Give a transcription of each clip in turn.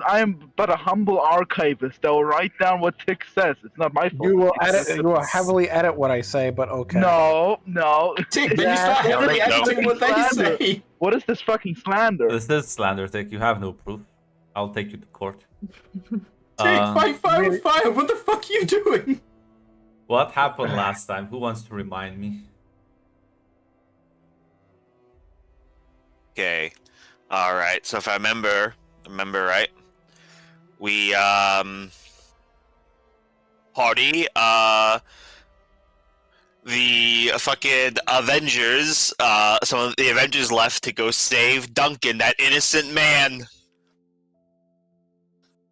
am but a humble archivist that will write down what Tick says. It's not my fault. You will Tick edit. says You will heavily edit what I say, but okay. No. Tick, then you start Yeah, heavily no. editing what they Slander. say. What is this fucking slander? This is slander, Tick. You have no proof. I'll take you to court. Tick, fight fire with fire. What the fuck are you doing? What happened last time? Who wants to remind me? Okay. Alright, so if I remember right, we, party, the fucking Avengers, some of the Avengers left to go save Duncan, that innocent man.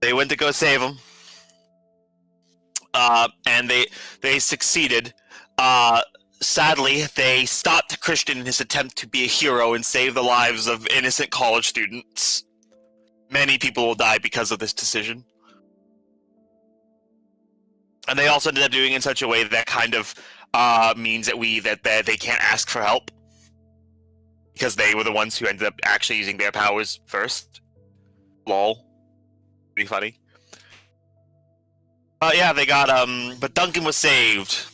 They went to go save him. And they succeeded. Sadly, they stopped Christian in his attempt to be a hero and save the lives of innocent college students. Many people will die because of this decision. And they also ended up doing it in such a way that kind of means that they can't ask for help. Because they were the ones who ended up actually using their powers first. Lol. Pretty funny. Yeah, they got, but Duncan was saved.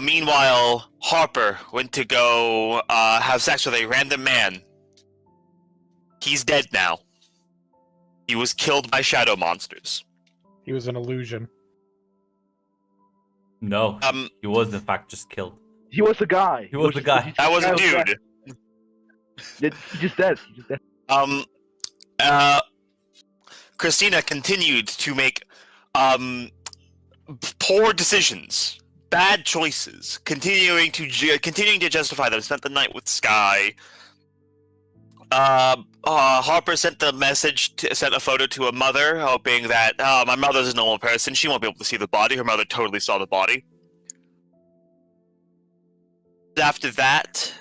Meanwhile, Harper went to go have sex with a random man. He's dead now. He was killed by shadow monsters. He was an illusion. No, he was in fact just killed. He was a guy. He was the guy. That was a dude. He just dead. Christina continued to make poor decisions, bad choices, continuing to justify them. Spent the night with Sky. Harper sent sent a photo to a mother, hoping that my mother's a normal person. She won't be able to see the body. Her mother totally saw the body. After that,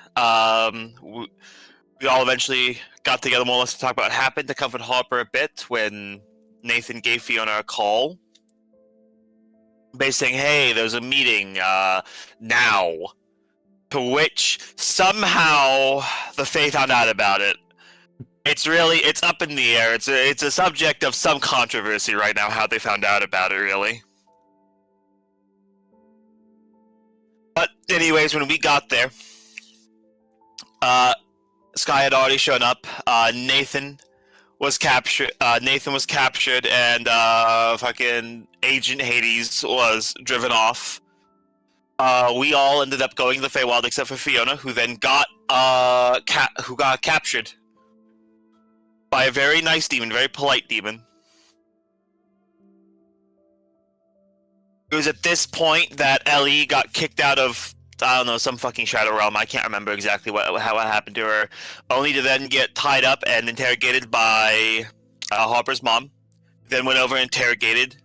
we all eventually got together more or less to talk about what happened, to comfort Harper a bit when Nathan gave Fiona a call. Basically saying, hey, there's a meeting now. To which somehow the Fae found out about it. It's up in the air. It's a subject of some controversy right now, how they found out about it, really. But anyways, when we got there, Sky had already shown up. Nathan was captured, and fucking Agent Hades was driven off. We all ended up going to the Feywild except for Fiona, who then got captured by a very nice demon, very polite demon. It was at this point that Ellie got kicked out of, I don't know, some fucking Shadow Realm. I can't remember exactly what happened to her. Only to then get tied up and interrogated by Harper's mom. Then went over and interrogated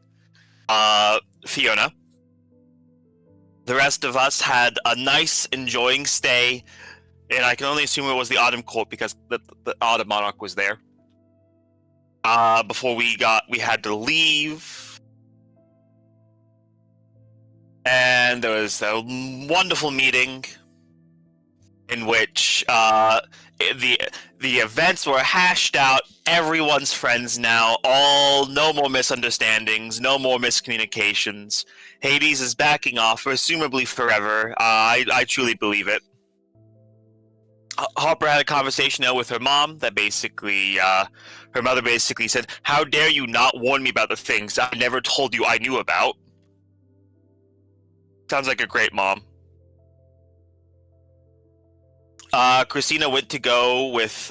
Fiona. The rest of us had a nice, enjoying stay, and I can only assume it was the Autumn Court because the Autumn Monarch was there. Before we had to leave. And there was a wonderful meeting in which the events were hashed out. Everyone's friends now. No more misunderstandings, no more miscommunications. Hades is backing off, presumably forever. I truly believe it. Harper had a conversation now with her mom that basically, her mother basically said, "How dare you not warn me about the things I never told you I knew about?" Sounds like a great mom. Christina went to go with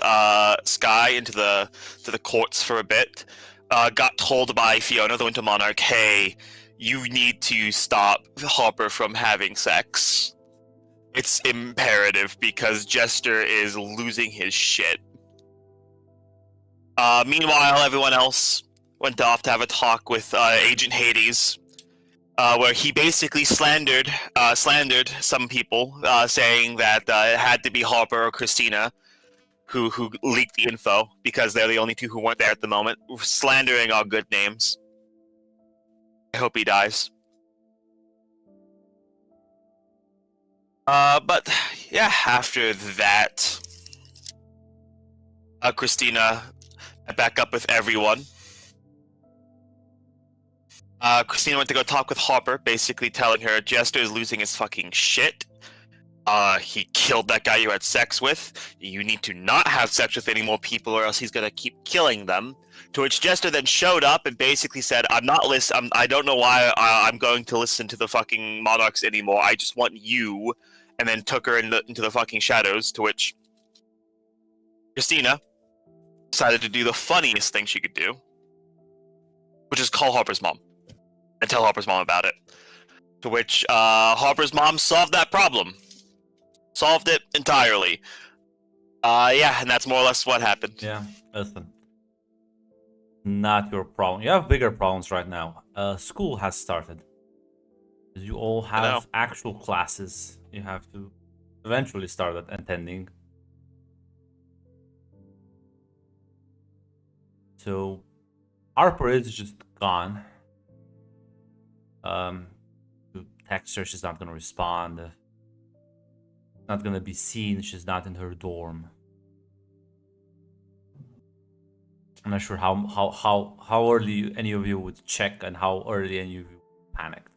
Sky into the courts for a bit. Got told by Fiona, the Winter Monarch, "Hey, you need to stop Harper from having sex. It's imperative because Jester is losing his shit." Meanwhile, everyone else went off to have a talk with Agent Hades. Where he basically slandered some people, saying that it had to be Harper or Christina who leaked the info because they're the only two who weren't there at the moment, slandering our good names. I hope he dies. But yeah, after that, Christina back up with everyone. Christina went to go talk with Hopper, basically telling her Jester is losing his fucking shit. He killed that guy you had sex with. You need to not have sex with any more people or else he's gonna keep killing them. To which Jester then showed up and basically said, I don't know why I'm going to listen to the fucking Monarchs anymore. I just want you. And then took her into the fucking shadows, to which Christina decided to do the funniest thing she could do, which is call Hopper's mom and tell Hopper's mom about it. To which Hopper's mom solved that problem. Solved it entirely. Yeah, and that's more or less what happened. Yeah, listen. Not your problem. You have bigger problems right now. School has started. You all have actual classes you have to eventually start attending. So Harper is just gone. To text her, she's not gonna respond. Not gonna be seen. She's not in her dorm. I'm not sure how early any of you would check and how early any of you panicked.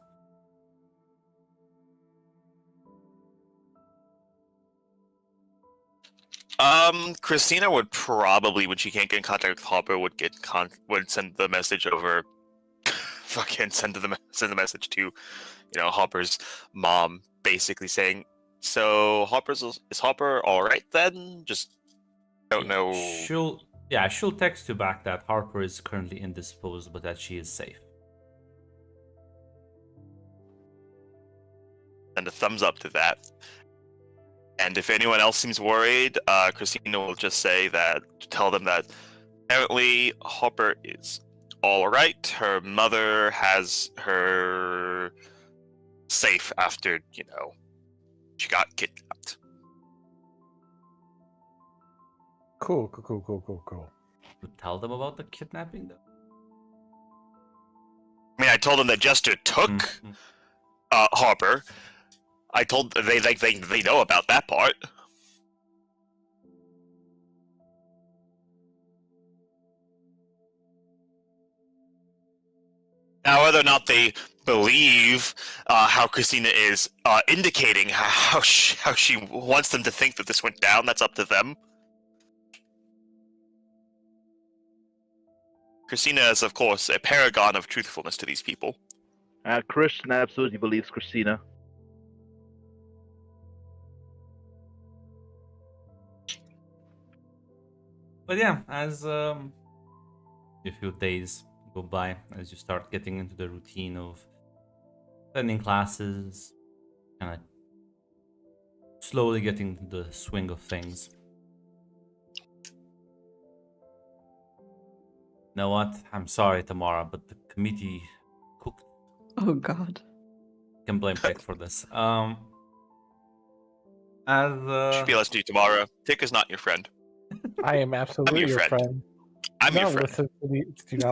Christina would probably, when she can't get in contact with Hopper, would send the message over. Fucking send the message to, Hopper's mom, basically saying, "So is Hopper all right then? Just don't know." She'll text you back that Harper is currently indisposed, but that she is safe. And a thumbs up to that. And if anyone else seems worried, Christina will just tell them that apparently Hopper is all right. Her mother has her safe after, she got kidnapped. Cool. You tell them about the kidnapping, though? I mean, I told them that Jester took Harper. I told they know about that part. Now, whether or not they believe how Christina is indicating how she wants them to think that this went down, that's up to them. Christina is, of course, a paragon of truthfulness to these people. Christian absolutely believes Christina. But yeah, as a few days go by, as you start getting into the routine of attending classes, kind of slowly getting the swing of things. You know what? I'm sorry, Tamara, but the committee cooked. Oh God. I can blame Tick for this. Should be less to you tomorrow. Tick is not your friend. I am absolutely your your friend. friend. I'm your friend.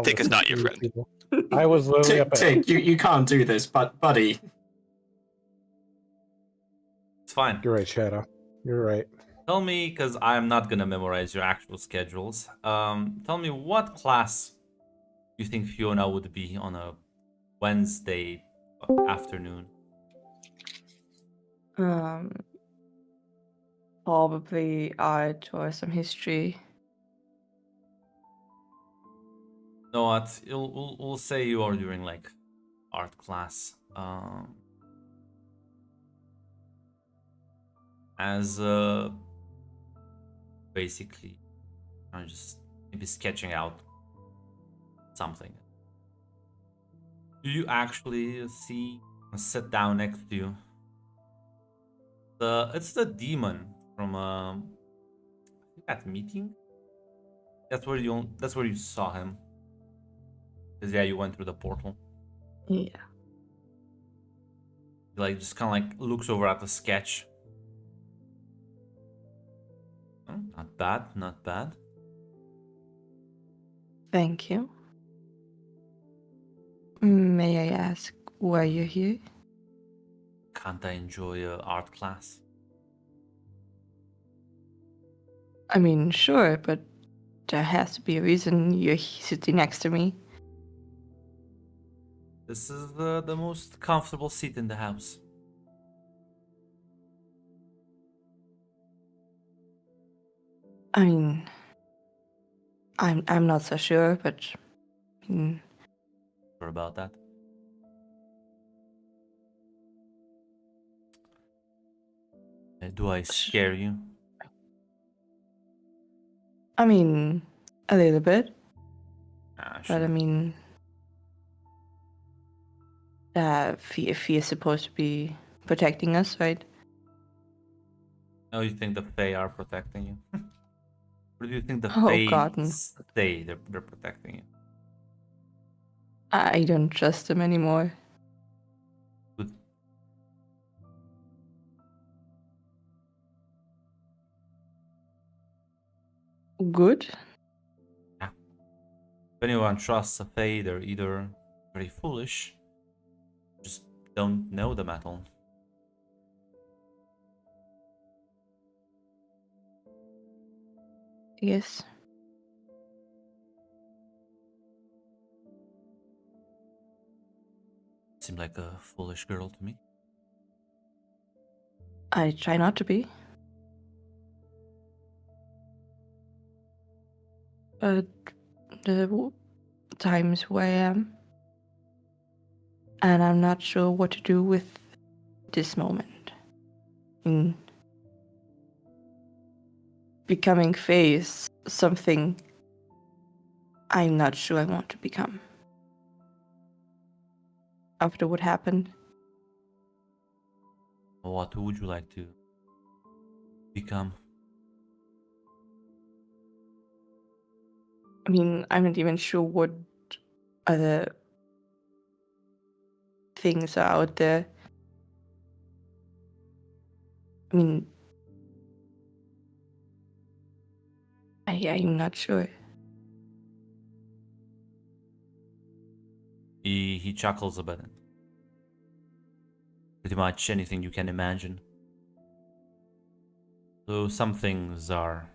Tick is not your friend. People. I was literally up Tick, you can't do this, buddy. It's fine. You're right, Shadow. You're right. Tell me, because I'm not gonna memorize your actual schedules. Tell me what class you think Fiona would be on a Wednesday afternoon. Probably art or some history. No, what? We'll say you are during like art class. As basically, I'm just maybe sketching out something. Do you actually see sit down next to you? It's the demon from that meeting. That's where you saw him. 'Cause yeah, you went through the portal. Yeah. He like just kind of like looks over at the sketch. Oh, not bad, not bad. Thank you. May I ask why you're here? Can't I enjoy art class? I mean, sure, but there has to be a reason you're sitting next to me. This is the most comfortable seat in the house. I mean, I'm not so sure, but Sure about that? Do I scare you? I mean, a little bit. Ah, But I sure. mean, Fee is supposed to be protecting us, right? Oh, you think the Fae are protecting you? Or do you think the Oh Fae God, say they're protecting you? I don't trust them anymore. Good. Good? If anyone trusts a Fae, they're either very foolish, just don't know them at all. Yes. Seemed like a foolish girl to me. I try not to be. But the times where I am, and I'm not sure what to do with this moment. Becoming Fae is something I'm not sure I want to become. After what happened, What would you like to become? I mean, I'm not even sure what other things are out there. I mean, I'm not sure. He chuckles a bit. Pretty much anything you can imagine. Though some things are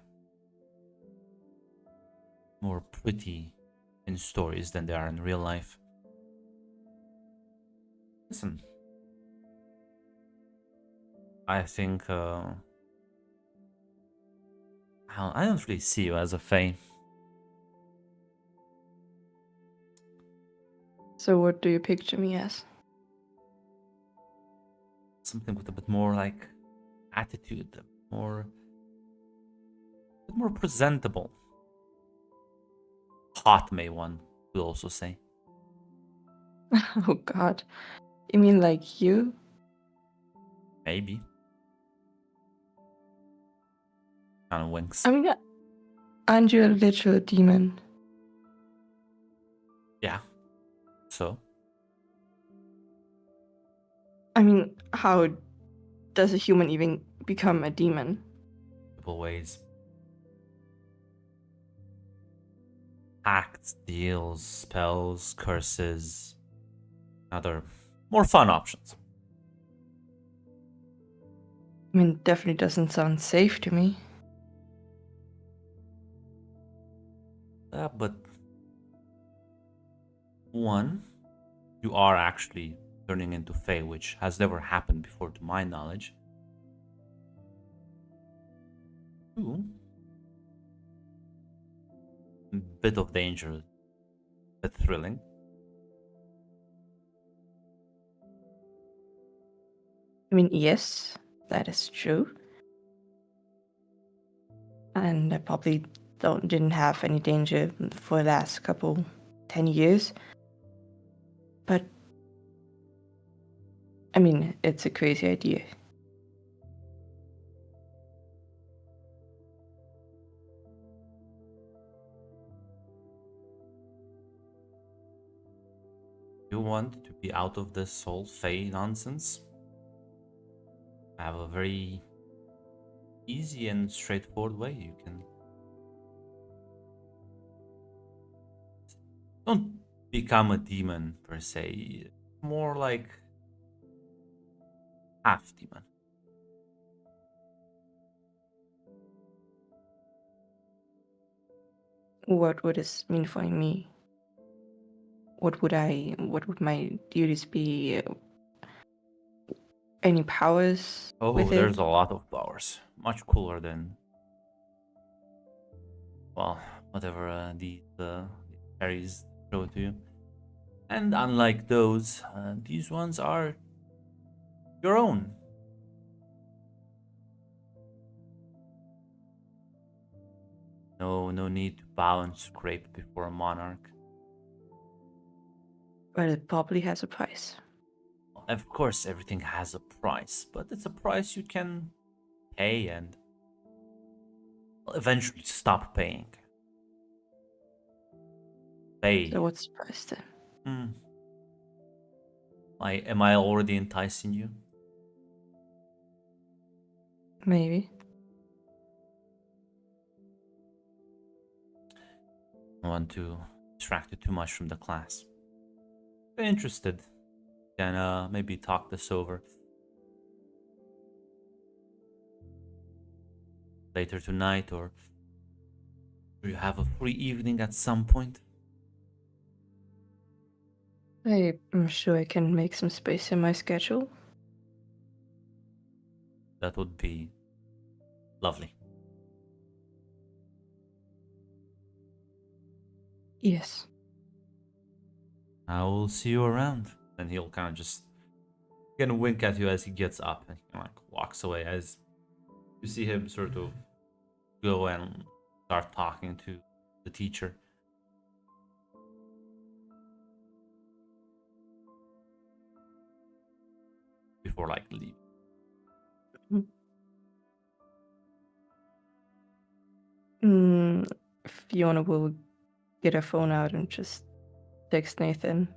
more pretty in stories than they are in real life. Listen, I think I don't really see you as a Fae. So what do you picture me as? Something with a bit more like attitude, a bit more presentable. Hot, may one will also say. Oh God. You mean like you? Maybe. Kind of winks. I mean, aren't you a literal demon? Yeah. So, I mean, how does a human even become a demon? multiple ways. Acts, deals, spells, curses, other more fun options. I mean, definitely doesn't sound safe to me. But one, you are actually turning into Fae, which has never happened before to my knowledge. Two, bit of danger, but thrilling. I mean, yes, that is true. And I probably didn't have any danger for the last 10 years. But I mean, it's a crazy idea. You want to be out of this whole Fae nonsense? I have a very easy and straightforward way you can. Don't become a demon per se, more like half demon. what would this mean for me? What would my duties be? Any powers Oh, with there's it? a lot of powers. Much cooler than, well, whatever these fairies show to you. And unlike those, these ones are your own. No need to bow and scrape before a monarch. But it probably has a price. Of course, everything has a price, but it's a price you can pay and eventually stop paying. Pay. So what's the price then? Am I already enticing you? Maybe. I don't want to distract you too much from the class. If you're interested, can maybe talk this over later tonight, or do you have a free evening at some point? I'm sure I can make some space in my schedule. That would be lovely. Yes. I will see you around. And he'll kind of just again wink at you as he gets up and he like walks away, as you see him sort of go and start talking to the teacher. Before like leave. Fiona will get her phone out and just text Nathan.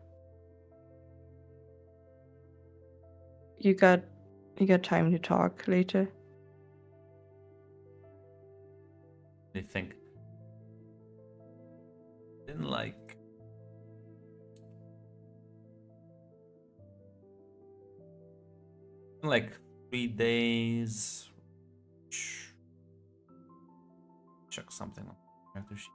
You got time to talk later? They think in like 3 days. Check something on the character sheet.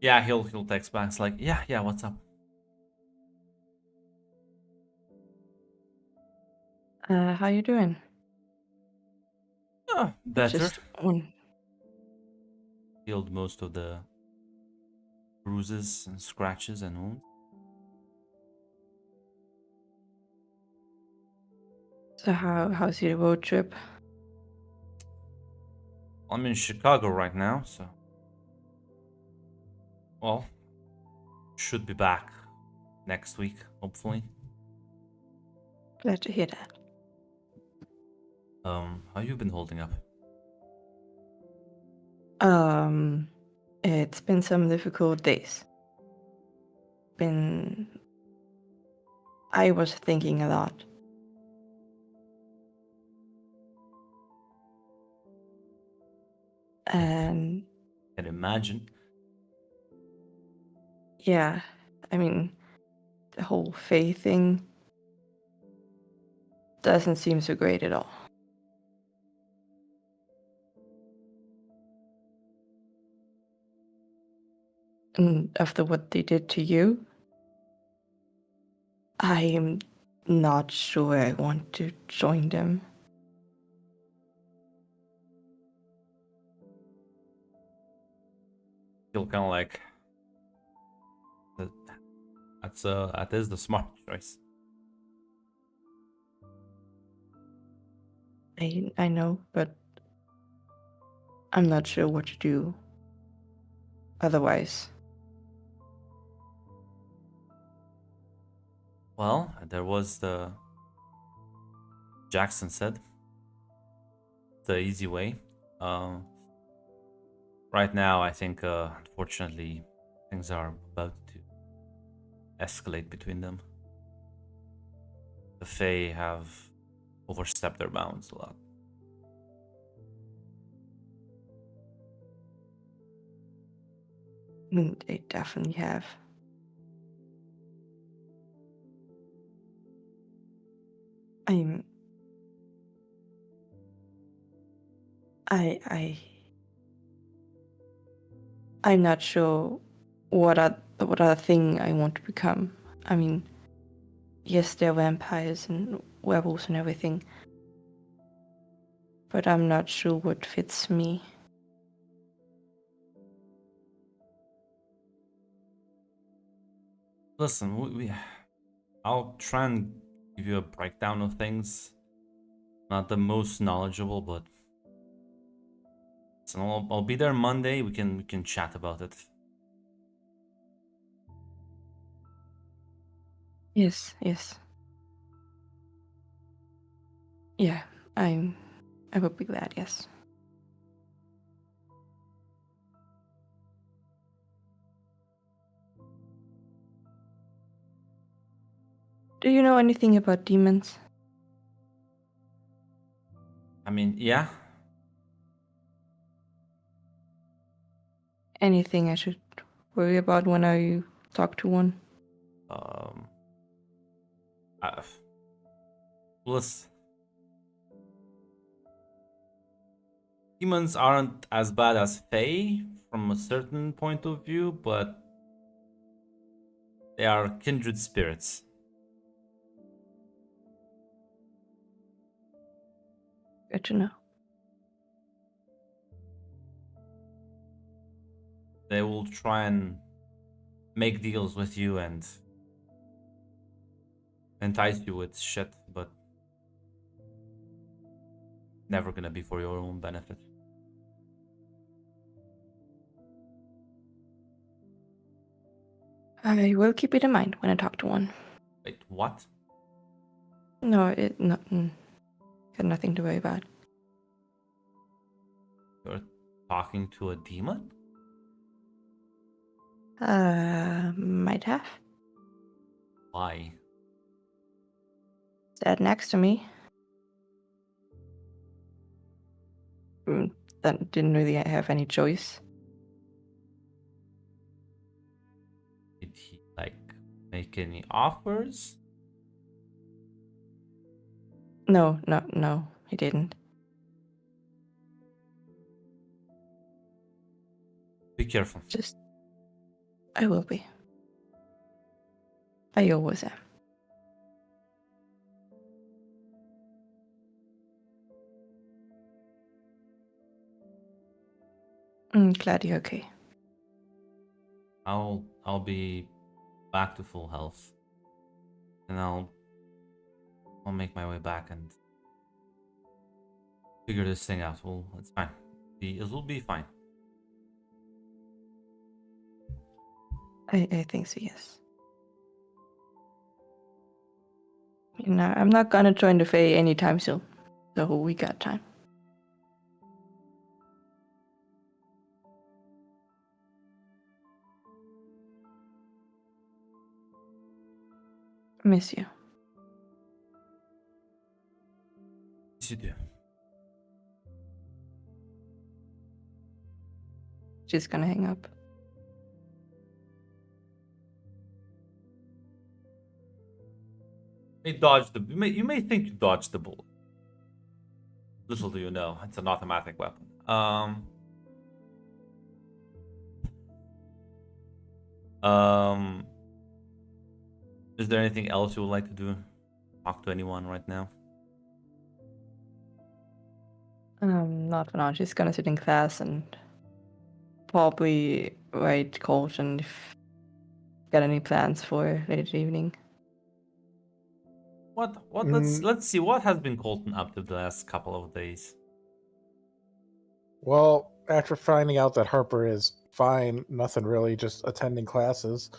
Yeah, he'll text back. It's like, yeah, what's up? How you doing? Oh, better. Just one. Healed most of the bruises and scratches and wounds. So how's your road trip? I'm in Chicago right now, so well, should be back next week, hopefully. Glad to hear that. How you been holding up? It's been some difficult days. I was thinking a lot. And Can imagine. yeah, I mean, the whole Faye thing doesn't seem so great at all. And after what they did to you, I am not sure I want to join them. Feel kind of like that is the smart choice. I know, but I'm not sure what to do otherwise. Well, there was the Jackson said the easy way. Right now, I think unfortunately things are about to escalate between them. The Fae have overstepped their bounds a lot. . They definitely have. I'm. I. I'm not sure what other thing I want to become. I mean, yes, there are vampires and werewolves and everything, but I'm not sure what fits me. Listen, I'll try and give you a breakdown of things. Not the most knowledgeable, but so I'll be there Monday. We can chat about it. Yes. Yeah, I would be glad. Yes. Do you know anything about demons? I mean, yeah. Anything I should worry about when I talk to one? Plus, demons aren't as bad as Fae from a certain point of view, but they are kindred spirits. Good to know. They will try and make deals with you and entice you with shit, but never gonna be for your own benefit. I will keep it in mind when I talk to one. Wait, what? No, got nothing to worry about. You're talking to a demon? Might have. Why? Sat next to me. That didn't really have any choice. Did he make any offers? No, he didn't. Be careful. I will be. I always am. Glad you're okay. I'll be back to full health, and I'll make my way back and figure this thing out. Well, it's fine. It will be fine. I think so, yes. I'm not gonna join the Fae anytime soon, so we got time. Miss you. Yes, you do. She's gonna hang up. You may think you dodged the bullet. Little do you know, it's an automatic weapon. Is there anything else you would like to do? Talk to anyone right now? Not for now. She's gonna sit in class and probably write code and if got any plans for late evening. What? Let's see. What has been Colton up to the last couple of days? Well, after finding out that Harper is fine, nothing really, just attending classes.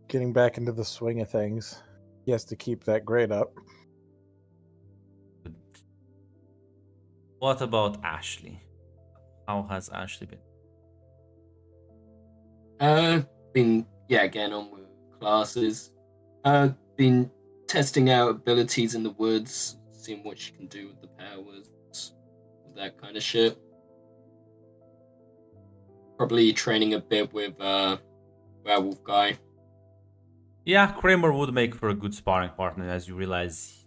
Getting back into the swing of things. He has to keep that grade up. What about Ashley? How has Ashley been? Been getting on with classes. Been testing out abilities in the woods, seeing what she can do with the powers, all that kind of shit. probably training a bit with werewolf guy. Yeah, Kramer would make for a good sparring partner, as you realize.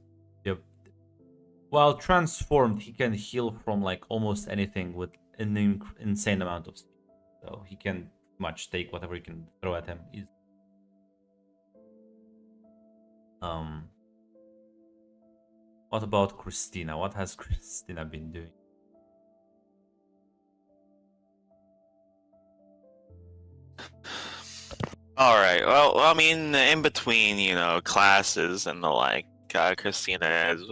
While transformed, he can heal from like almost anything with an insane amount of speed. So he can much take whatever you can throw at him. What about Christina? What has Christina been doing? All right. Well, I mean, in between, classes and the like, Christina is,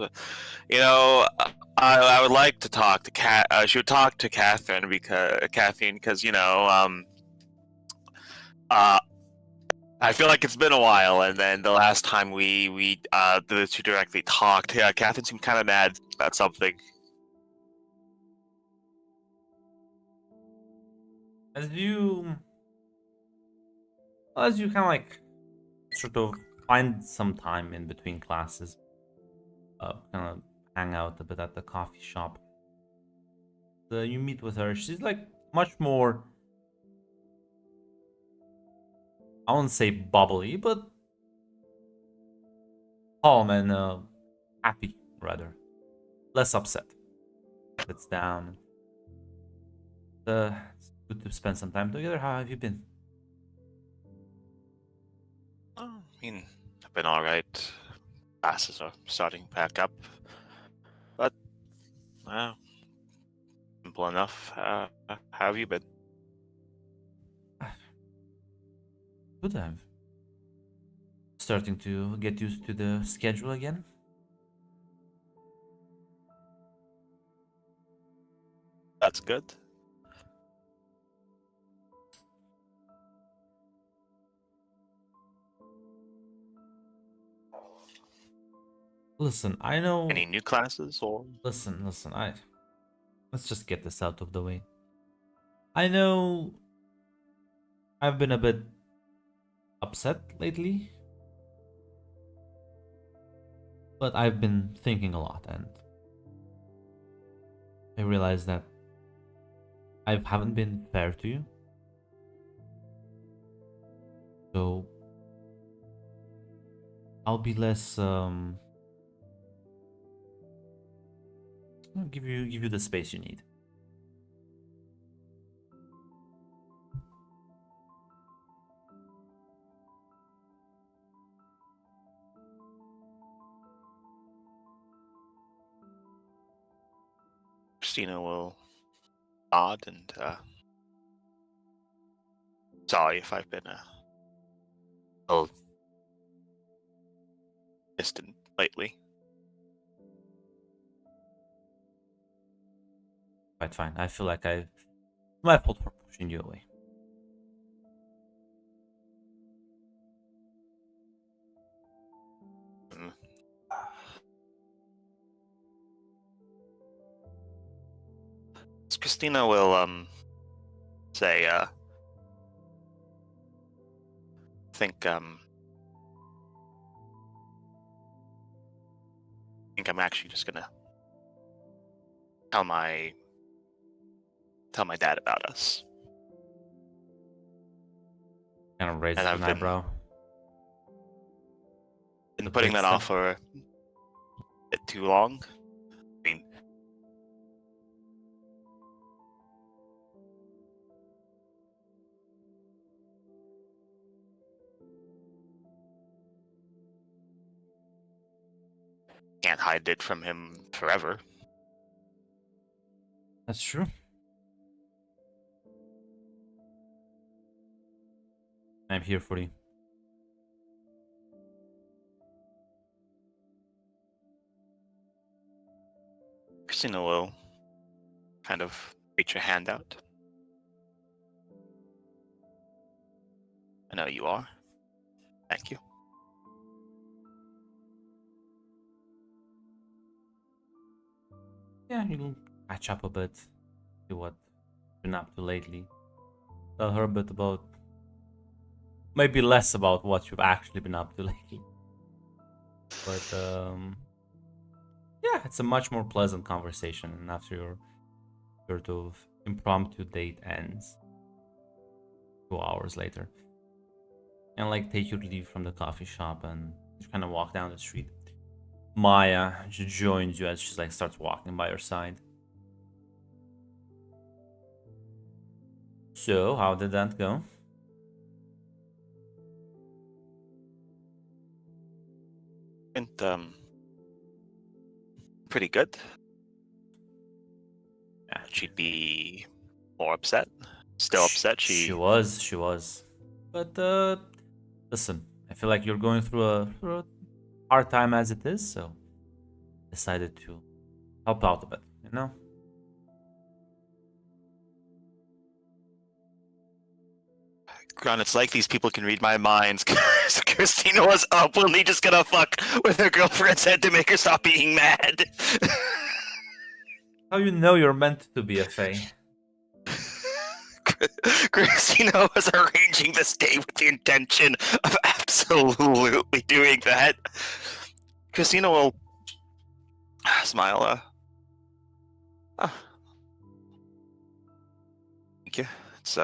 I would like to talk to she would talk to Catherine because I feel like it's been a while, and then the last time we the two directly talked, Catherine seemed kind of mad about something. As you kind of like sort of find some time in between classes, kind of hang out a bit at the coffee shop. You meet with her. She's like much more, I won't say bubbly, but calm and happy, rather. Less upset. Sits down. It's good to spend some time together. How have you been? I mean, I've been all right. Classes are starting back up, but simple enough. How have you been? Good. I'm starting to get used to the schedule again. That's good. Listen, I know. Any new classes or? Listen. Let's just get this out of the way. I know I've been a bit upset lately, but I've been thinking a lot, and I realize that I haven't been fair to you. So I'll be less I'll give you the space you need. Christina will nod and sorry if I've been a little distant lately. Quite fine. I feel like my fault for pushing you away. Christina will say think I'm actually just gonna tell my dad about us. Kind of raises And an I've eyebrow. Been putting that off for a bit too long. I mean, can't hide it from him forever. That's true. I'm here for you. Christina will kind of reach her hand out. I know you are. Thank you. Yeah, you'll catch up a bit. See what you've been up to lately. Tell her a bit about, maybe less about what you've actually been up to lately. But yeah, it's a much more pleasant conversation after your sort of impromptu date ends. 2 hours later, and like take your leave from the coffee shop and just kind of walk down the street. Maya just joins you as she like starts walking by your side. So how did that go? And pretty good. Yeah, she'd be more upset. Still upset. She was. But listen, I feel like you're going through a hard time as it is, so decided to help out a bit, you know? Gron, it's like these people can read my minds. Christina was openly just gonna fuck with her girlfriend said to make her stop being mad. How you know you're meant to be a Fae? Christina was arranging this day with the intention of absolutely doing that. Christina will smile. Thank you. It's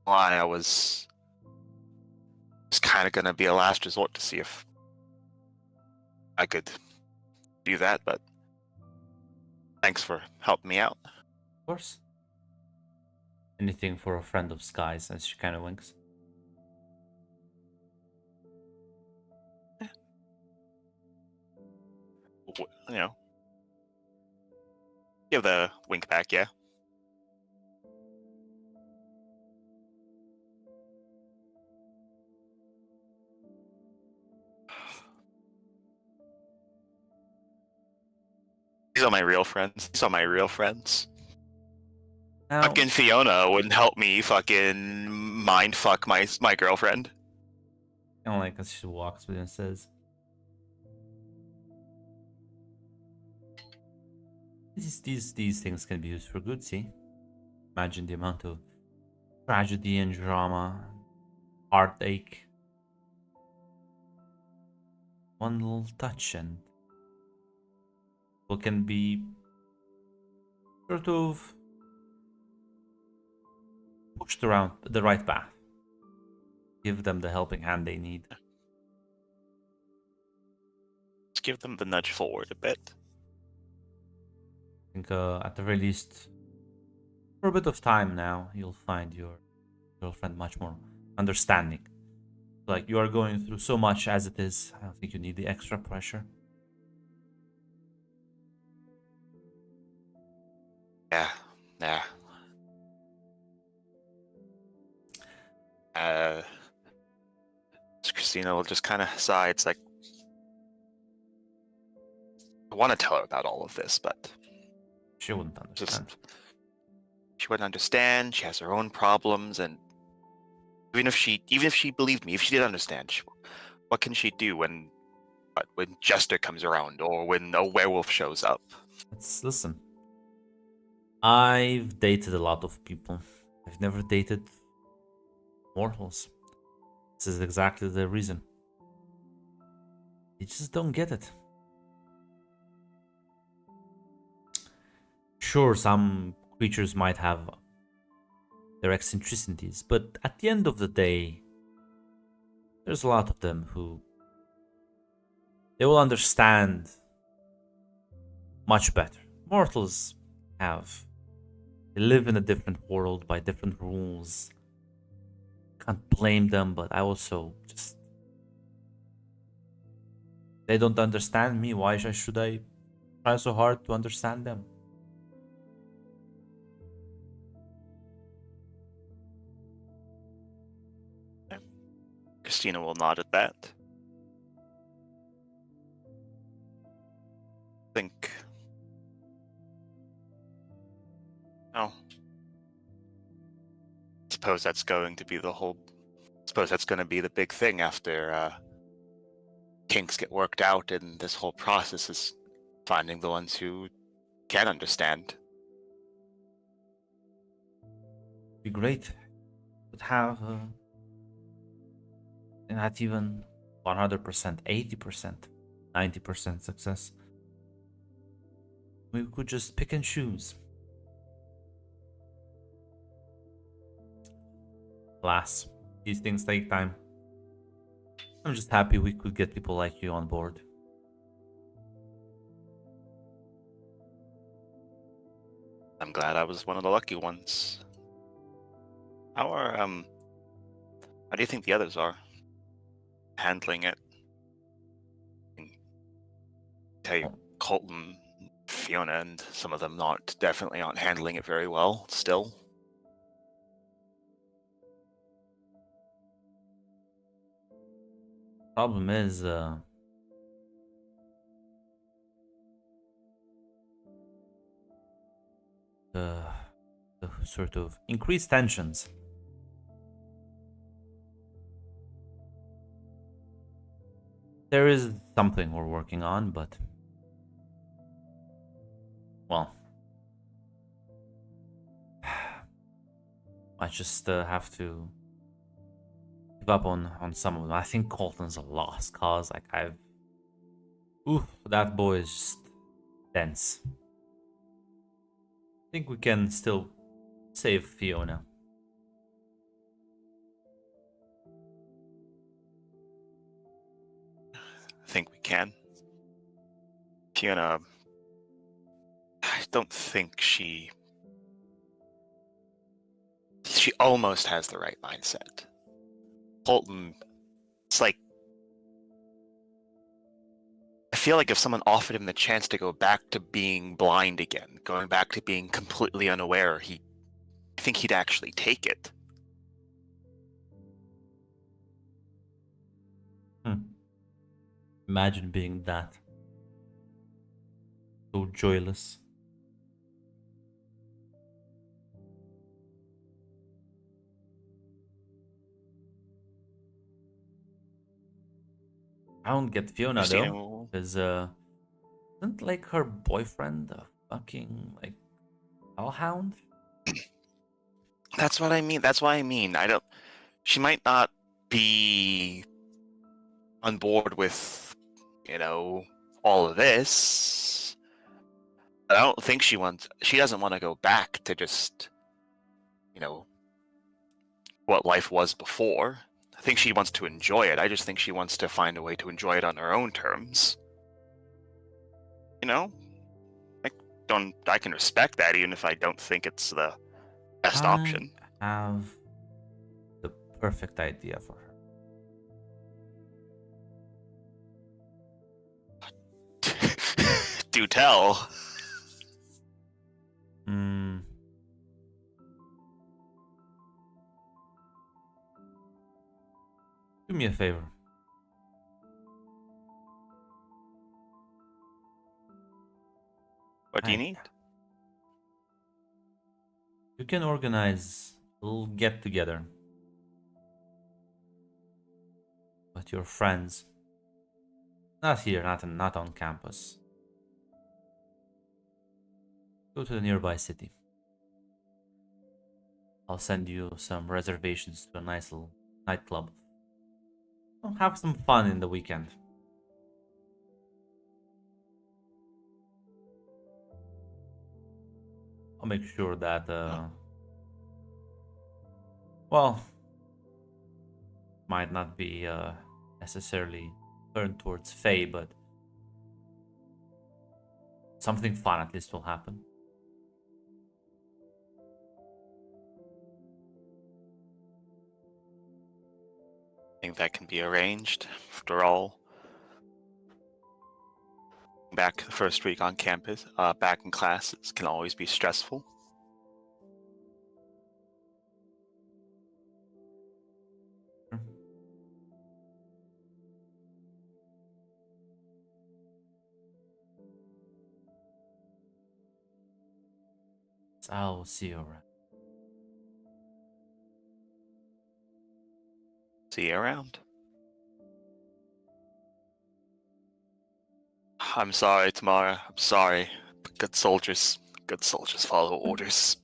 why I was kind of gonna be a last resort to see if I could do that, but thanks for helping me out. Of course. Anything for a friend of Sky's, as she kind of winks. You know, give the wink back, yeah. These are my real friends. These are my real friends. Now, Fucking Fiona wouldn't help me fucking mind fuck my girlfriend. kind of like as she walks with you and says, These things can be used for good, see? Imagine the amount of tragedy and drama, heartache. One little touch and people can be sort of pushed around the right path. Give them the helping hand they need. Just give them the nudge forward a bit. I think at the very least, for a bit of time now, you'll find your girlfriend much more understanding. Like, you are going through so much as it is. I don't think you need the extra pressure. Yeah. Christina will just kind of sigh. It's like, I want to tell her about all of this, but She wouldn't understand. she wouldn't understand. She has her own problems, and even if she believed me, if she did understand, what can she do when Jester comes around or when a werewolf shows up? Listen. I've dated a lot of people. I've never dated mortals. This is exactly the reason. You just don't get it. Sure, some creatures might have their eccentricities, but at the end of the day, there's a lot of them who they will understand much better. Mortals they live in a different world by different rules. Can't blame them, but I also just they don't understand me. Why should I try so hard to understand them? Christina will nod at that. Think. Oh. Suppose that's going to be the big thing after kinks get worked out, and this whole process is finding the ones who can understand. Be great. Would have not even 100%, 80%, 90% success. We could just pick and choose. Alas, these things take time. I'm just happy we could get people like you on board. I'm glad I was one of the lucky ones. How do you think the others are handling it? I tell you, Colton, Fiona, and some of them definitely aren't handling it very well still. Problem is, the sort of increased tensions. There is something we're working on, but well, I just have to give up on some of them. I think Colton's a lost cause. Like that boy is just dense. I think we can still save Fiona. I think we can. Fiona, I don't think she almost has the right mindset. Colton, it's like, I feel like if someone offered him the chance to go back to being blind again, going back to being completely unaware, I think he'd actually take it. Imagine being that. So joyless. I don't get Fiona though, because isn't like her boyfriend a fucking like hellhound? That's what I mean. That's what I mean. She might not be on board with, all of this. But I don't think she doesn't want to go back to just, what life was before. I think she wants to enjoy it. I just think she wants to find a way to enjoy it on her own terms. I can respect that, even if I don't think it's the best option. I have the perfect idea for her. Do tell. Do me a favor. What do you need? You can organize a little get together. But your friends. Not here, not on campus. Go to the nearby city. I'll send you some reservations to a nice little nightclub. Have some fun in the weekend. I'll make sure that, well, might not be necessarily turned towards Faye, but something fun at least will happen. I think that can be arranged. After all, back the first week on campus, back in classes can always be stressful. I'll see you around. See you around. I'm sorry, Tamara. I'm sorry. But good soldiers follow orders.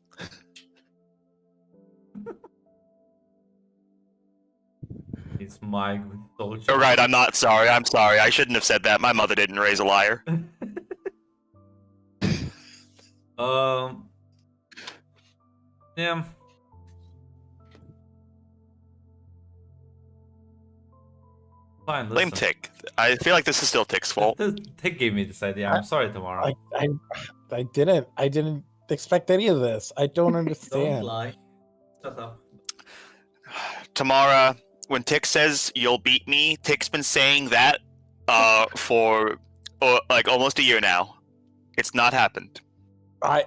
It's my good soldier. You're right, I'm not sorry. I'm sorry. I shouldn't have said that. My mother didn't raise a liar. Yeah. Fine, Blame listen. Tick. I feel like this is still Tick's fault. Tick gave me this idea. I'm sorry, Tamara. I didn't expect any of this. I don't understand. lie. Shut up. Tamara, when Tick says you'll beat me, Tick's been saying that for like almost a year now. It's not happened. I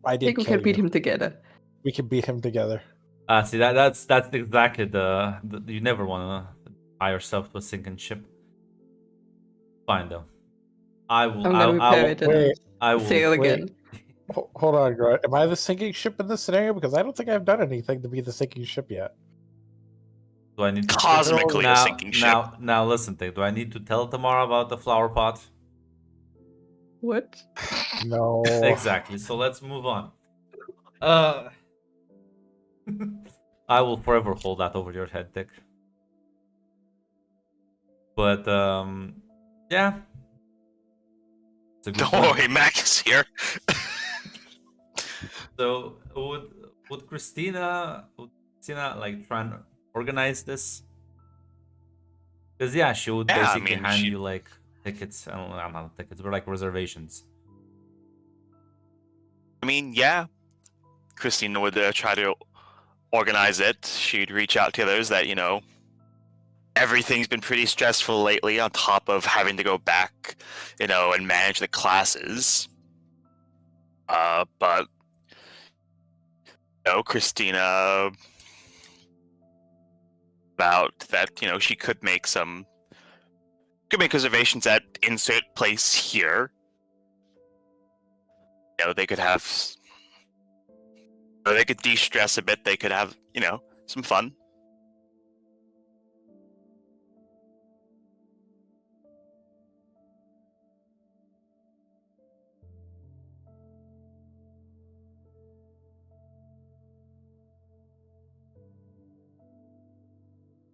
I did think we kill can beat you. him together. We can beat him together. See that's exactly the you never want to tie yourself to a sinking ship. Fine though. I will. I'm gonna repair it wait, and I will. sail again. Hold on, Grant. Am I the sinking ship in this scenario? Because I don't think I've done anything to be the sinking ship yet. Do I need to Cosmically a now, sinking ship. Now listen, Tick. Do I need to tell Tamara about the flower pot? What? No. Exactly. So let's move on. I will forever hold that over your head, Dick. But yeah. It's a good Don't plan. worry, Mac is here. So would Christina like try and organize this? Because yeah, she would Yeah, I basically mean, hand she- you like tickets. Not tickets, but like reservations. I mean, yeah. Christina would try to organize it. She'd reach out to others that, everything's been pretty stressful lately on top of having to go back, and manage the classes. But Christina about that, she could make reservations at insert place here. They could have, they could de-stress a bit. They could have, some fun.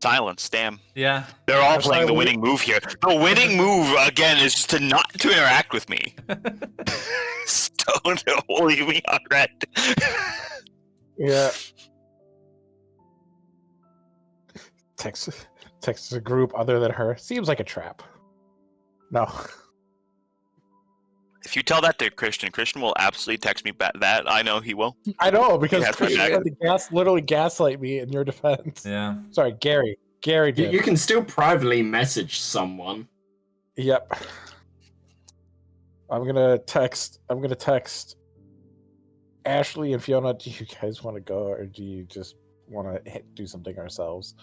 Silence, damn. Yeah. They're all That's playing why the we- winning move here. The winning move, again, is just to not to interact with me. Don't leave me on red. Yeah. Text a group other than her. Seems like a trap. No. If you tell that to Christian will absolutely text me back. That I know he will. I know, because has my Christian back. tried to literally gaslight me in your defense. Yeah. Sorry, Gary. Gary You, did. you can still privately message someone. Yep. I'm gonna text Ashley and Fiona. Do you guys want to go, or do you just want to do something ourselves?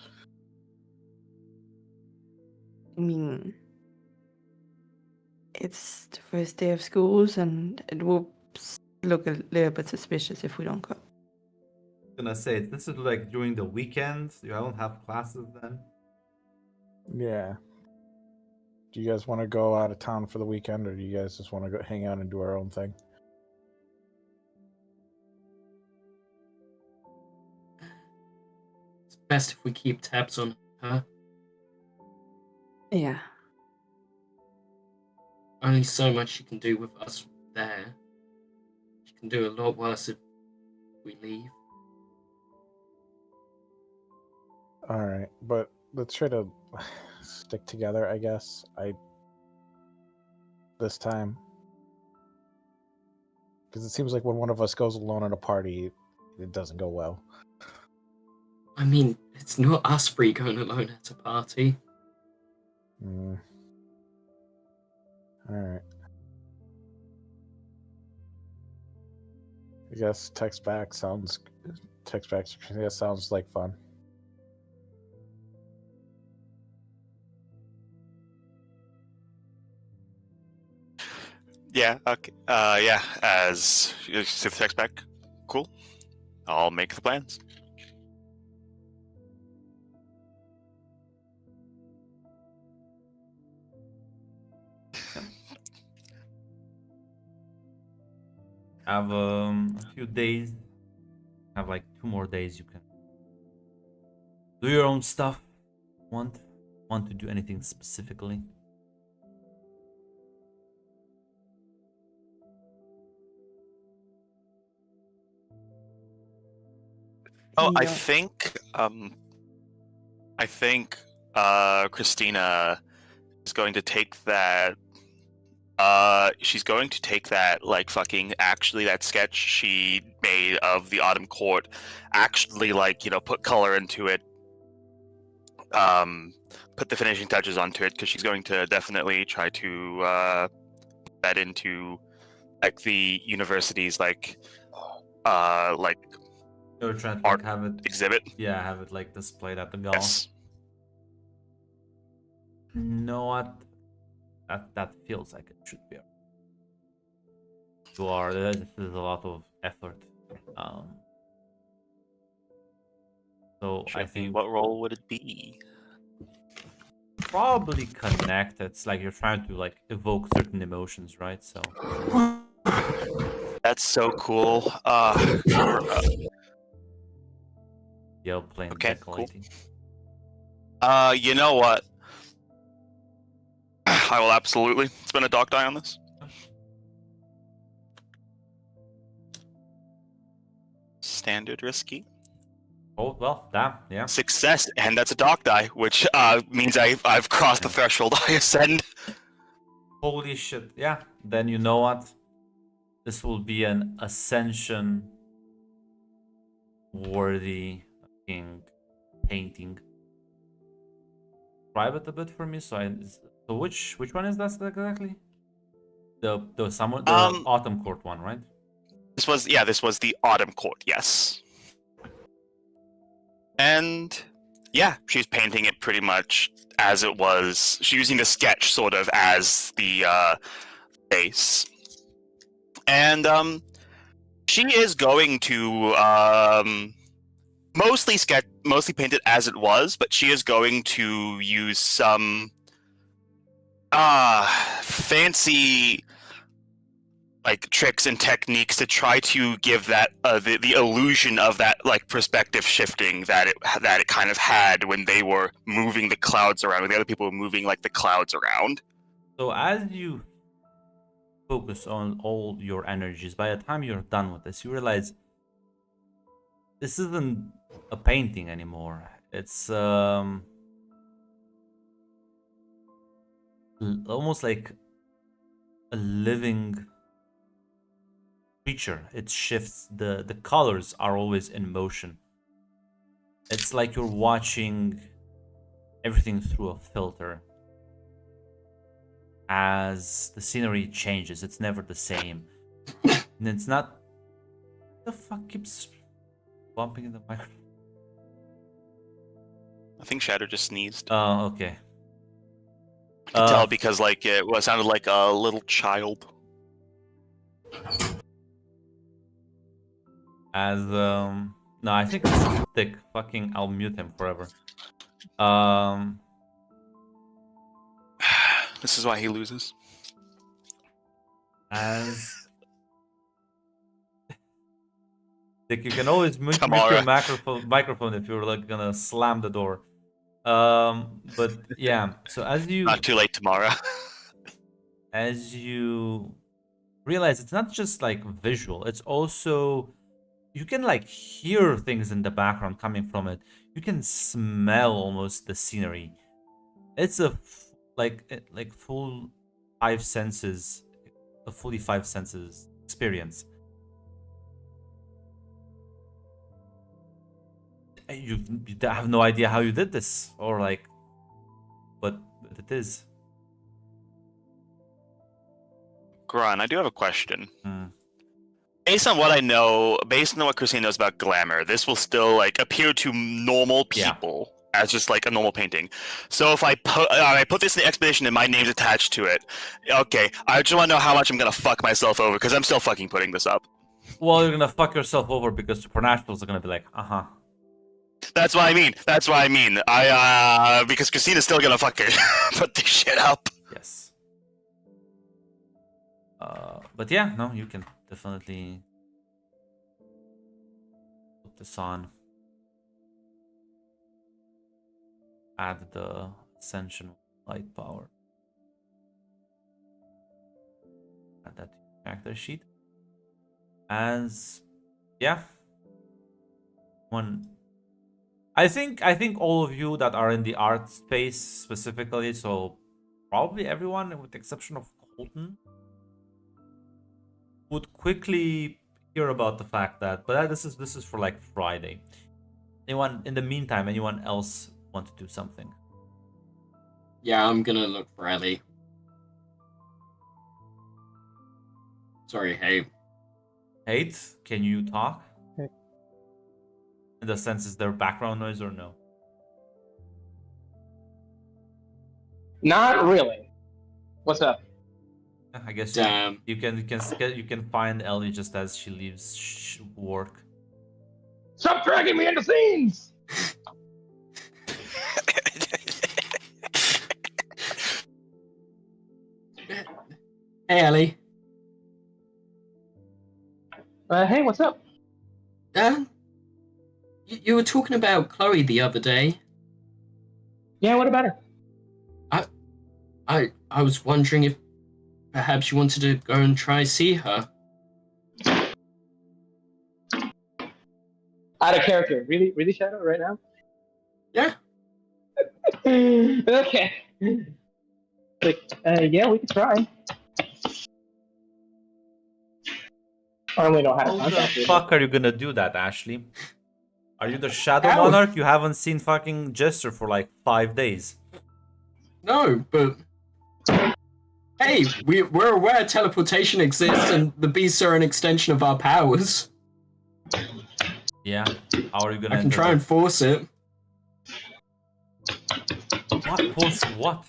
I mean, it's the first day of schools, and it will look a little bit suspicious if we don't go. Gonna say this is like during the weekends. You don't have classes then. Yeah. Do you guys want to go out of town for the weekend, or do you guys just want to go hang out and do our own thing? It's best if we keep tabs on her. Yeah. Only so much she can do with us there. She can do a lot worse if we leave. All right, but let's try to stick together, I guess. This time, because it seems like when one of us goes alone at a party, it doesn't go well. I mean, it's not us three going alone at a party. Mm. All right. I guess text back sounds like fun. Yeah. Okay. Yeah. As you see the text back, cool. I'll make the plans. Have a few days. Have like 2 more days. You can do your own stuff. Want to do anything specifically? Oh, I Yeah. think I think Christina is going to take that. She's going to take that, like, fucking, actually, that sketch she made of the Autumn Court, actually, like, you know, put color into it, put the finishing touches onto it, because she's going to definitely try to put that into, like, the university's, like You're trying to art like, have it, exhibit. yeah, have it like displayed at the gala. Yes. You know what? That feels like it should be. You are. This is a lot of effort. So I think What role would it be? probably connect. It's like you're trying to like evoke certain emotions, right? So That's so cool. yeah, playing Okay, cool. decorating. You know what? I will absolutely spend a doc die on this. Standard risky. Oh well, damn, yeah. Success, and that's a doc die, which means I've crossed the threshold. I ascend. Holy shit, yeah. Then you know what? This will be an ascension worthy fucking painting. Describe it a bit for me. So which one is that exactly? The Autumn Court one, right? This was the Autumn Court, yes. And yeah, she's painting it pretty much as it was. She's using the sketch sort of as the base. And she is going to mostly paint it as it was, but she is going to use some fancy like tricks and techniques to try to give that the illusion of that like perspective shifting that it kind of had when they were moving the clouds around, when the other people were moving like the clouds around. So as you focus on all your energies, by the time you're done with this, you realize this isn't a painting anymore. It's almost like a living creature. It shifts. The colors are always in motion. It's like you're watching everything through a filter. As the scenery changes, it's never the same. And it's not... The fuck keeps bumping in the microphone? I think Shadow just sneezed. Oh, okay. I can tell because like it sounded like a little child. As no, I think it's thick. Fucking, I'll mute him forever. This is why he loses. As like you can always mute your microphone if you're like gonna slam the door. But yeah. So as you not too late tomorrow. As you realize, it's not just like visual. It's also you can like hear things in the background coming from it. You can smell almost the scenery. It's a like full five senses, a fully five senses experience. You have no idea how you did this, or like, but it is. Grun, I do have a question. Based on what I know, based on what Christine knows about glamour, this will still like appear to normal people as just like a normal painting. So if I put this in the expedition and my name's attached to it, okay, I just want to know how much I'm gonna fuck myself over because I'm still fucking putting this up. Well, you're gonna fuck yourself over because Supernaturals are gonna be like, That's what I mean. Because Christina's still gonna fucking put this shit up. Yes. But yeah, no, you can definitely put this on. Add the Ascension light power. Add that to your character sheet. As yeah. I think all of you that are in the art space specifically, so probably everyone with the exception of Colton, would quickly hear about the fact that, but this is for like Friday. Anyone in the meantime, anyone else want to do something? Yeah, I'm gonna look for Ellie. Sorry, hey. Hate, can you talk? Hey. In the sense, is there background noise or no? Not really. What's up? I guess Damn. you can find Ellie just as she leaves work. Stop dragging me into scenes! Hey, Ellie. Hey, what's up? You were talking about Chloe the other day. Yeah, what about her? I was wondering if perhaps you wanted to go and try see her. Out of character. Really, Shadow, right now? Yeah. Okay. Like, yeah, we could try. I only know how to How the contact her. fuck are you gonna do that, Ashley? Are you the Shadow How? Monarch? You haven't seen fucking Jester for like 5 days. No, but hey, we're aware teleportation exists and the beasts are an extension of our powers. Yeah. How are you gonna I can enter try the- and force it. What? Force what?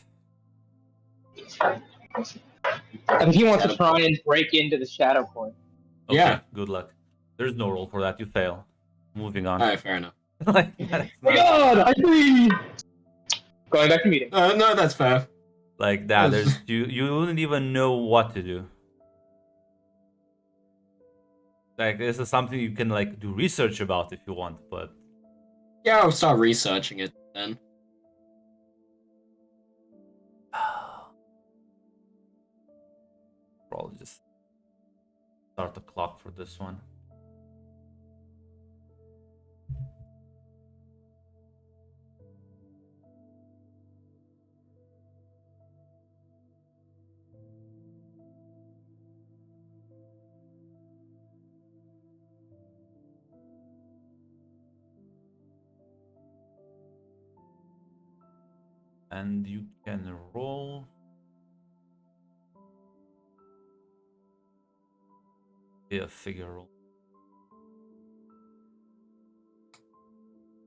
I think he wants to try and break into the Shadow Point. Okay, Yeah. good luck. There's no roll for that. You fail. Moving on. Alright, fair enough. Like, that's Oh my not- god, I agree! Going back to meeting. No, that's fair. like that. There's you wouldn't even know what to do. Like this is something you can like do research about if you want, but Yeah, I'll start researching it then. probably just start the clock for this one. And you can roll. Be a figure roll.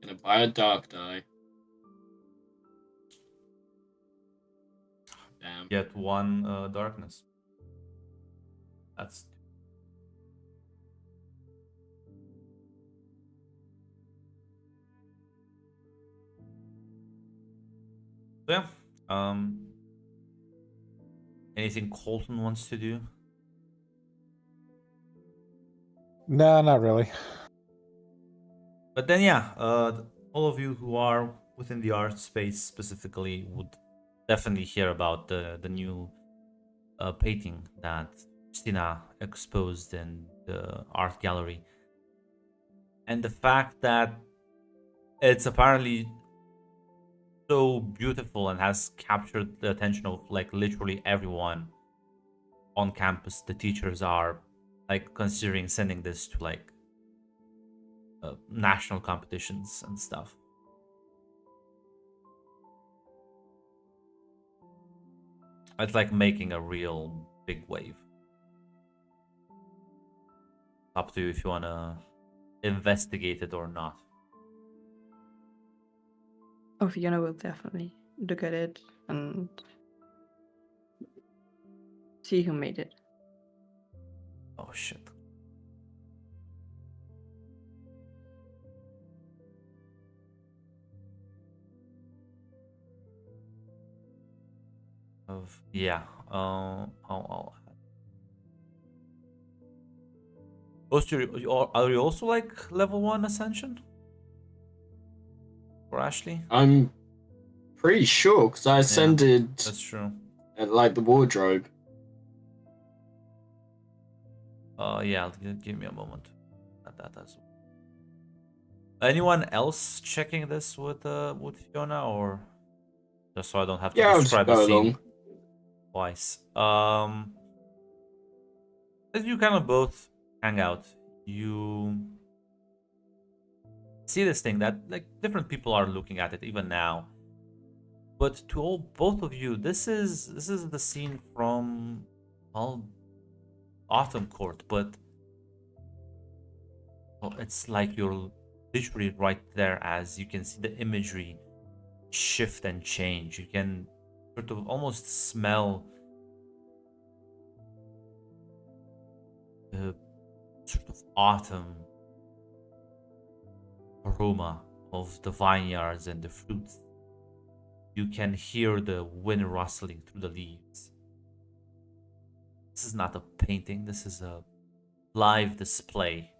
Gonna buy a dark die. Damn. Get one darkness. That's so yeah. Anything Colton wants to do? No, not really. But then, yeah, all of you who are within the art space specifically would definitely hear about the new painting that Christina exposed in the art gallery, and the fact that it's apparently so beautiful and has captured the attention of like literally everyone on campus. The teachers are like considering sending this to like national competitions and stuff. It's like making a real big wave. Up to you if you want to investigate it or not. Oh, Fiona will definitely look at it and see who made it. Oh shit. Yeah. I'll are you also like level 1 ascension? For Ashley? I'm pretty sure because I ascended That's true. at like the wardrobe. Yeah, give me a moment at that as Anyone else checking this with Fiona, or just so I don't have to Yeah, I'll just describe the go scene along. twice? As you kind of both hang out, you see this thing that like different people are looking at it even now. But to both of you, this is the scene from Autumn Court, but it's like you're literally right there as you can see the imagery shift and change. You can sort of almost smell the sort of autumn aroma of the vineyards and the fruits. You can hear the wind rustling through the leaves. This is not a painting, this is a live display.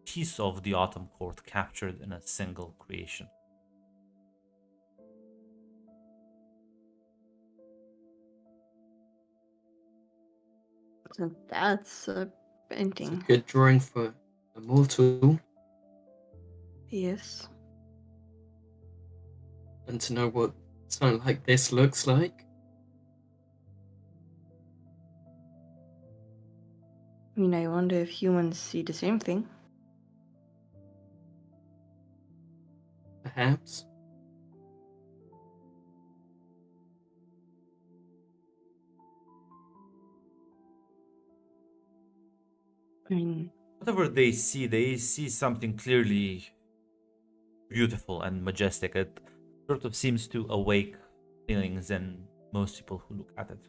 Piece of the Autumn Court captured in a single creation. So that's a It's a painting. good drawing for Immortal, Yes. and to know what something like this looks like. I mean, I wonder if humans see the same thing. Perhaps. I mean, Whatever they see something clearly beautiful and majestic. It sort of seems to awake feelings in most people who look at it.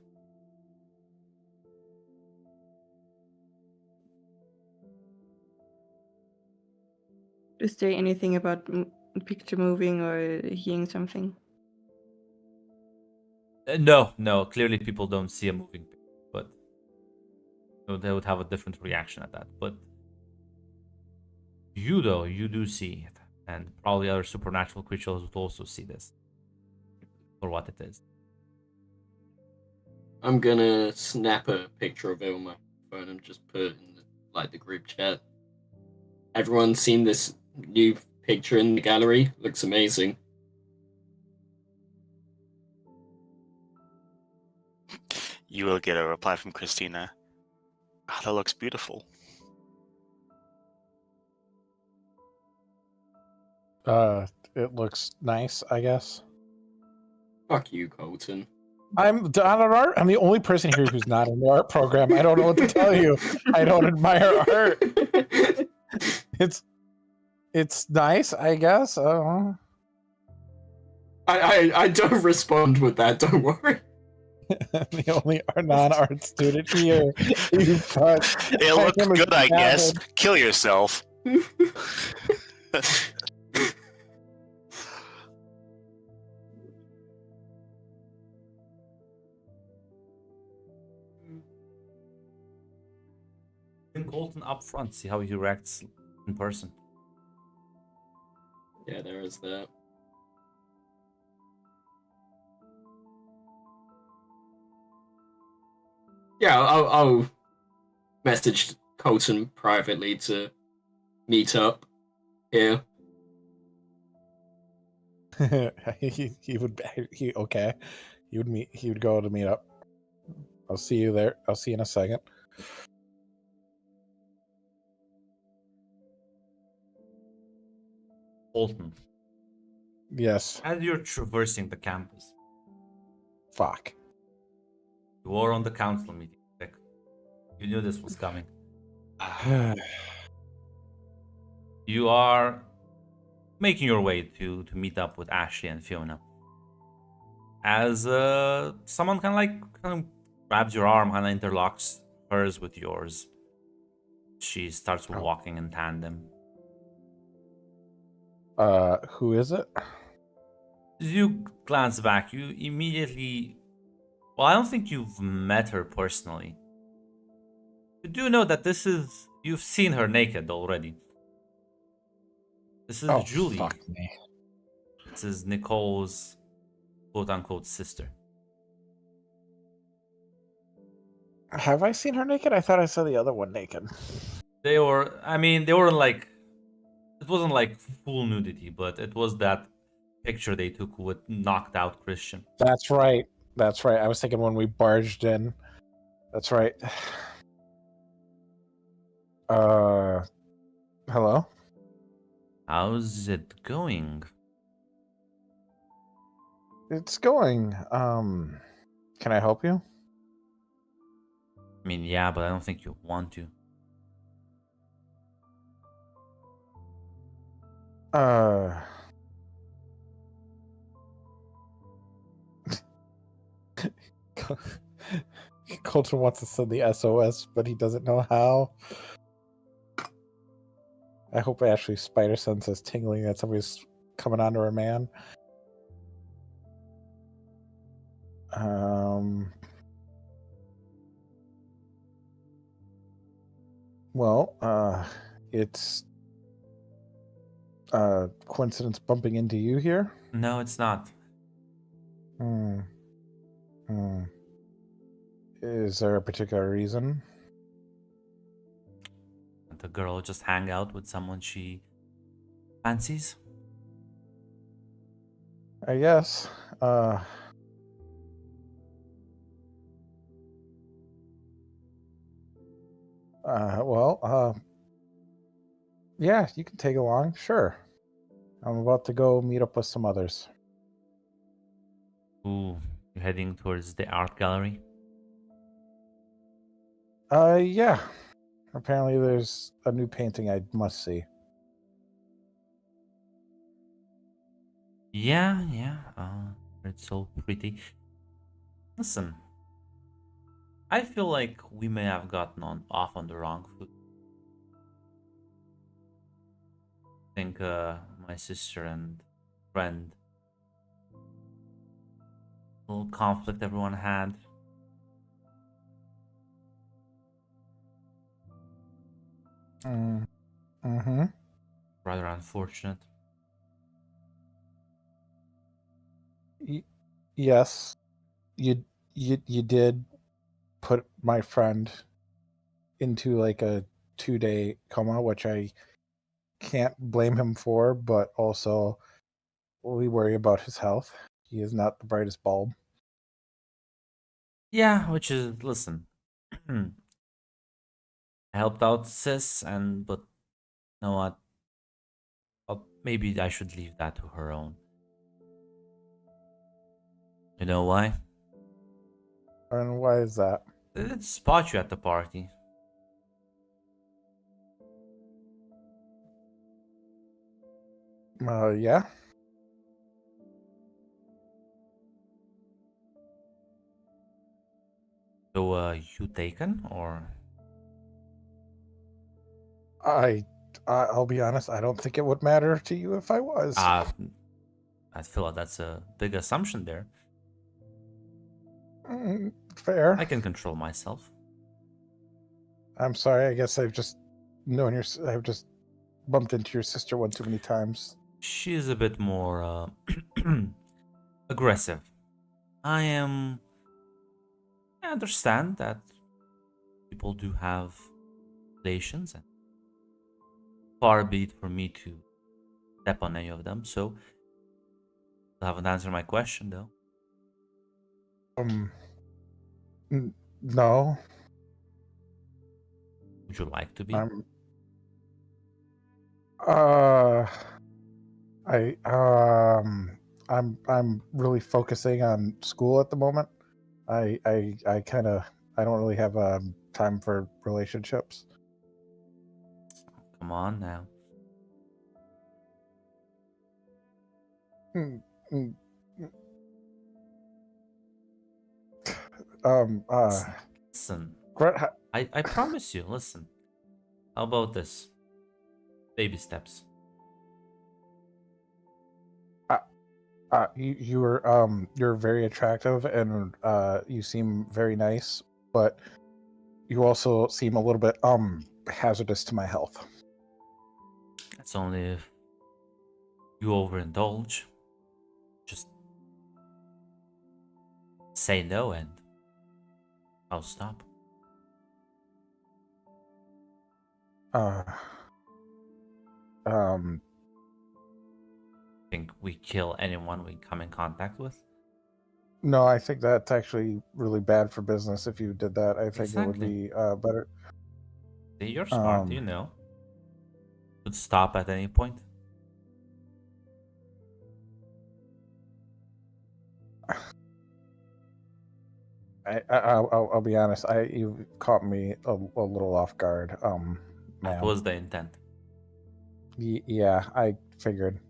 is there anything about picture moving or hearing something? No. Clearly, people don't see a moving picture, but they would have a different reaction at that. But you, though, you do see it, and probably other supernatural creatures would also see this for what it is. I'm gonna snap a picture of it on my phone and just put it in the group chat. Everyone seen this new picture in the gallery? Looks amazing. You will get a reply from Christina. Oh, that looks beautiful. It looks nice, I guess. Fuck you, Colton. I'm not an art. I'm the only person here who's not in the art program. I don't know what to tell you. I don't admire art. It's nice, I guess. I don't respond with that, don't worry. I'm the only non-art student here. You fuck. It looks am a good, I guess. savage. Kill yourself. Bring Colton up front, see how he reacts in person. Yeah, there is that. Yeah, I'll message Colton privately to meet up here. he would okay. He would go to meet up. I'll see you there. I'll see you in a second. Colton, Yes. as you're traversing the campus, Fuck. you are on the council meeting. Like, you knew this was coming. You are making your way to meet up with Ashley and Fiona. As someone kind of grabs your arm and interlocks hers with yours. She starts walking in tandem. Who is it? As you glance back, you immediately... Well, I don't think you've met her personally. You do know that this is... You've seen her naked already. This is Julie. Fuck me. This is Nicole's quote-unquote sister. Have I seen her naked? I thought I saw the other one naked. They were in like It wasn't like full nudity, but it was that picture they took with knocked out Christian. That's right. That's right. I was thinking when we barged in. That's right. Hello? How's it going? It's going. Can I help you? I mean, yeah, but I don't think you want to. Colton wants to send the SOS, but he doesn't know how. I hope Ashley's spider sense is tingling that somebody's coming onto her man. Well, it's coincidence bumping into you here. No, it's not. Hmm. Is there a particular reason? The girl just hang out with someone she fancies. I guess. Yeah, you can take along, sure. I'm about to go meet up with some others. Ooh, you're heading towards the art gallery? Yeah. Apparently there's a new painting I must see. Yeah. It's so pretty. Listen, I feel like we may have gotten off on the wrong foot. I think my sister and friend, little conflict everyone had. Mm-hmm. Rather unfortunate. Yes. You did put my friend into like a 2-day coma, which I can't blame him for, but also we worry about his health. He is not the brightest bulb. Yeah, which is, listen, I helped out sis, but you know what? Maybe I should leave that to her own. You know why? And why is that? They didn't spot you at the party. Yeah. So, you taken or? I'll be honest. I don't think it would matter to you if I was. I feel like that's a big assumption there. Fair. I can control myself. I'm sorry. I guess I've just I've just bumped into your sister one too many times. She's a bit more aggressive. I understand that people do have relations, and far be it for me to step on any of them. So, I haven't answered my question though. No. Would you like to be? I'm really focusing on school at the moment. I don't really have time for relationships. Come on now. Listen, I promise you, listen. How about this? Baby steps. You're very attractive and you seem very nice, but you also seem a little bit hazardous to my health. That's only if you overindulge. Just say no and I'll stop. Think we kill anyone we come in contact with? No, I think that's actually really bad for business if you did that. I think it would Exactly. be better. See, you're smart, Um, you know. Could stop at any point. I'll be honest. You caught me a little off guard. That Ma'am. was the intent. Yeah, I figured.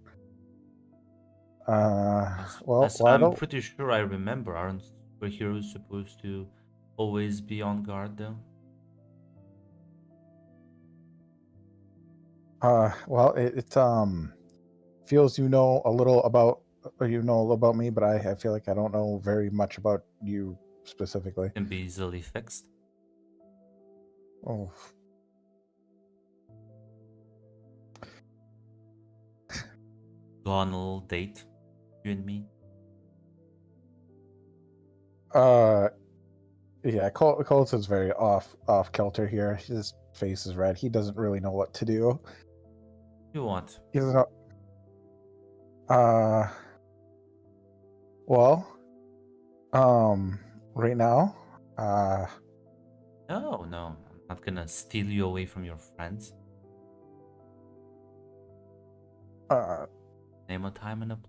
Well, As why I'm don't? pretty sure I remember, aren't superheroes supposed to always be on guard though? Well, it feels you know a little about me, but I feel like I don't know very much about you specifically. Can be easily fixed. Oh, Go on a little date, you and me. Yeah, Colton's very off kilter here. His face is red. He doesn't really know what to do. You want? He doesn't know. Well, right now, No, I'm not gonna steal you away from your friends. Name a time and a place.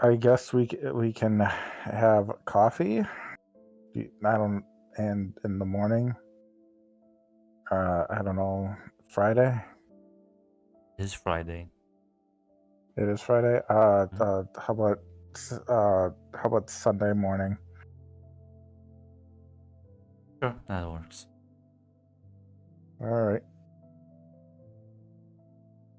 I guess we can have coffee. I don't, and in the morning. I don't know. Friday. It is Friday. It is Friday. How about Sunday morning? Sure, that works. All right.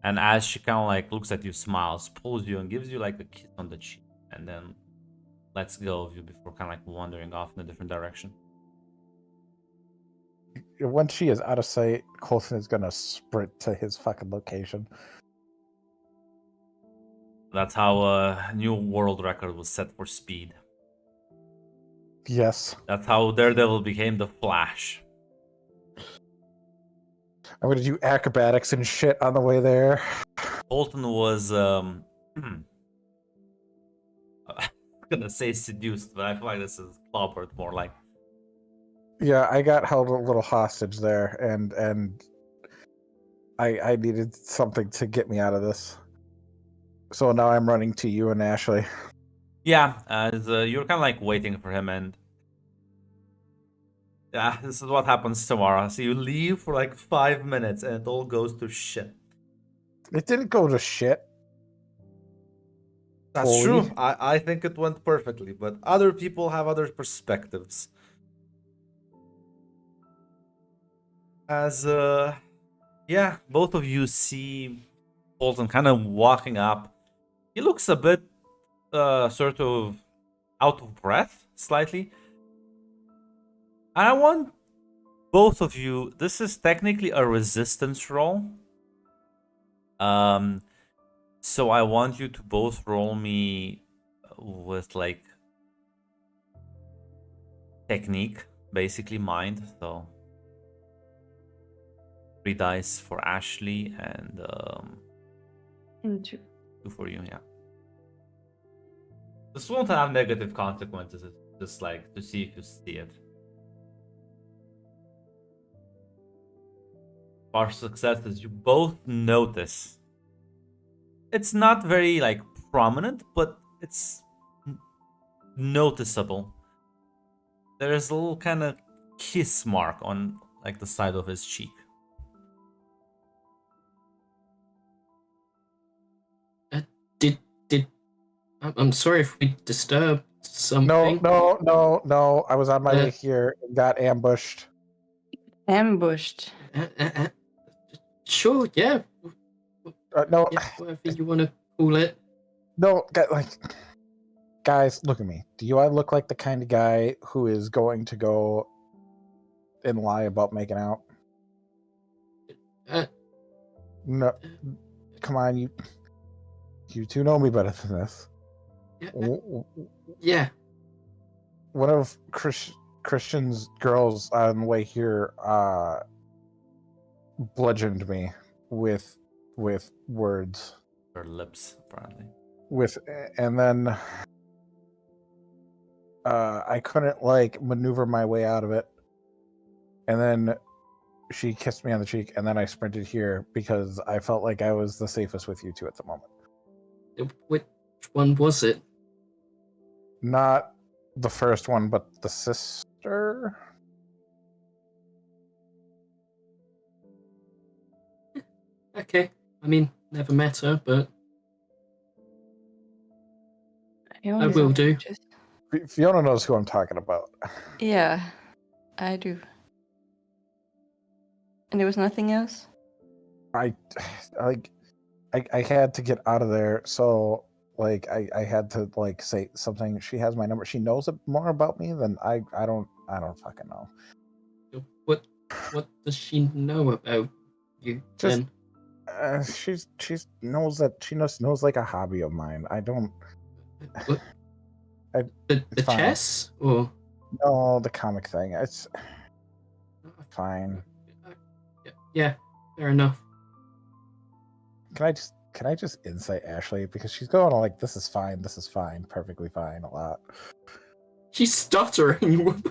And as she kind of like looks at you, smiles, pulls you, and gives you like a kiss on the cheek, and then lets go of you before kind of like wandering off in a different direction. Once she is out of sight, Colton is gonna sprint to his fucking location. That's how a new world record was set for speed. Yes. That's how Daredevil became the Flash. I'm gonna do acrobatics and shit on the way there. Colton was I'm gonna say seduced, but I feel like this is clobbered more like. Yeah, I got held a little hostage there, and I needed something to get me out of this. So now I'm running to you and Ashley. Yeah, as you're kind of like waiting for him, and yeah, this is what happens tomorrow. So you leave for like 5 minutes, and it all goes to shit. It didn't go to shit. That's Fully. true. I think it went perfectly, but other people have other perspectives. As yeah, both of you see Colton kind of walking up. He looks a bit sort of out of breath, slightly. And I want both of you, this is technically a resistance roll. So I want you to both roll me with like technique, basically mind. So 3 dice for Ashley and 2. 2 for you, yeah. This won't have negative consequences, it's just like to see if you see it. Our success is you both notice. It's not very like prominent, but it's noticeable. There's a little kind of kiss mark on like the side of his cheek. I'm sorry if we disturbed something. No. I was on my way here and got ambushed. Ambushed. Sure, yeah. No, Yeah, whatever you want to call it. no, guys, look at me. Do I look like the kind of guy who is going to go and lie about making out? No, come on, you two know me better than this. Yeah. One of Christian's girls on the way here bludgeoned me with words. Her lips, apparently. And then I couldn't like maneuver my way out of it. And then she kissed me on the cheek, and then I sprinted here because I felt like I was the safest with you two at the moment. Which one was it? Not the first one, but the sister. Okay. I mean, never met her, but I will do. Fiona knows who I'm talking about. Yeah, I do. And there was nothing else? I had to get out of there, so like I had to like say something. She has my number. She knows more about me than I don't fucking know. What does she know about you then? She knows like a hobby of mine. I don't. What? The chess or no, the comic thing. It's fine. Yeah, fair enough. Can I just insight Ashley, because she's going like, this is fine, perfectly fine a lot. She's stuttering.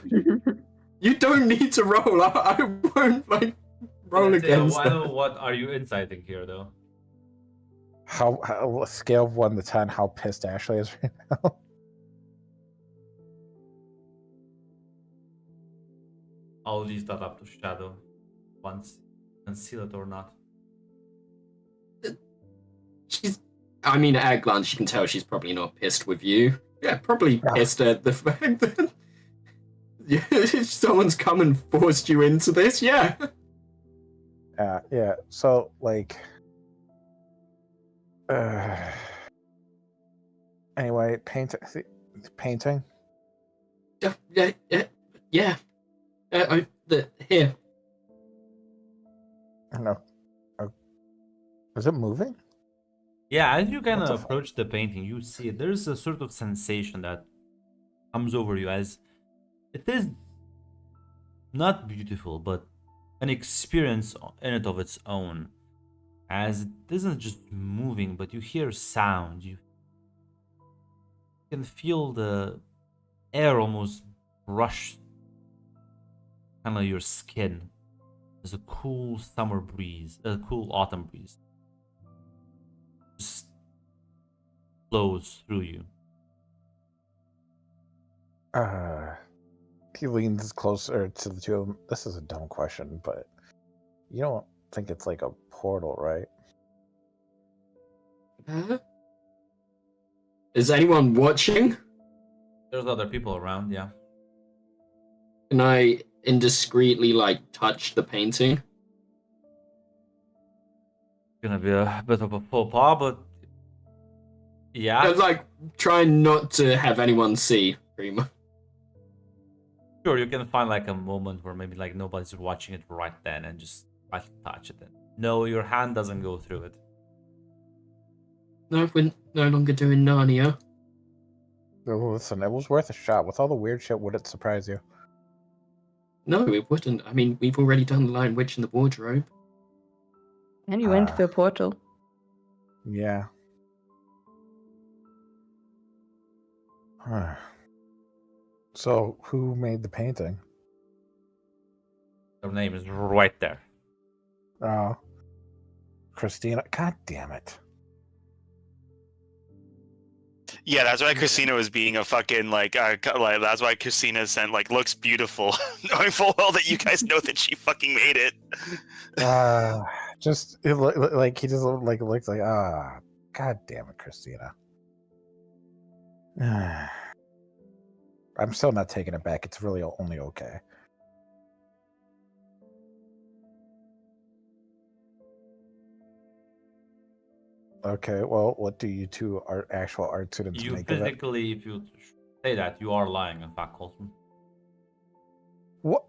You don't need to roll. I won't like roll against her. What are you inciting here, though? How a scale of 1 to 10, how pissed Ashley is right now? I'll leave that up to Shadow once, conceal it or not. I mean, at a glance, you can tell she's probably not pissed with you. Yeah, probably pissed at the fact that someone's come and forced you into this. Yeah. Yeah. So like, anyway, painting. Yeah. Here. I don't know. Is it moving? Yeah, as you kind What of the approach the painting, you see there's a sort of sensation that comes over you as it is not beautiful, but an experience in and of its own. As it isn't just moving, but you hear sound. You can feel the air almost brush kind of your skin. There's a cool summer breeze, a cool autumn breeze. Just flows through you. He leans closer to the two of them. This is a dumb question, but you don't think it's like a portal, right? Is anyone watching? There's other people around, yeah. Can I indiscreetly like touch the painting? Gonna be a bit of a faux pas, but yeah. I was like trying not to have anyone see, pretty much. Sure, you can find like a moment where maybe like nobody's watching it right then and just try to touch it. No, your hand doesn't go through it. No, we're no longer doing Narnia. Well, listen, it was worth a shot. With all the weird shit, would it surprise you? No, it wouldn't. I mean, we've already done the Lion Witch in the Wardrobe. And you went through a portal. Yeah. So, who made the painting? Her name is right there. Christina. God damn it. Yeah, that's why Christina was being a fucking like that's why Christina sent like looks beautiful, knowing full well that you guys know that she fucking made it. Just it like he just like looks like god damn it, Christina. I'm still not taking it back. It's really only okay. Okay, well, what do you two actual art students You make of it? physically, if you say that, you are lying, in fact, Colton. What?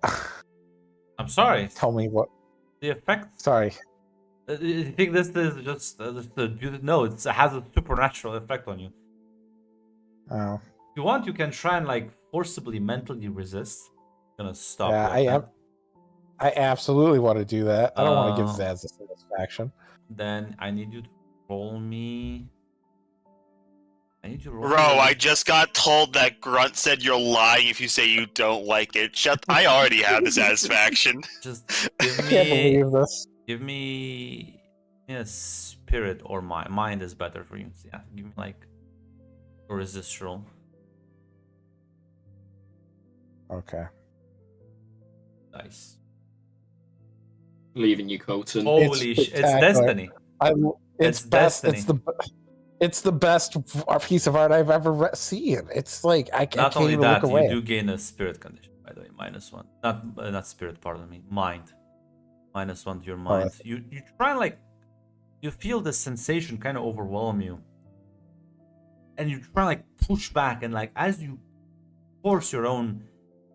I'm sorry. Tell me what. The effect. Sorry. You think this is just a beauty? No, it has a supernatural effect on you. Oh, If you want, you can try and like forcibly mentally resist. Gonna stop. yeah, you at that. I absolutely want to do that. I don't want to give Um, Zaz the satisfaction. Then I need you to roll me. I need you to roll. Bro, me I just got told that Grunt said you're lying if you say you don't like it. I already have the satisfaction. Just I give can't me. believe this. Give me a spirit or mind. Mind is better for you. So yeah, give me like a resist roll. Okay. Nice. Leaving you, Colton. Holy shit! It's spectacular. destiny. It's It's best. destiny. It's the best piece of art I've ever seen. It's like I Not can't only even look that, away. you do gain a spirit condition, by the way, -1. Not spirit, pardon me. Mind. -1 to your mind. You try and like you feel this sensation kind of overwhelm you. And you try and like push back, and like as you force your own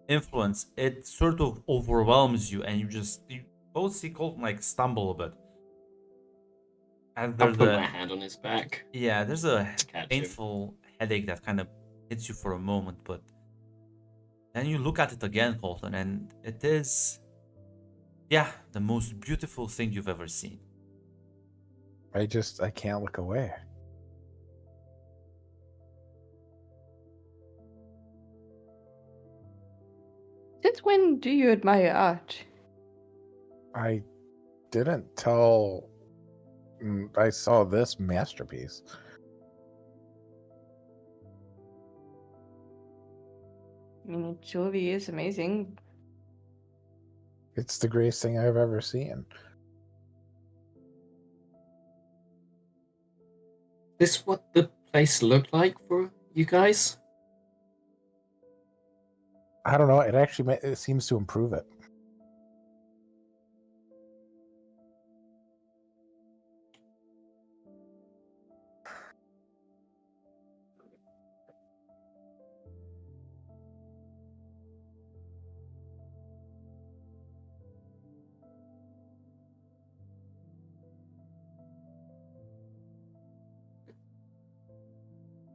influence, it sort of overwhelms you, and you both see Colton like stumble a bit. And I'll there's put my hand on his back. there's a to catch him. painful headache that kind of hits you for a moment, but then you look at it again, Colton, and it is, the most beautiful thing you've ever seen. I can't look away. Since when do you admire art? I didn't tell. I saw this masterpiece. I mean, it surely is amazing. It's the greatest thing I've ever seen. This what the place looked like for you guys? I don't know. It seems to improve it.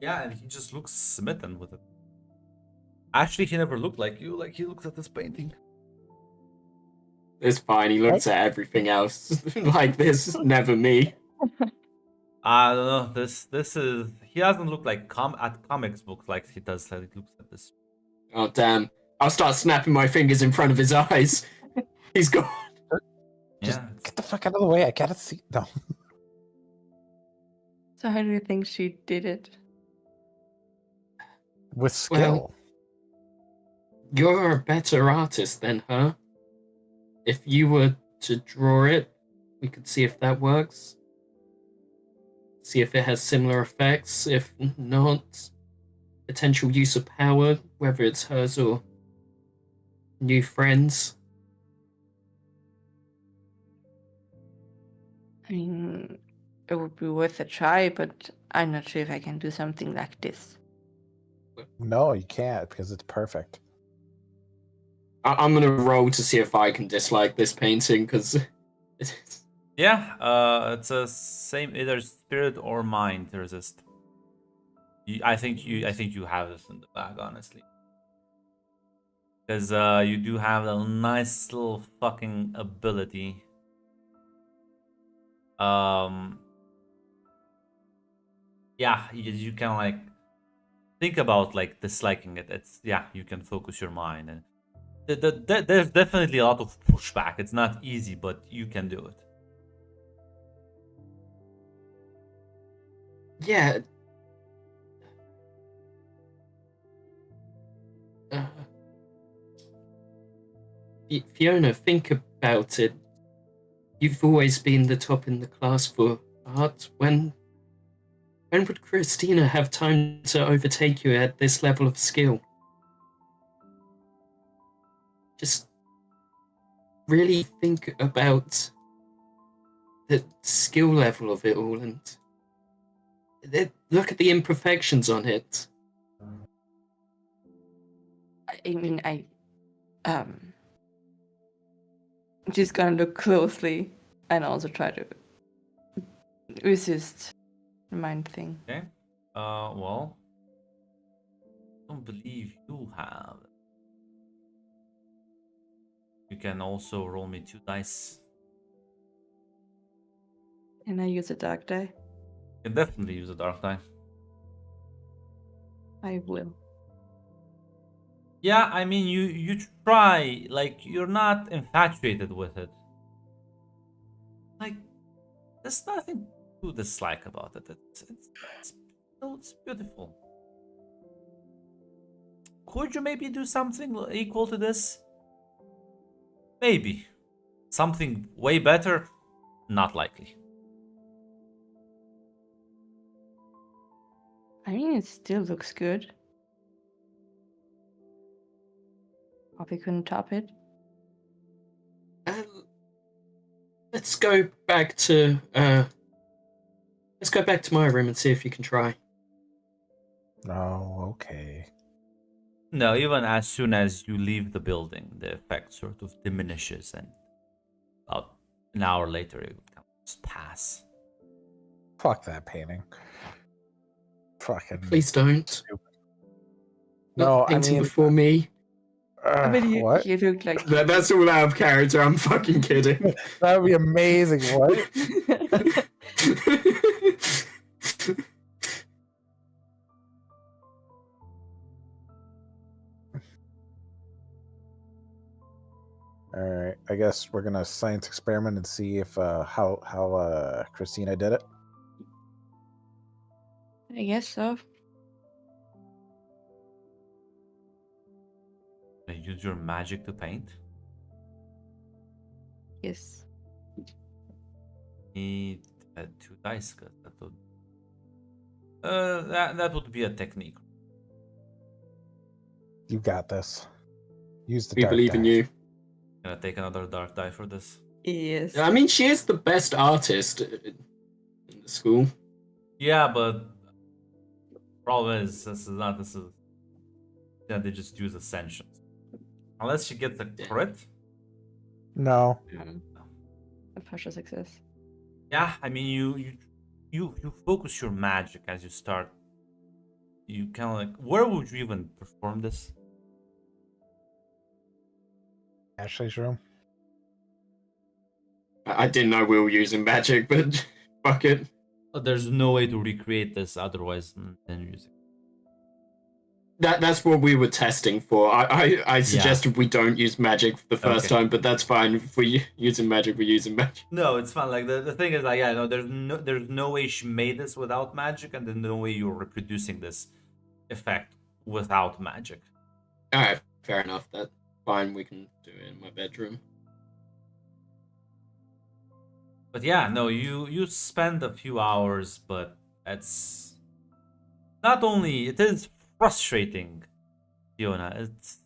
Yeah, and he just looks smitten with it. Actually, he never looked like you. Like he looked at this painting. It's fine. He looks at everything else like this. Never me. I don't know. This is he doesn't look like at comics books like he does. Like he looks at this. Oh damn! I'll start snapping my fingers in front of his eyes. He's gone. Just Yeah, get the fuck out of the way. I gotta see. No. So how do you think she did it? With skill. You're a better artist than her. If you were to draw it, we could see if that works. See if it has similar effects. If not, potential use of power, whether it's hers or new friends. I mean, it would be worth a try, but I'm not sure if I can do something like this. No, you can't because it's perfect. I'm gonna roll to see if I can dislike this painting because yeah. It's a same either spirit or mind resist. I think you have this in the bag, honestly, because you do have a nice little fucking ability. Yeah, you can like think about like disliking it. It's you can focus your mind, and there's definitely a lot of pushback. It's not easy, but you can do it. yeah. Fiona, think about it. You've always been the top in the class for art. When would Christina have time to overtake you at this level of skill? Just really think about the skill level of it all and look at the imperfections on it. I mean, just gonna look closely and also try to resist the mind thing. Okay. Well, don't believe you have. You can also roll me 2 dice. Can I use a dark die? You can definitely use a dark die. I will. Yeah, I mean, you try, like, you're not infatuated with it. Like, there's nothing to dislike about it. It's beautiful. Could you maybe do something equal to this? Maybe. Something way better? Not likely. I mean, it still looks good. Probably couldn't top it. Let's go back to my room and see if you can try. Oh, okay. No, even as soon as you leave the building, the effect sort of diminishes, and about an hour later, it would just pass. Fuck that painting. Fucking. Please don't. No, Not I painting mean, before me. I mean, you, what? you look like. That's all out of character. I'm fucking kidding. That would be amazing. What? All right, I guess we're gonna science experiment and see if how Christina did it. I guess so. Use your magic to paint. Yes. Need 2 dice, 'cause that would that would be a technique. You got this. Use the We dark believe in die. you. Gonna take another dark die for this. Yes. I mean, she is the best artist in the school. Yeah, but problem is this is yeah, they just use ascensions. Unless she gets a crit. No. A partial success. Yeah, I mean you focus your magic as you start. You kind of like, where would you even perform this? Ashley's room. I didn't know we were using magic, but fuck it. There's no way to recreate this otherwise than using. That's what we were testing for. I suggested we don't use magic the first Okay. time, but that's fine. If we're using magic, we're using magic. No, it's fine. Like the thing is, like, yeah, no, there's no way she made this without magic, and there's no way you're reproducing this effect without magic. Alright, fair enough. That's fine. We can do it in my bedroom. But yeah, no, you spend a few hours, but it's not only it is frustrating, Fiona. It's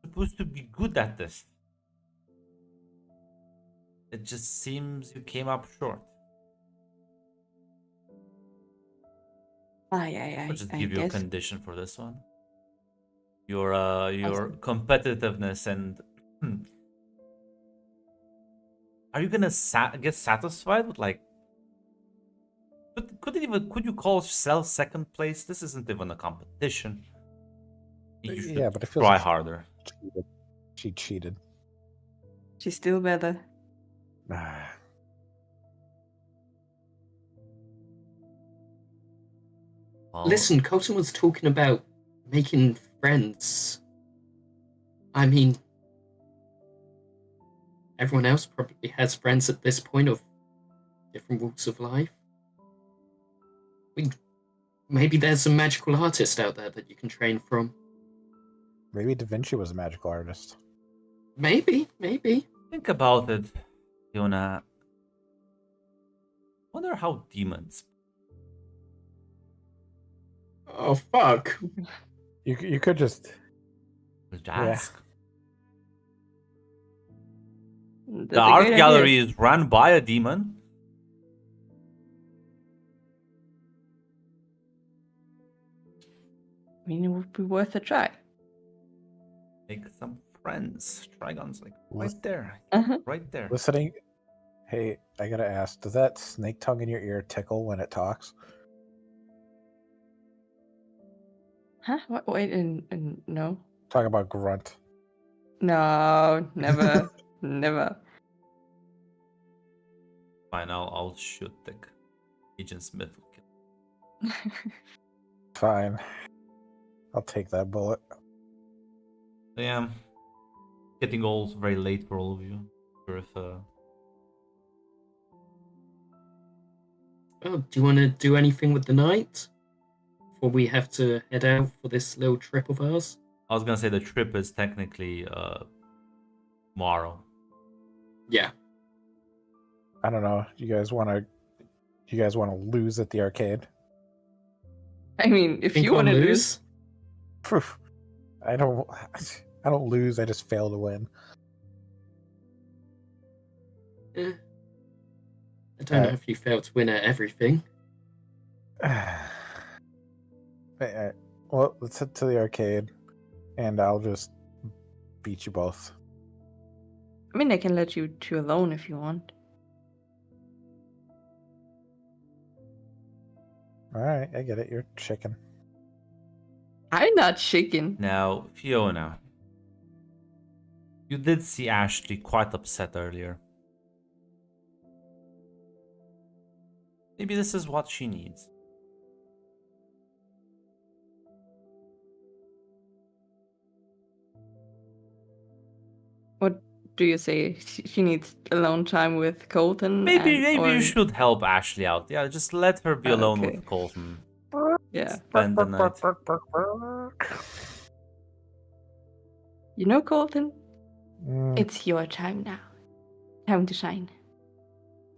supposed to be good at this. It just seems you came up short. I'll just give you a condition for this one. Your competitiveness and are you gonna get satisfied with like? But could you call yourself second place? This isn't even a competition. You should Yeah, but it feels try like harder. she cheated. She's still better. Ah. Well, Listen, Colton was talking about making friends. I mean, everyone else probably has friends at this point of different walks of life. Maybe there's some magical artist out there that you can train from. Maybe Da Vinci was a magical artist. Maybe. think about it, Fiona. Wonder how demons. Oh, fuck. You could just Just Yeah. ask. That's The a art great idea. gallery is run by a demon. I mean, it would be worth a try. Make some friends. Trigon's like Lis- right there. Uh-huh. Right there. listening. Hey, I gotta ask, does that snake tongue in your ear tickle when it talks? Huh? What? Wait, no. Talk about grunt. No, never. Never. Fine, I'll shoot Dick. Agent Smith will kill. Fine. I'll take that bullet. So yeah, getting all very late for all of you. Sure if Oh, do you want to do anything with the night before we have to head out for this little trip of ours? I was gonna say the trip is technically tomorrow. Yeah. I don't know. You guys want to lose at the arcade? I mean, if Think you want to I'll lose, Phew. I don't lose. I just fail to win. Eh. I don't know if you fail to win at everything. Well, let's head to the arcade, and I'll just beat you both. I mean, I can let you two alone if you want. All right, I get it. You're chicken. I'm not chicken. Now, Fiona, you did see Ashley quite upset earlier. Maybe this is what she needs. What do you say? She needs alone time with Colton? Maybe or... you should help Ashley out. Yeah, just let her be alone Okay. with Colton. Yeah. Spend the night. You know, Colton, Mm. it's your time now. Time to shine.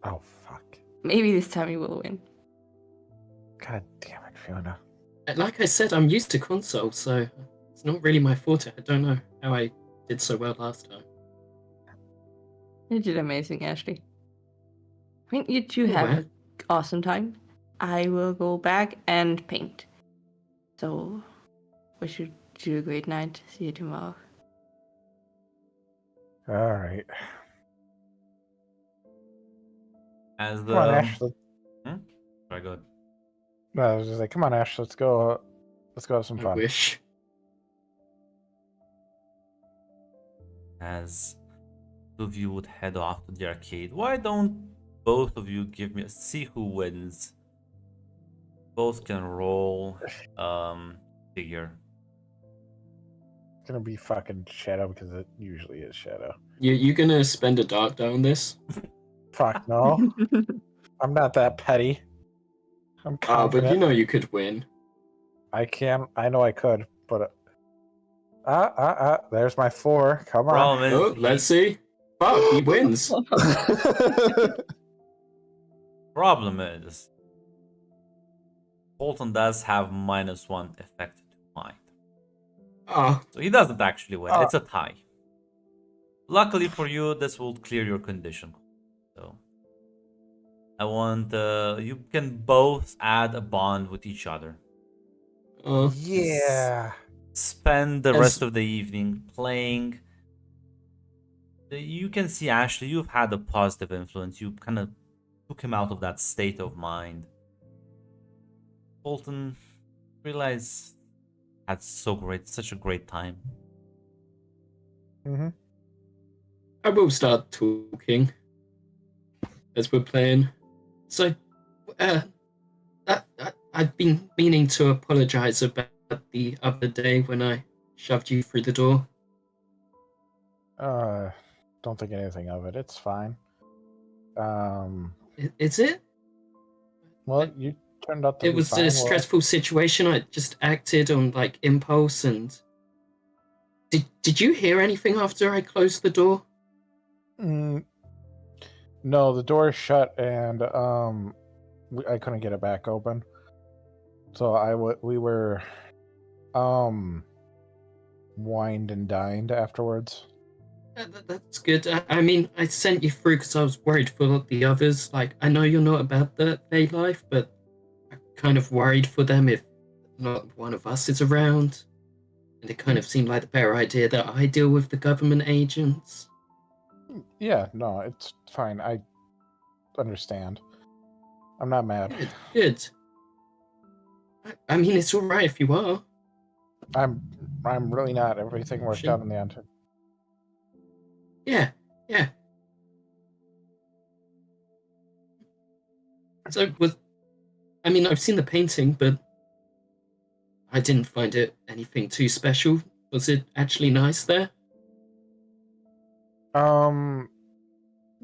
Oh fuck! Maybe this time you will win. God damn it, Fiona. Like I said, I'm used to console, so it's not really my forte. I don't know how I did so well last time. You did amazing, Ashley. I mean, you two Oh, have wow. an awesome time. I will go back and paint. So, wish you two a great night. See you tomorrow. All right. As Come on, the Ash. very good. No, I was just like, come on, Ash. Let's go. Let's go have some I fun. wish. As two of you would head off to the arcade, why don't both of you give me see who wins? Both can roll figure. It's gonna be fucking Shadow because it usually is Shadow. You gonna spend a dark die on this? Fuck no. I'm not that petty. I'm But confident. you know you could win. I can. I know I could, but there's my 4. Come on. Problem is, Oh, let's see. Fuck, he wins. problem is, Colton does have -1 effect to mind, Ah, so he doesn't actually win. Ah. It's a tie. Luckily for you, this will clear your condition. So, I want you can both add a bond with each other. Yeah. Spend the As- rest of the evening playing. You can see Ashley, you've had a positive influence. You kind of took him out of that state of mind. Colton, realize had such a great time. Mm-hmm. I will start talking as we're playing. So, I've been meaning to apologize about the other day when I shoved you through the door. Don't think anything of it. It's fine. Is it? Well, you turned out to It be was fine. a Well, stressful situation. I just acted on like impulse. And did you hear anything after I closed the door? No, the door is shut, and I couldn't get it back open. So we were wined and dined afterwards. That's good. I mean, I sent you through because I was worried for the others. Like, I know you're not about the Bay life, but I'm kind of worried for them if not one of us is around. And it kind of seemed like the better idea that I deal with the government agents. Yeah, no, it's fine. I understand. I'm not mad. Good. I mean, it's all right if you are. I'm really not. Everything worked Shit. out in the end. Yeah, yeah. So I mean, I've seen the painting, but I didn't find it anything too special. Was it actually nice there?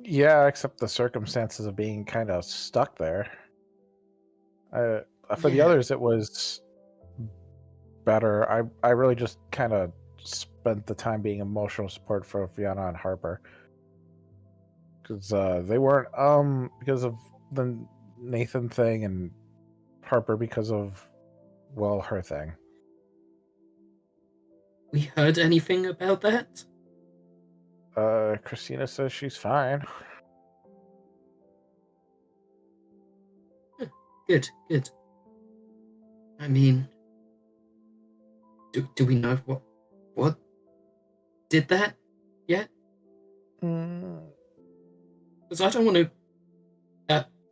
Yeah, except the circumstances of being kind of stuck there. For the Yeah. others, it was better. I really just kind of spent the time being emotional support for Fiona and Harper because they weren't because of the Nathan thing, and Harper because of her thing. We heard anything about that? Christina says she's fine. Good, good. I mean, do we know what did that yet? Mm, Because I don't want to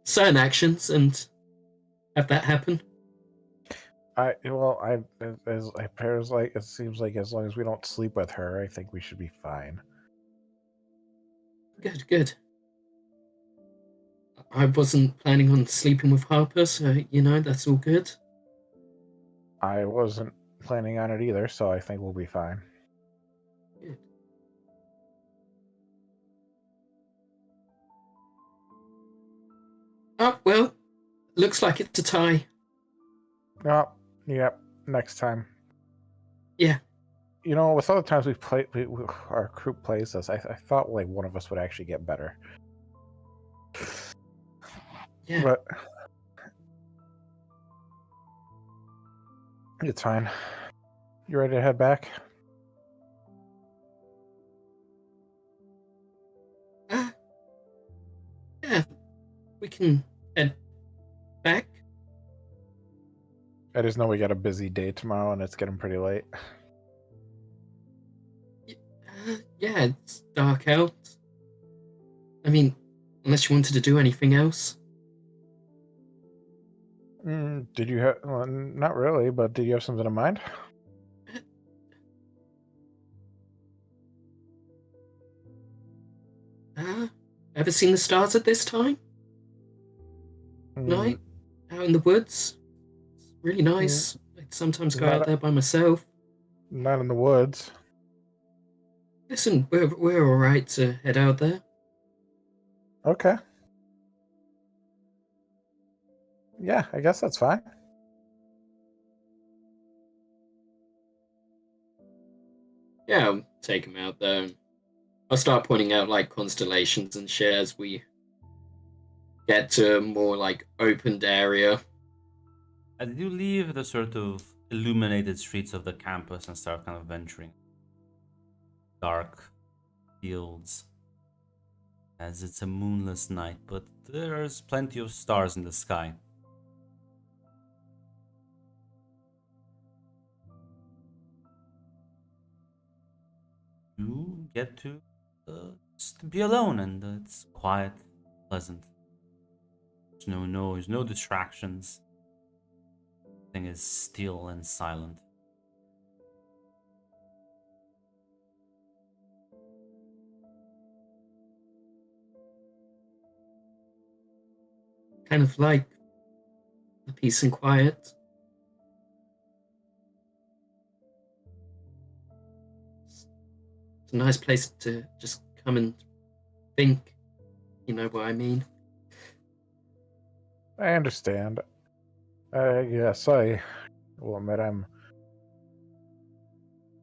certain actions and have that happen. it seems like as long as we don't sleep with her, I think we should be fine. Good, good. I wasn't planning on sleeping with Harper, so that's all good. I wasn't planning on it either, so I think we'll be fine. Good. Oh well, looks like it's a tie. Oh, yep. Next time. Yeah. With other times we've played, our group plays this. I thought like one of us would actually get better. Yeah. But it's fine. You ready to head back? Yeah. We can head back. I just know we got a busy day tomorrow and it's getting pretty late. Yeah, it's dark out. I mean, unless you wanted to do anything else. Did you have? Well, not really, but did you have something in mind? Ever seen the stars at this time? Night? Out in the woods? It's really nice. I'd sometimes go out there by myself. Not in the woods. Listen, we're alright to head out there. Okay. Yeah, I guess that's fine. Yeah, I'll take him out there. I'll start pointing out like constellations and shit as we get to a more like opened area. As you leave the sort of illuminated streets of the campus and start kind of venturing dark fields, as it's a moonless night, but there's plenty of stars in the sky. You get to just be alone, and it's quiet, pleasant. There's no noise, no distractions. Everything is still and silent. Kind of like the peace and quiet. It's a nice place to just come and think. You know what I mean? I understand. Yes, I will admit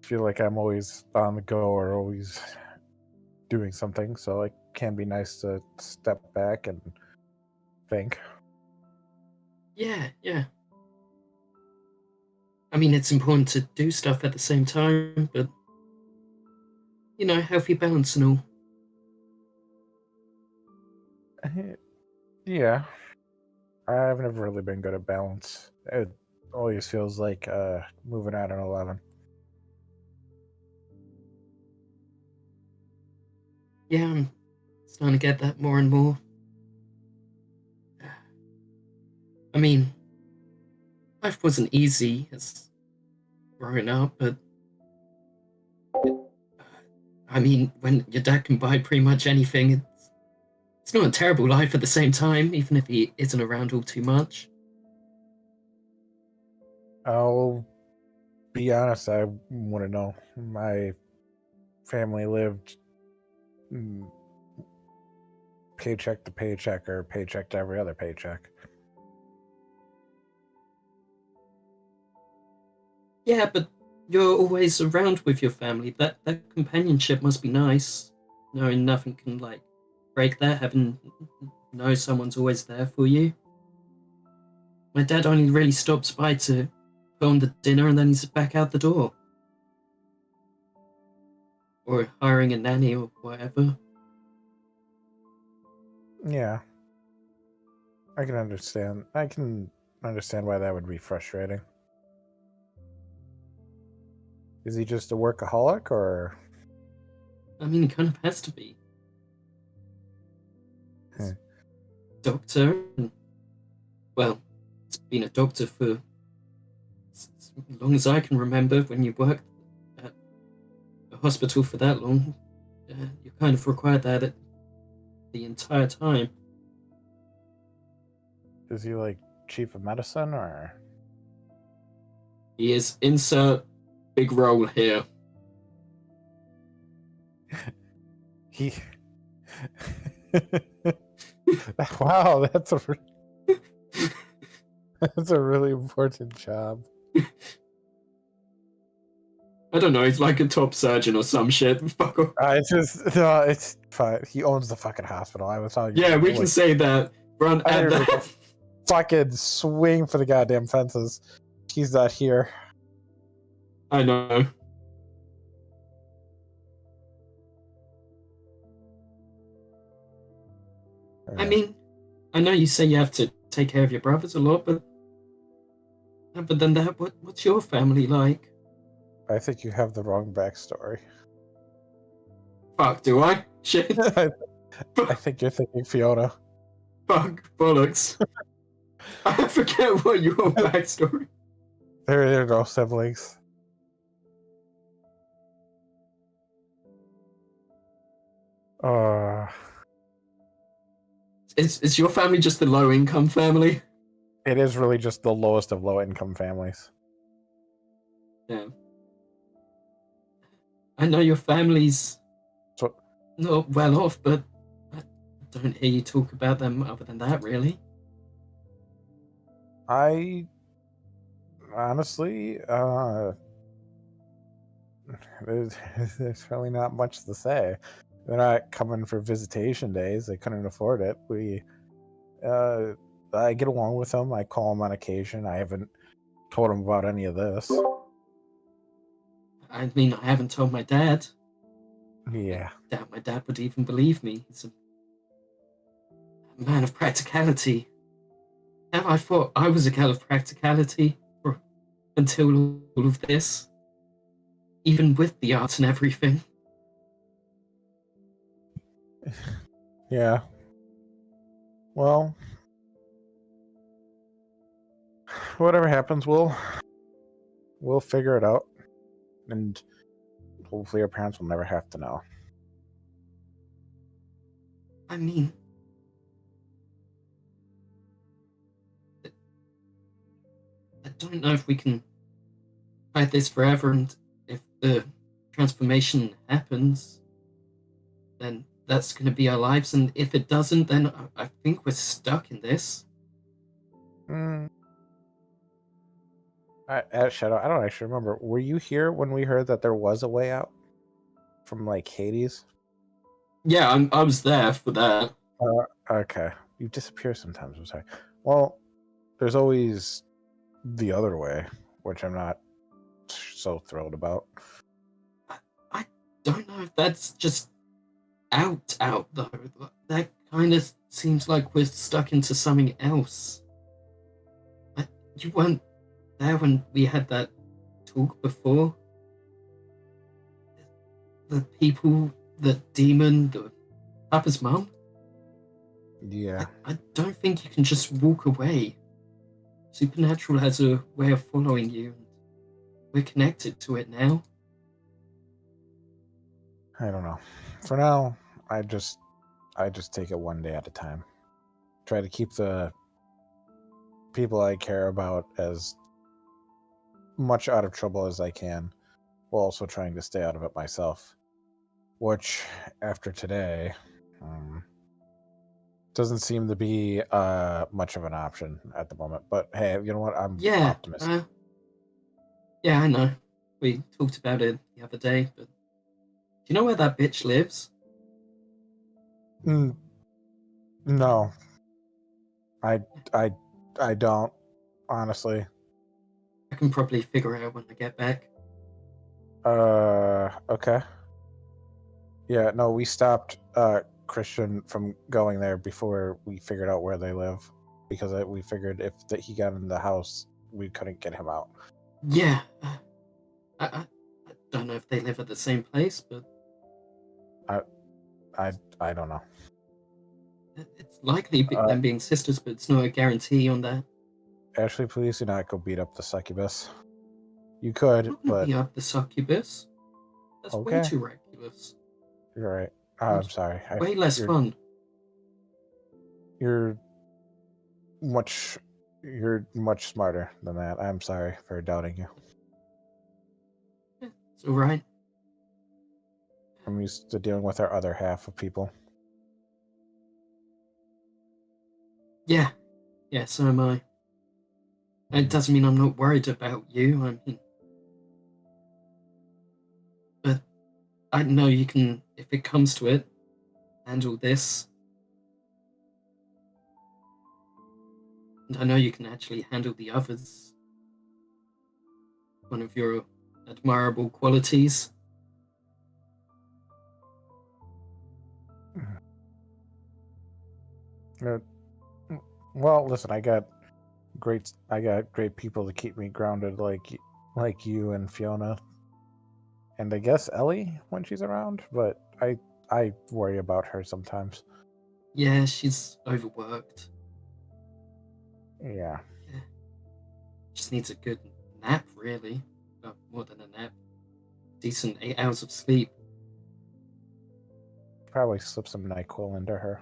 feel like I'm always on the go or always doing something, so it can be nice to step back and think. Yeah. I mean, it's important to do stuff at the same time, but healthy balance and all. Yeah. I've never really been good at balance. It always feels like moving out an 11. Yeah, I'm starting to get that more and more. I mean, life wasn't easy, as growing up, but I mean, when your dad can buy pretty much anything, it's not a terrible life at the same time, even if he isn't around all too much. I'll be honest, I wouldn't know. My family lived paycheck to paycheck or paycheck to every other paycheck. Yeah, but you're always around with your family. That companionship must be nice. Knowing nothing can like break that, having know someone's always there for you. My dad only really stops by to put on the dinner and then he's back out the door. Or hiring a nanny or whatever. Yeah. I can understand. I can understand why that would be frustrating. Is he just a workaholic, or? I mean, it kind of has to be. Hmm. Doctor, and, well, it's been a doctor for as long as I can remember. When you work at a hospital for that long, you kind of require that the entire time. Is he like chief of medicine, or? He is insert big role here. He. Wow, that's a really important job. I don't know, he's like a top surgeon or some shit. Fuck off. It's fine. He owns the fucking hospital. I was telling you. Yeah, we can say that. Run I at didn't that. really fucking swing for the goddamn fences. He's not here. I know. I mean, I know you say you have to take care of your brothers a lot, but then what's your family like? I think you have the wrong backstory. Fuck, do I? Shit. I think you're thinking Fiona. Fuck, bollocks. I forget what your backstory. There are no siblings. Is your family just the low income family? It is really just the lowest of low income families. Yeah. I know your family's not well off, but I don't hear you talk about them other than that, really. I honestly, there's really not much to say. They're not coming for visitation days. They couldn't afford it. I get along with them. I call them on occasion. I haven't told them about any of this. I mean, I haven't told my dad. Yeah. I doubt my dad would even believe me. He's a man of practicality. Have I thought I was a girl of practicality until all of this? Even with the art and everything. Yeah. Well, whatever happens, we'll figure it out, and hopefully our parents will never have to know. I mean, I don't know if we can fight this forever, and if the transformation happens, then that's going to be our lives, and if it doesn't, then I think we're stuck in this. Shadow, I don't actually remember. Were you here when we heard that there was a way out from like Hades? Yeah, I was there for that. Okay. You disappear sometimes. I'm sorry. Well, there's always the other way, which I'm not so thrilled about. I don't know if that's just out though. That kind of seems like we're stuck into something else. You weren't there when we had that talk before. The people, the demon, the Papa's mum. Yeah. I don't think you can just walk away. Supernatural has a way of following you. we're connected to it now. I don't know. For now, I just take it one day at a time. Try to keep the people I care about as much out of trouble as I can, while also trying to stay out of it myself. Which, after today, doesn't seem to be much of an option at the moment. But hey, you know what? I'm Yeah. optimistic. Yeah, I know. We talked about it the other day, but do you know where that bitch lives? No, I don't, honestly. I can probably figure it out when I get back. Okay. Yeah, no, we stopped Christian from going there before we figured out where they live, because we figured if he got in the house, we couldn't get him out. Yeah. I don't know if they live at the same place, but I don't know. it's likely them being sisters, but it's not a guarantee on that. Ashley, please do not go beat up the succubus. You could, I'm not but gonna be up the succubus. That's way Okay. too reckless. You're right. I'm sorry. Way less you're, fun. You're much smarter than that. I'm sorry for doubting you. It's alright. I'm used to dealing with our other half of people. Yeah. Yeah, so am I. It doesn't mean I'm not worried about you. I mean, but I know you can, if it comes to it, handle this. And I know you can actually handle the others. One of your admirable qualities. Well, listen, I got great people to keep me grounded, like you and Fiona, and I guess Ellie when she's around. But I worry about her sometimes. Yeah, she's overworked. Yeah. Just needs a good nap, really. Well, more than a nap. Decent 8 hours of sleep. Probably slip some NyQuil into her.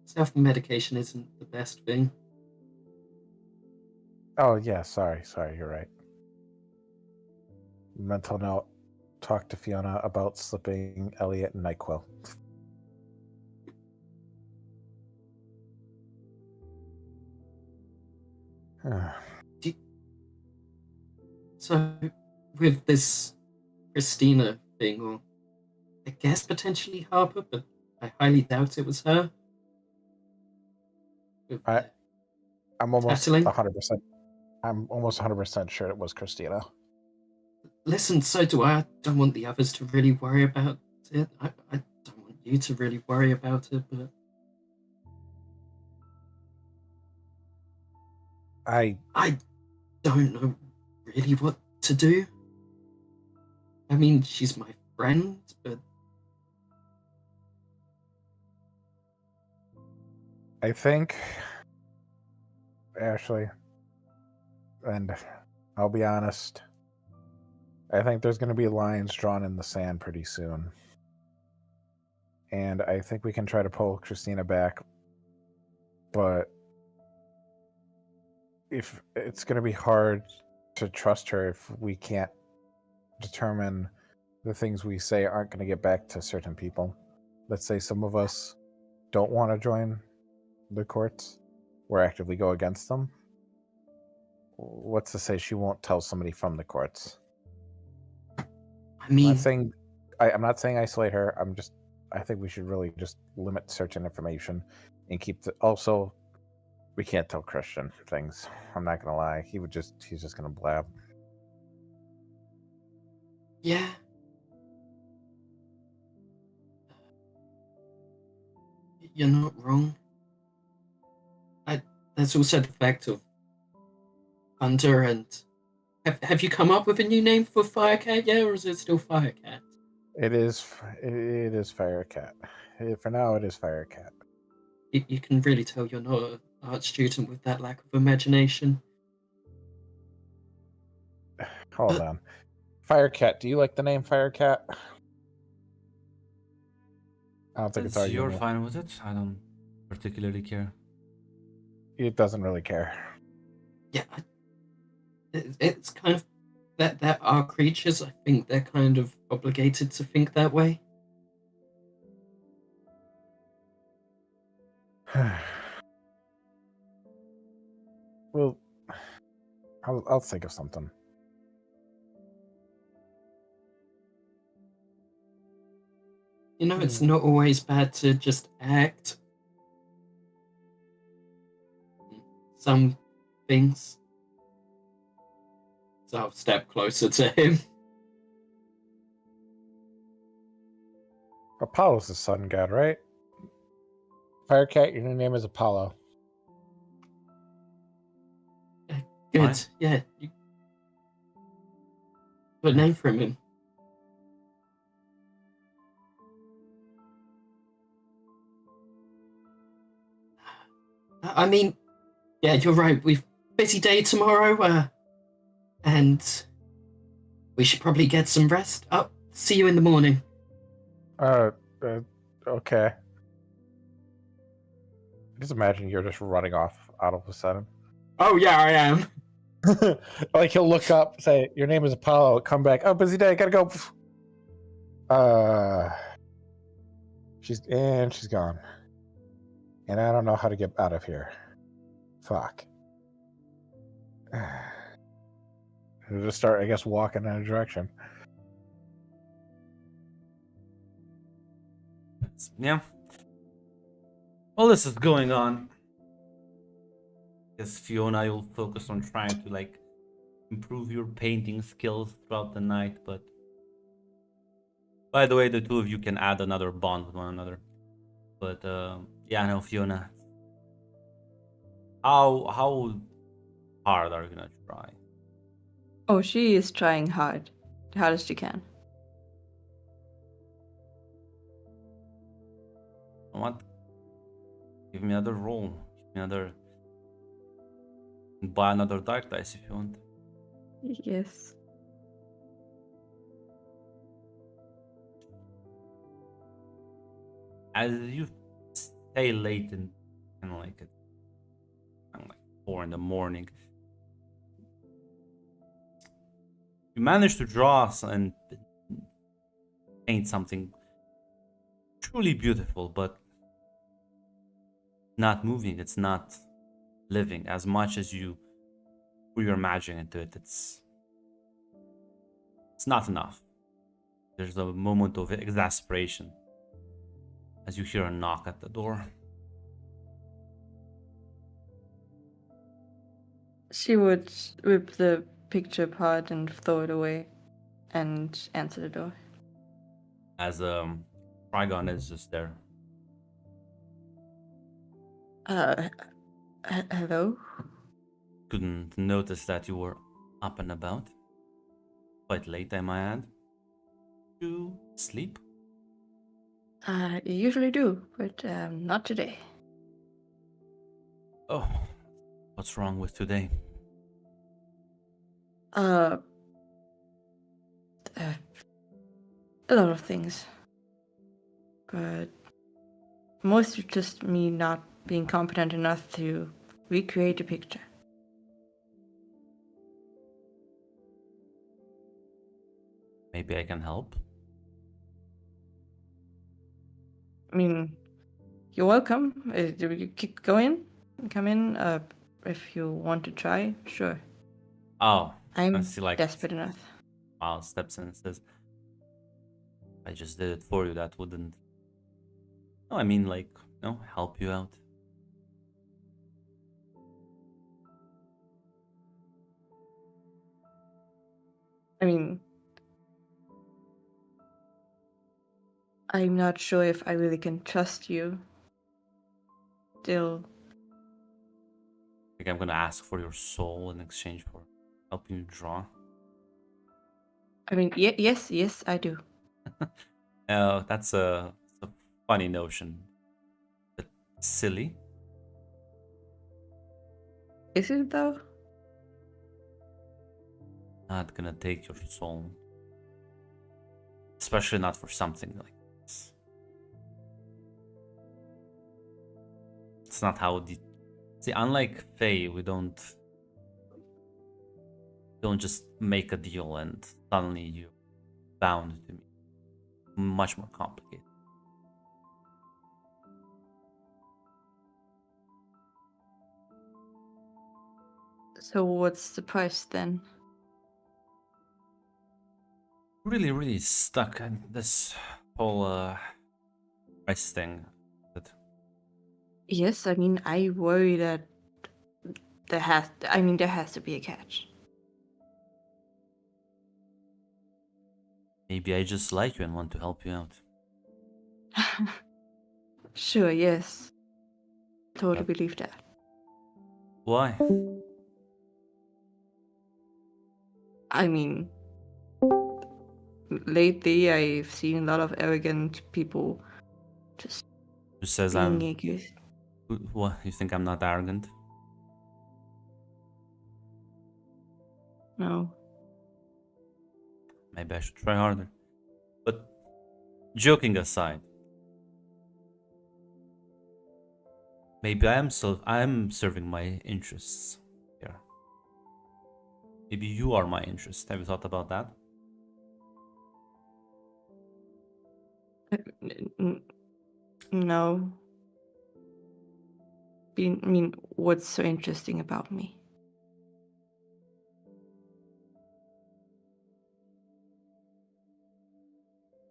Self-medication isn't the best thing. Oh yeah, sorry, you're right. Mental note: talk to Fiona about slipping Elliot NyQuil. So, with this Christina thing, or I guess potentially Harper, but I highly doubt it was her. With I'm almost tattling. 100%. I'm almost 100% sure it was Christina. Listen, so do I. I don't want the others to really worry about it. I don't want you to really worry about it, but I don't know really what to do. I mean, she's my friend, but I think, Ashley, and I'll be honest, I think there's going to be lines drawn in the sand pretty soon. And I think we can try to pull Christina back, but if it's going to be hard to trust her if we can't determine the things we say aren't going to get back to certain people. Let's say some of us don't want to join the courts or actively go against them. What's to say she won't tell somebody from the courts? I mean, I'm not saying isolate her. I think we should really just limit certain information and keep also, we can't tell Christian things. I'm not gonna lie. He's just gonna blab. yeah. You're not wrong. There's also the fact of Hunter and have you come up with a new name for Firecat yet, or is it still Firecat? It is Firecat. For now, it is Firecat. You can really tell you're not an art student with that lack of imagination. Hold on. Firecat, do you like the name Firecat? I don't think it's Since you're arguable. fine with it, I don't particularly care. It doesn't really care. Yeah, it's kind of that there are creatures. I think they're kind of obligated to think that way. Well, I'll think of something. You know, it's not always bad to just act. Some things. So I'll step closer to him. Apollo's the sun god, right? Firecat, your new name is Apollo. Good, Fine. yeah. You... Put a name for him. I mean, yeah, you're right. We've busy day tomorrow, and we should probably get some rest. Up. See you in the morning. Okay. Just imagine you're just running off out of a sudden. Oh yeah, I am. Like he'll look up, say, "Your name is Apollo." Come back. Oh, busy day. Gotta go. She's gone, and I don't know how to get out of here. Fuck. I'll just start, I guess, walking in a direction. Yeah. All this is going on. Guess Fiona, you'll focus on trying to like improve your painting skills throughout the night, but by the way, the two of you can add another bond with one another. But yeah, no, Fiona. How hard are you gonna try? Oh, she is trying hard. The hardest she can. You know what? Give me another roll. Give me another. Buy another dark dice if you want. Yes. As you stay late and kind of like 4 in the morning, you manage to draw and paint something truly beautiful, but not moving. It's not living as much as you put your magic into it. It's not enough. There's a moment of exasperation as you hear a knock at the door. She would rip the picture apart and throw it away and answer the door. As Trigon is just there. Hello? Couldn't notice that you were up and about. Quite late, I might add. You sleep? You usually do, but not today. Oh, what's wrong with today? A lot of things. But most of just me not being competent enough to recreate a picture. Maybe I can help. I mean, you're welcome. You go in, come in. If you want to try, sure. Oh, I'm I see, like, desperate enough. Miles steps in and says, I just did it for you. That wouldn't... No, I mean, like, no, help you out. I mean, I'm not sure if I really can trust you. Still, Like, I'm gonna ask for your soul in exchange for helping you draw. I mean, yes, I do. That's a funny notion. But silly. Is it though? not gonna take your soul. Especially not for something like this. It's not how the... See, unlike Faye, we don't just make a deal and suddenly you're bound to me. Much more complicated. So what's the price then? Really stuck in this whole price thing. That Yes, I mean, I worry that there has to be a catch. maybe I just like you and want to help you out. Sure, yes. Totally Yep. believe that. Why? I mean, lately I've seen a lot of arrogant people just Who says being I'm... egoist. What? You think I'm not arrogant? No. Maybe I should try harder. But joking aside, maybe I am serving my interests here. Maybe you are my interest. Have you thought about that? No. I mean, what's so interesting about me?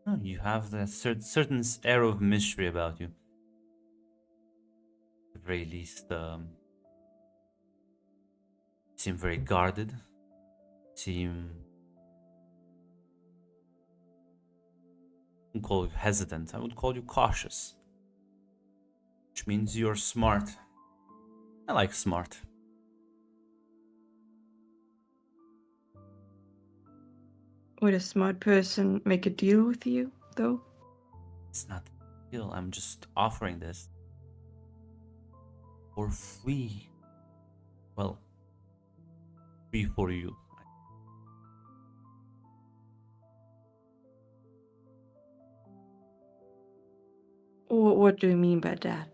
No, you have that certain air of mystery about you. At the very least, seem very guarded. Seem... I wouldn't call you hesitant. I would call you cautious. Which means you're smart. I like smart. Would a smart person make a deal with you, though? It's not a deal. I'm just offering this for free. Well, free for you. What do you mean by that?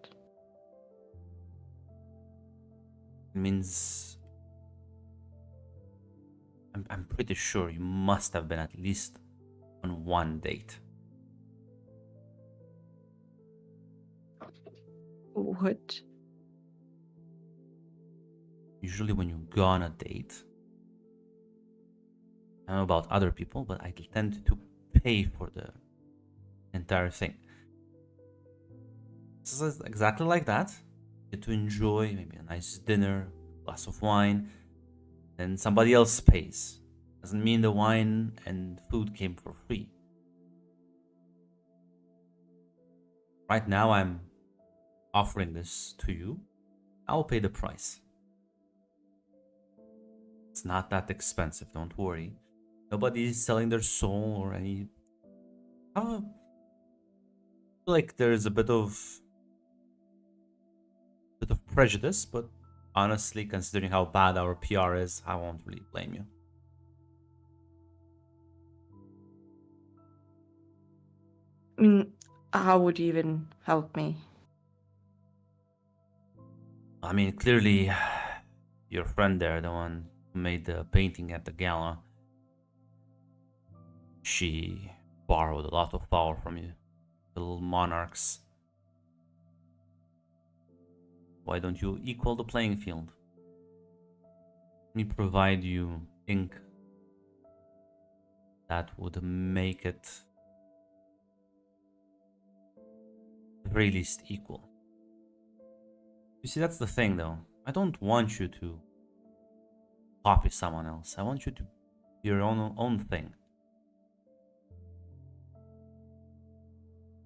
It means I'm pretty sure you must have been at least on one date. What? Usually when you go on a date, I don't know about other people, but I tend to pay for the entire thing. This is exactly like that. You get to enjoy maybe a nice dinner, glass of wine, then somebody else pays. Doesn't mean the wine and food came for free. Right now I'm offering this to you. I'll pay the price. It's not that expensive, don't worry. Nobody's selling their soul or any... I feel like there's a bit of prejudice, but honestly, considering how bad our PR is, I won't really blame you. I mean, how would you even help me? I mean, clearly, your friend there, the one who made the painting at the gala, she borrowed a lot of power from you, the little monarchs. Why don't you equal the playing field? Let me provide you ink that would make it at the very least equal. You see, that's the thing though. I don't want you to copy someone else. I want you to do your own thing.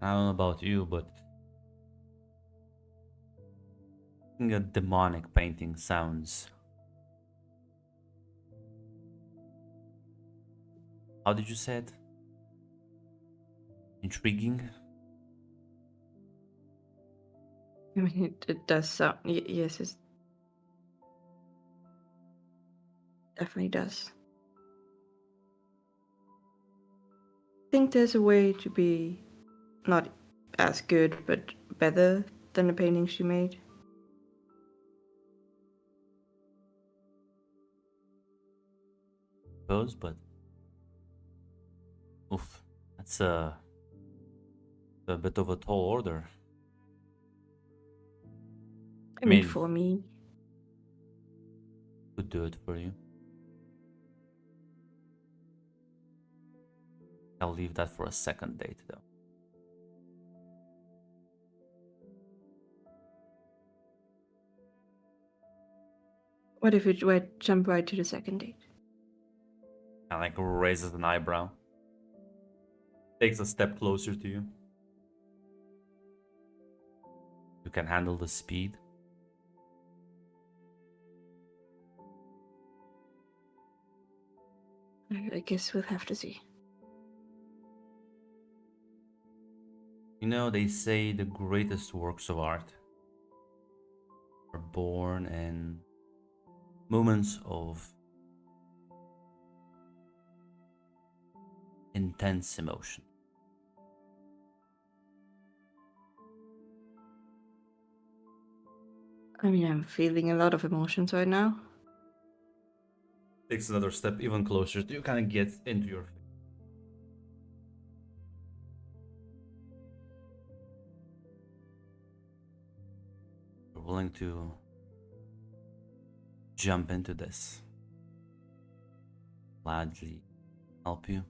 I don't know about you, but I think a demonic painting sounds... How did you say it? Intriguing? I mean, it does sound. Yes, it definitely does. think there's a way to be not as good, but better than the painting she made. Suppose, but oof, that's a bit of a tall order. I mean, mean- for me. Could do it for you. I'll leave that for a second date, though. What if we jump right to the second date? And like raises an eyebrow. Takes a step closer to you. You can handle the speed. I guess we'll have to see. You know, they say the greatest works of art are born in moments of intense emotion. I mean, I'm feeling a lot of emotions right now. Takes another step even closer to you, kind of get into your face. You're willing to jump into this. Gladly help you.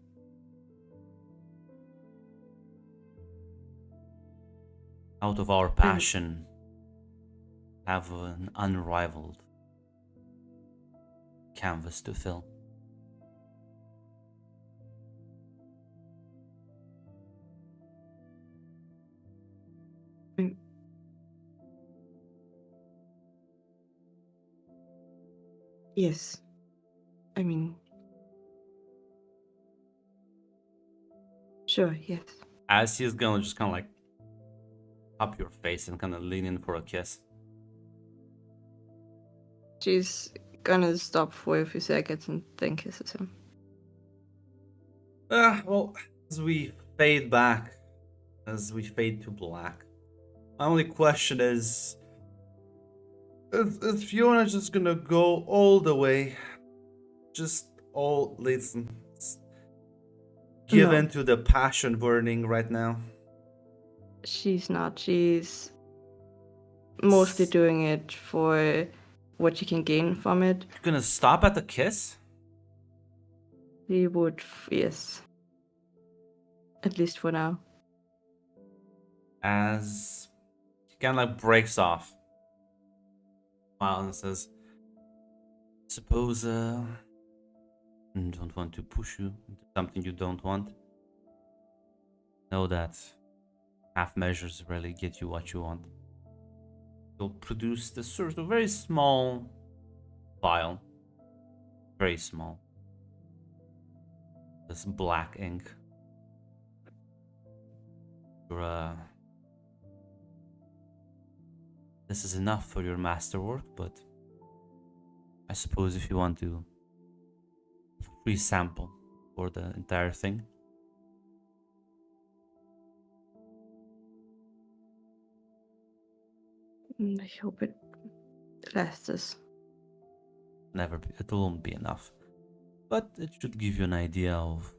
Out of our passion, have an unrivaled canvas to fill. Yes. I mean, sure, yes. As he's gonna just kind of like up your face and kind of lean in for a kiss. She's gonna stop for a few seconds and then kisses him. Well, as we fade back, as we fade to black, my only question is, is Fiona just gonna go all the way? Just all, listen, give No. in to the passion burning right now? She's not. She's mostly doing it for what she can gain from it. You're gonna stop at the kiss? She would, yes. At least for now. As he kind of like breaks off, smile and says, suppose I don't want to push you into something you don't want. Know that half measures rarely get you what you want. You'll produce this sort of very small vial, very small, this black ink. This is enough for your masterwork, but I suppose if you want to free sample for the entire thing. I hope it lasts us. It won't be enough, but it should give you an idea of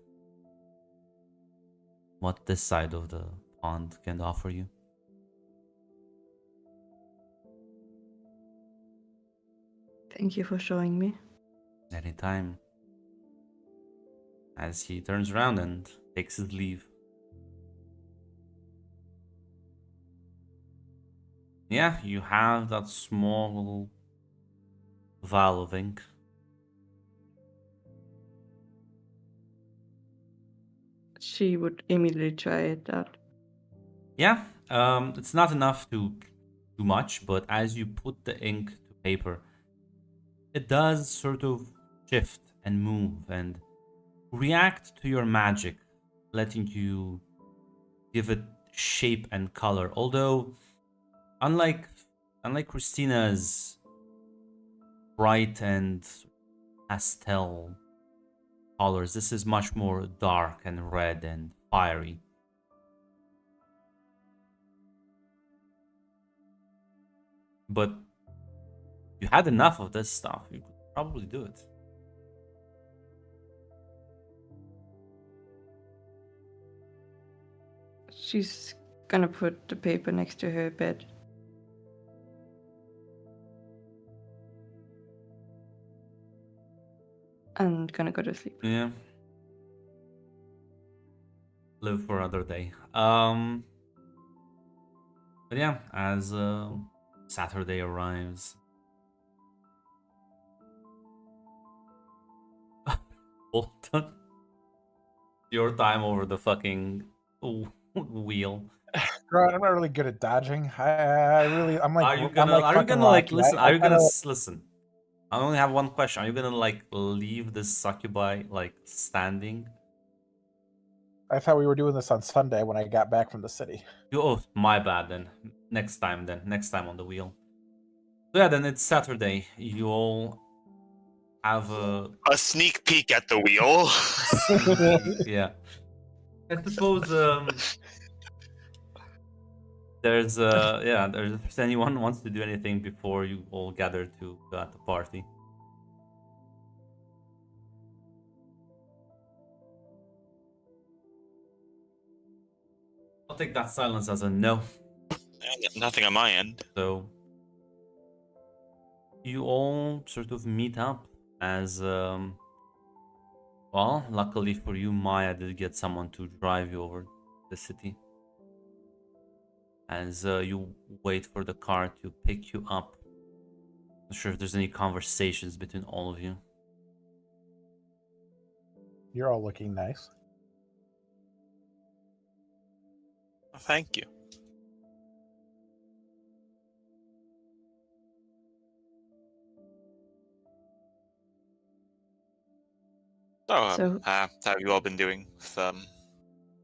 what this side of the pond can offer you. Thank you for showing me. Anytime. As he turns around and takes his leave. Yeah, you have that small vial of ink. She would immediately try it out. Yeah, it's not enough to do much, but as you put the ink to paper, it does sort of shift and move and react to your magic, letting you give it shape and color. Although, unlike Christina's bright and pastel colors, this is much more dark and red and fiery. But you had enough of this stuff. You could probably do it. She's gonna put the paper next to her bed. And gonna go to sleep. Yeah. Live for another day. But yeah, as Saturday arrives, Bolton, your time over the fucking wheel. Grant, I'm not really good at dodging. I'm like. Are you I'm gonna? like Are you fucking gonna like Rocky. listen? I Are you gonna kinda- listen? I only have one question. Are you gonna like leave this succubi like standing? I thought we were doing this on Sunday when I got back from the city. Oh, my bad then. Next time then. Next time on the wheel. So yeah, then it's Saturday. You all have a A sneak peek at the wheel. yeah. I suppose there's yeah, if anyone wants to do anything before you all gather to at the party. I'll take that silence as a no. Nothing on my end. So you all sort of meet up as well, luckily for you, Maya did get someone to drive you over the city. As you wait for the car to pick you up. Not sure if there's any conversations between all of you. You're all looking nice. Thank you. So- how have you all been doing with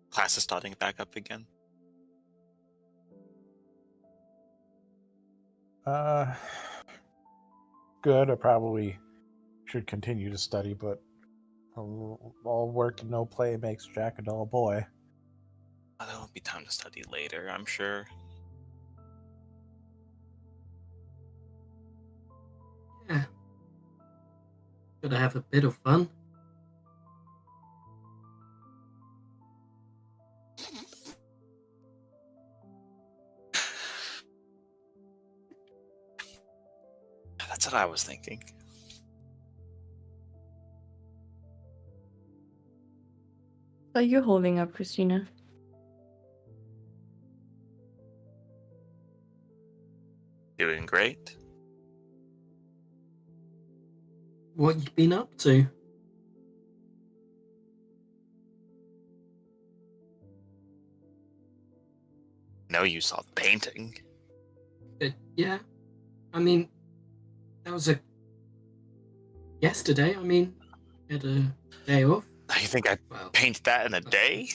classes starting back up again? Good. I probably should continue to study, but all work and no play makes Jack a dull boy. There'll be time to study later, I'm sure. Yeah. Gotta have a bit of fun. That's what I was thinking. Are you holding up, Christina? Doing great. What you been up to? Know you saw the painting. Yeah. I mean, that was yesterday. I mean, had a day off. You think I Well, painted that in a day?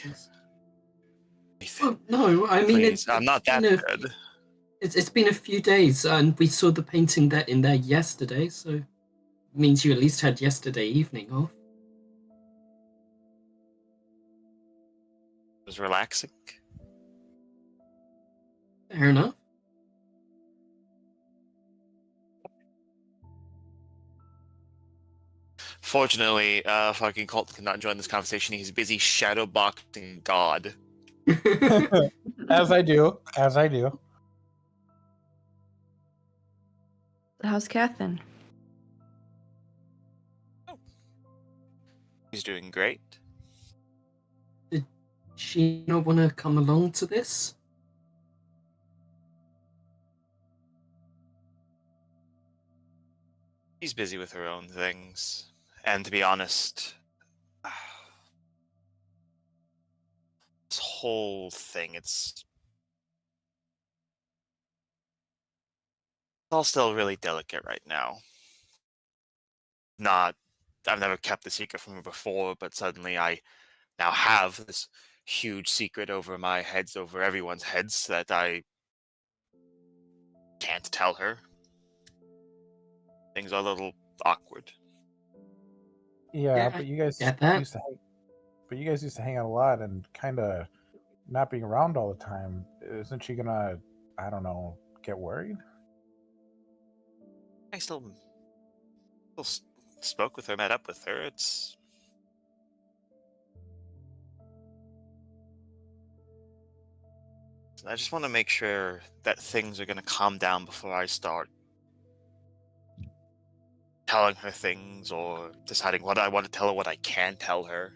well, no, I mean, Please, I'm not that been good. It's been a few days, and we saw the painting that in there yesterday, so it means you at least had yesterday evening off. It was relaxing. Fair enough. Fortunately, fucking Colton cannot join this conversation. He's busy shadowboxing God. As I do. As I do. How's Catherine? He's doing great. She not want to come along to this? She's busy with her own things. And to be honest, this whole thing, it's all still really delicate right now. I've never kept the secret from her before, but suddenly I now have this huge secret over my heads, over everyone's heads, that I can't tell her. Things are a little awkward. Yeah, Yeah, but you guys get that. but you guys used to hang out a lot and kind of not being around all the time. Isn't she gonna, I don't know, get worried? I still spoke with her, met up with her. I just want to make sure that things are going to calm down before I start telling her things or deciding what I want to tell her, what I can tell her.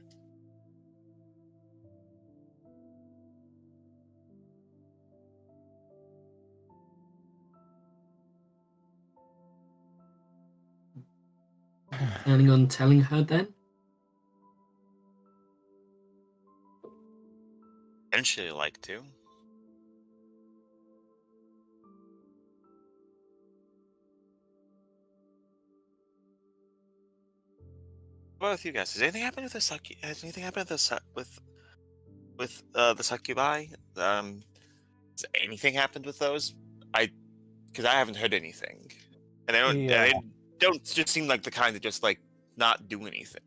Planning on telling her then? Eventually, like to. What about with you guys? Has anything happened with the Has anything happened with the succubi? Has anything happened with those? Because I haven't heard anything, and they don't just seem like the kind that just like not do anything.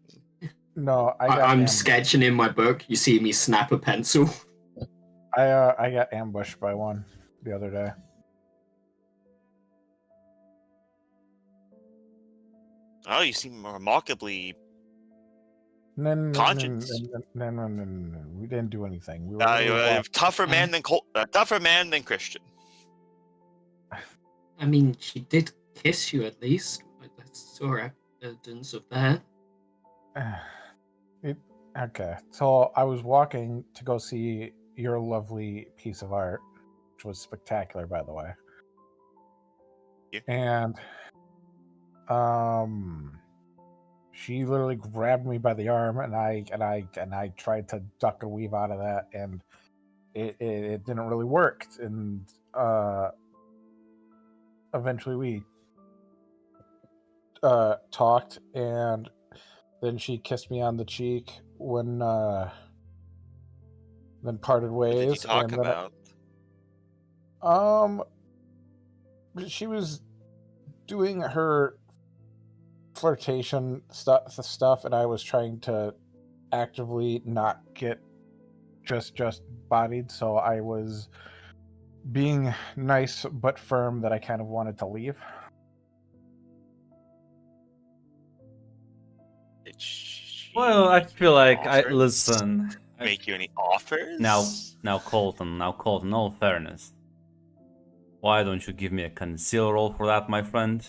No, I'm sketching in my book. You see me snap a pencil. I got ambushed by one the other day. Oh, you seem remarkably No, conscious. No. We didn't do anything. We were You're a tougher man than Christian. I mean, she did kiss you at least. I saw evidence of that. Okay, so I was walking to go see your lovely piece of art, which was spectacular, by the way. Yeah. And she literally grabbed me by the arm, and I tried to duck and weave out of that, and it didn't really work. And eventually we talked, and then she kissed me on the cheek when then parted ways. What did you talk and about? She was doing her flirtation stuff, and I was trying to actively not get just bodied, so I was being nice but firm that I kind of wanted to leave. Did she Well, I feel like offer? listen. Make you any offers? Now, Colton. All fairness. Why don't you give me a conceal roll for that, my friend?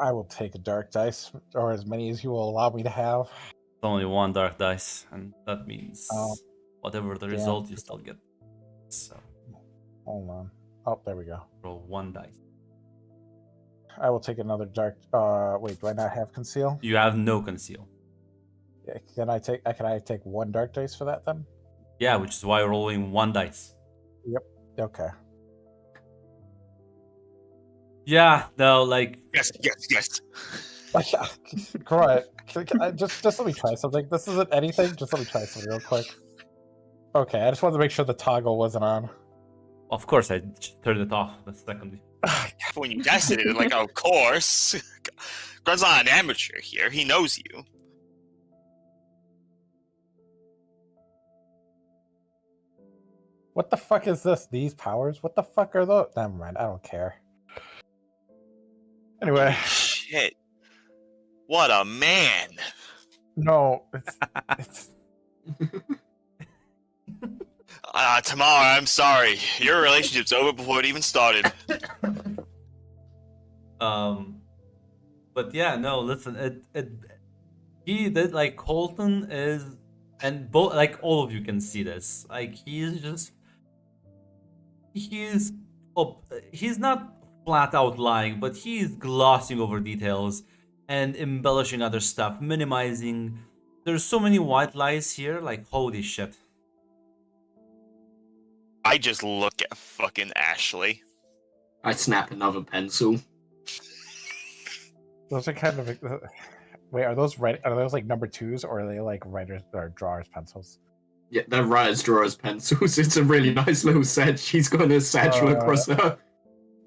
I will take a dark dice, or as many as you will allow me to have. It's only one dark dice, and that means Oh, whatever the damn. result, you still get. So, Hold on. Oh, there we go. roll one dice. I will take another dark. Wait, do I not have conceal? You have no conceal. Yeah, can I take one dark dice for that then? Yeah, which is why you're rolling one dice. Okay. Yeah, no, like Yes. Correct. Just let me try something. This isn't anything. Just let me try something real quick. Okay, I just wanted to make sure the toggle wasn't on. of course I turned it off the second. When you tested it, like, of course. Grun's not an amateur here. He knows you. What the fuck is this? These powers? What the fuck are those? Never mind. I don't care. Anyway, Shit. What a man. no, it's Tamara, I'm sorry. Your relationship's over before it even started. But yeah, no, listen, he did, like, Colton is, and both, like, all of you can see this, like, he's not flat out lying, but he's glossing over details and embellishing other stuff, minimizing. There's so many white lies here, like, holy shit. I just look at fucking Ashley. I snap another pencil. those are kind of. Wait, are those like number 2s, or are they like writers or drawers pencils? Yeah, they're writers, drawers, pencils. It's a really nice little set. She's got a satchel across her.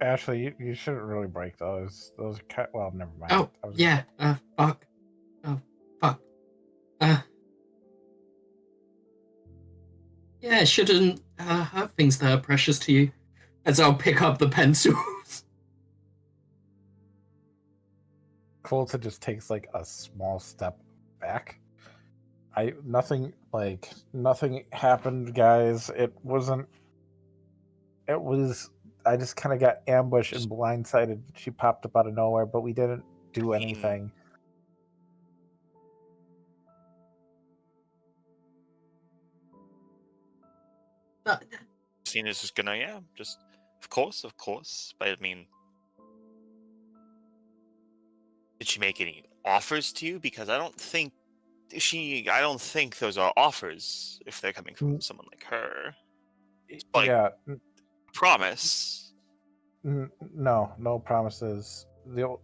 Ashley, you shouldn't really break those. Those are well, never mind. Oh, yeah. Fuck. Oh, fuck. Yeah, shouldn't hurt things that are precious to you. As I'll pick up the pencils. Colton just takes like a small step back. Nothing happened, guys. It was I just kind of got ambushed and blindsided. She popped up out of nowhere, but we didn't do anything. Christina's just gonna, just of course. But I mean, did she make any offers to you? Because I don't think those are offers if they're coming from someone like her. Like, Yeah. promise. No promises. The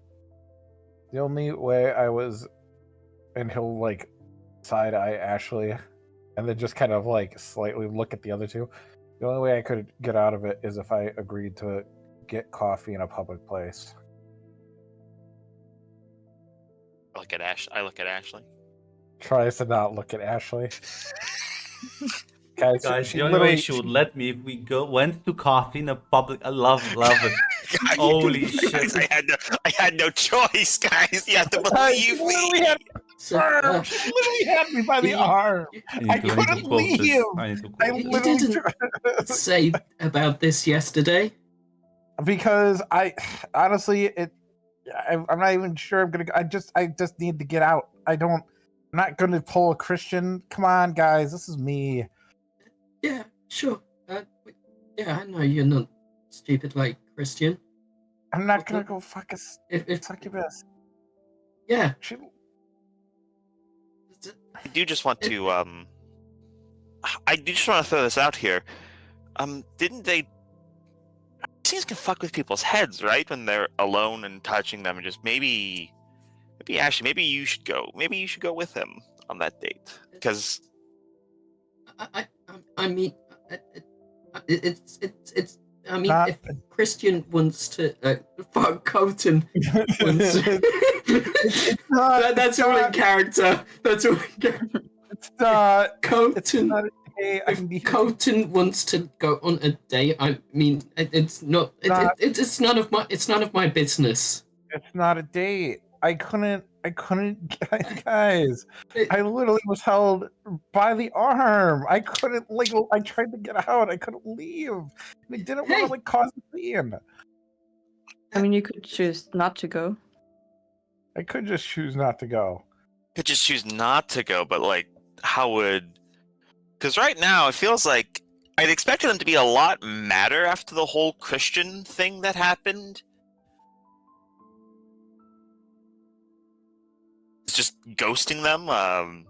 only way I was, and he'll like side eye Ashley, and then just kind of like slightly look at the other two. The only way I could get out of it is if I agreed to get coffee in a public place. I look at Ashley. Tries to not look at Ashley. Guys, the only way she would let me if we went to coffee in a public. I love it. Holy shit! Guys, I had no choice, guys. You have to believe me. She literally had me by the arm. I couldn't leave. I literally didn't say about this yesterday. Because I honestly, I'm not even sure I'm gonna. I just need to get out. I'm not gonna pull a Christian. Come on, guys, this is me. Yeah, sure. Yeah, I know you're not stupid like Christian. I'm not gonna go fuck a succubus. Yeah. I do just want to throw this out here. Didn't they? Things can fuck with people's heads, right? When they're alone and touching them, and just maybe Ashley, maybe you should go. Maybe you should go with him on that date, because I mean, it's. I mean, if Christian wants to fuck Colton, that's all in character. That's all in character. It's not. Colton. It's not if Colton wants to go on a date, I mean, it's not. It's none of my. It's none of my business. It's not a date. I couldn't, guys. I literally was held by the arm. I couldn't, like, I tried to get out. I couldn't leave. I didn't want to, like, cause a scene. I mean, you could choose not to go. I could just choose not to go. Could just choose not to go, but, like, how would... Because right now, it feels like I'd expected them to be a lot madder after the whole Christian thing that happened. Just ghosting them. I'm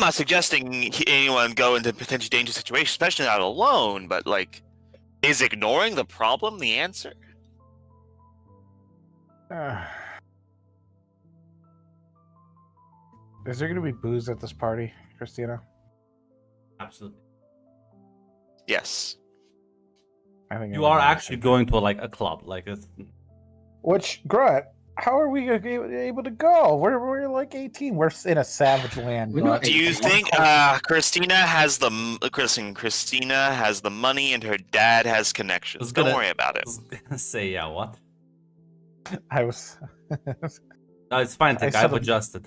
not suggesting anyone go into potentially dangerous situations, especially not alone. But like, is ignoring the problem the answer? Is there going to be booze at this party, Christina? Absolutely. Yes. I think you are actually going to a club, like a. Which Grunt? How are we able to go? We're like 18. We're in a savage land. Do you think Christina has the money and her dad has connections? Don't worry about it. Say what? I was. No, it's fine. I've adjusted.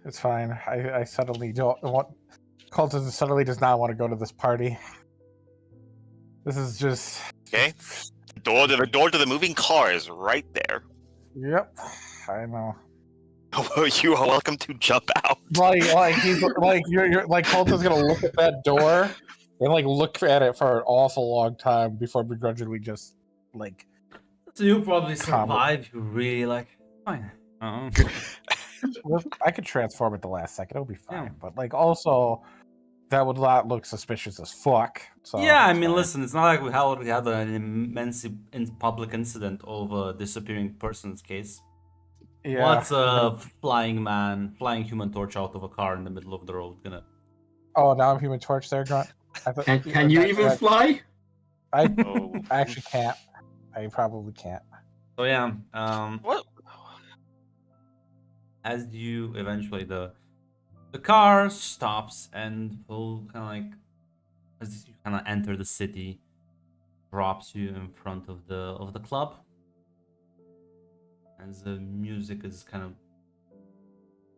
It's fine. I suddenly don't want. Colton suddenly does not want to go to this party. This is just okay. The door to the moving car is right there. Yep, I know. You are welcome to jump out. Like he's like you're like Colton's gonna look at that door and like look at it for an awful long time before begrudgingly just like. So you probably survive. You really like fine. Well, I could transform at the last second. It'll be fine. Yeah. But like also. That would not look suspicious as fuck. So yeah, I mean, listen, it's not like we had an immense public incident of a disappearing person's case. Yeah. What's a flying Human Torch out of a car in the middle of the road gonna? Oh, now I'm Human Torch there, Grunt. Can you even fly? I actually can't. I probably can't. So yeah, what? As you eventually The car stops and will kind of like, as you kind of enter the city, drops you in front of the club. As the music is kind of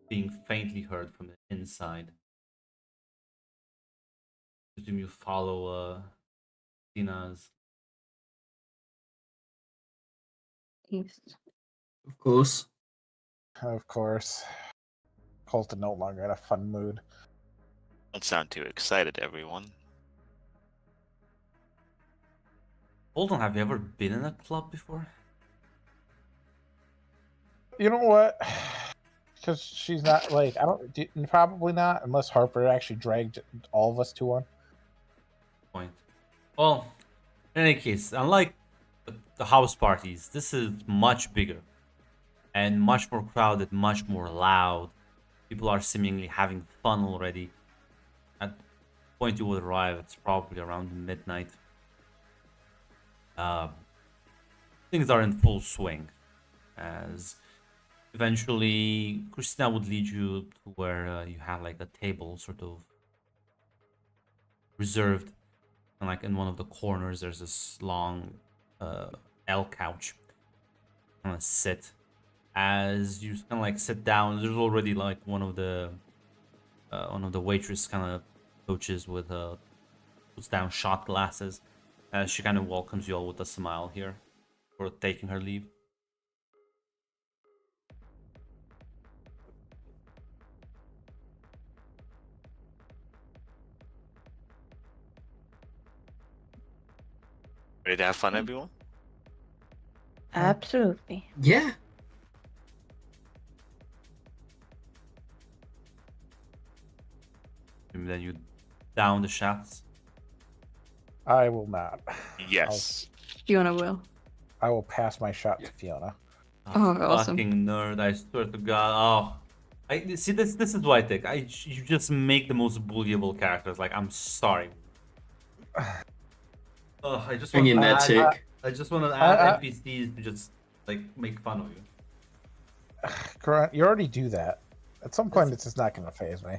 being faintly heard from the inside. Presume you follow Tina's. Yes. Of course. Of course. Colton no longer in a fun mood. Don't sound too excited, everyone. Hold on, have you ever been in a club before? You know what? Because she's not like probably not unless Harper actually dragged all of us to one. Point. Well, in any case, unlike the house parties, this is much bigger and much more crowded, much more loud. People are seemingly having fun already. At the point you would arrive, it's probably around midnight. Things are in full swing, as eventually Christina would lead you to where you have like a table sort of reserved, and like in one of the corners there's this long L couch. Kind of sit. As you kind of like sit down, there's already like one of the waitress kind of coaches with puts down shot glasses, as she kind of welcomes you all with a smile here for taking her leave. Ready to have fun, everyone? Absolutely. Yeah. And then you down the shots. I will not. Yes. Fiona will. I will pass my shot to Fiona. Oh, awesome. Fucking nerd! I swear to God. Oh, I see. This is what I think. You just make the most bullyable characters. Like, I'm sorry. Oh, I just Bring want in to that add, tick. I just want to add NPCs to just like make fun of you. Grant, you already do that. At some point, it's just not going to phase me.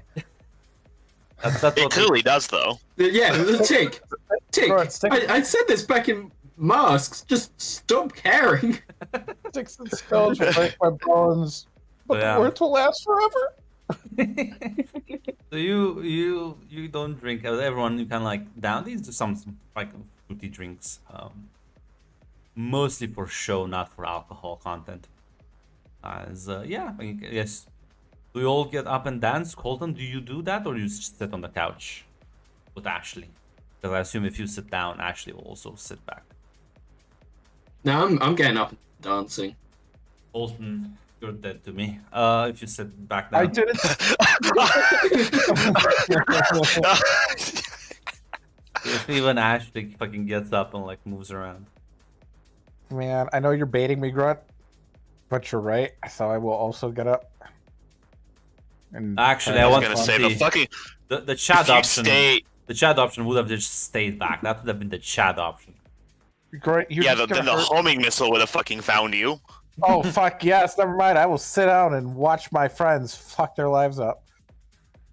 That's It what clearly does, though. Yeah, the tick. Tick. Right, stick- I said this back in Masks. Just stop caring. Sticks and stones will break my bones, but Yeah. the words will last forever. So you don't drink. Everyone, you can like down these to some like fruity drinks, mostly for show, not for alcohol content. As yeah, I guess. Do you all get up and dance? Colton, do you do that, or you just sit on the couch with Ashley? Because I assume if you sit down, Ashley will also sit back. No, I'm getting up and dancing. Colton, you're dead to me. If you sit back down. I didn't. If even Ashley fucking gets up and like moves around. Man, I know you're baiting me, Grunt, but you're right. So I will also get up. And Actually, try I to want have gonna to fun. say see. the fucking The chat if you option. stay. The chat option would have just stayed back. That would have been the chat option. Great. You're Yeah, just then gonna the hurt- homing missile would have fucking found you. Oh fuck yes! Never mind. I will sit down and watch my friends fuck their lives up.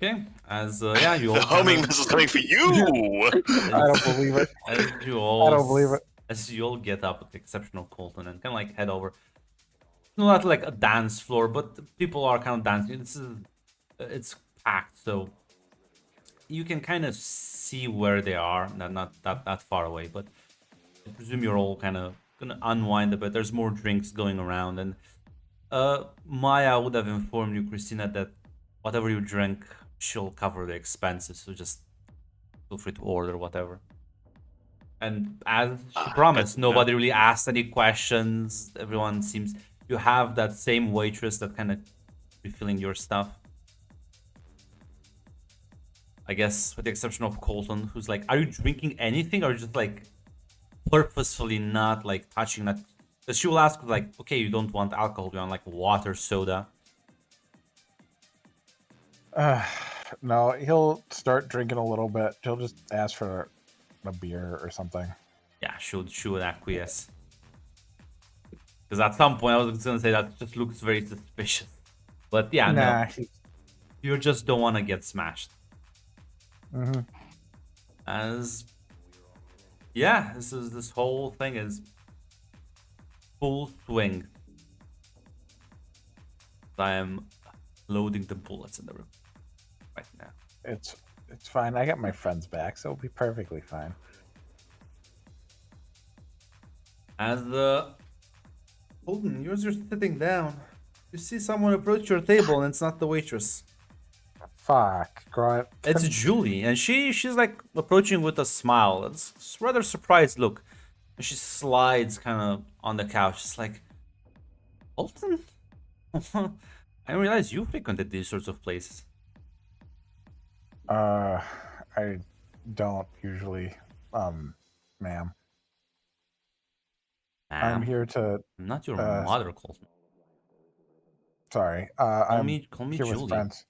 Okay, as yeah, you all The homing kinda- missile's coming for you. I don't believe it. As you all, I don't believe it. As you all get up with the exception of Colton and kind of like head over. Not like a dance floor, but people are kind of dancing. It's packed, so you can kind of see where they are. Not that far away, but I presume you're all kind of gonna unwind a bit. There's more drinks going around, and Maya would have informed you, Christina, that whatever you drink, she'll cover the expenses. So just feel free to order whatever. And as she promised, good. nobody really asked any questions. Everyone seems you have that same waitress that kind of refilling your stuff. I guess with the exception of Colton, who's like, "Are you drinking anything, or just like purposefully not like touching that?" Because she will ask like, "Okay, you don't want alcohol, you want like water, soda." No, he'll start drinking a little bit. He'll just ask for a beer or something. Yeah, she would acquiesce. Because at some point I was gonna say that just looks very suspicious, but yeah, Nah, no. You just don't want to get smashed. Mm-hmm. As yeah, this whole thing is full swing. I am loading the bullets in the room right now. It's fine. I got my friends back, so it'll be perfectly fine. As the Holden, you're sitting down. You see someone approach your table, and it's not the waitress. Fuck, grunt. It's Julie, and she's like approaching with a smile. It's a rather surprised look. And she slides kind of on the couch. It's like, Holden? I didn't realize you frequented these sorts of places. I don't usually, ma'am. I'm here to. I'm not your uh, mother, Colton. Sorry. Call I'm me here with Julie. friends.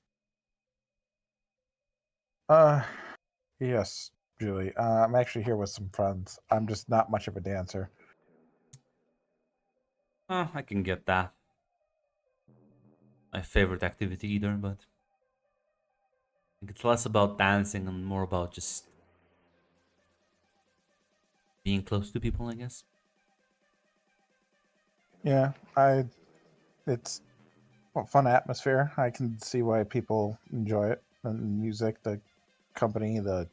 Yes, Julie. I'm actually here with some friends. I'm just not much of a dancer. I can get that. My favorite activity either, but I think it's less about dancing and more about just being close to people, I guess. Yeah, it's a fun atmosphere. I can see why people enjoy it. And the music, the company, the.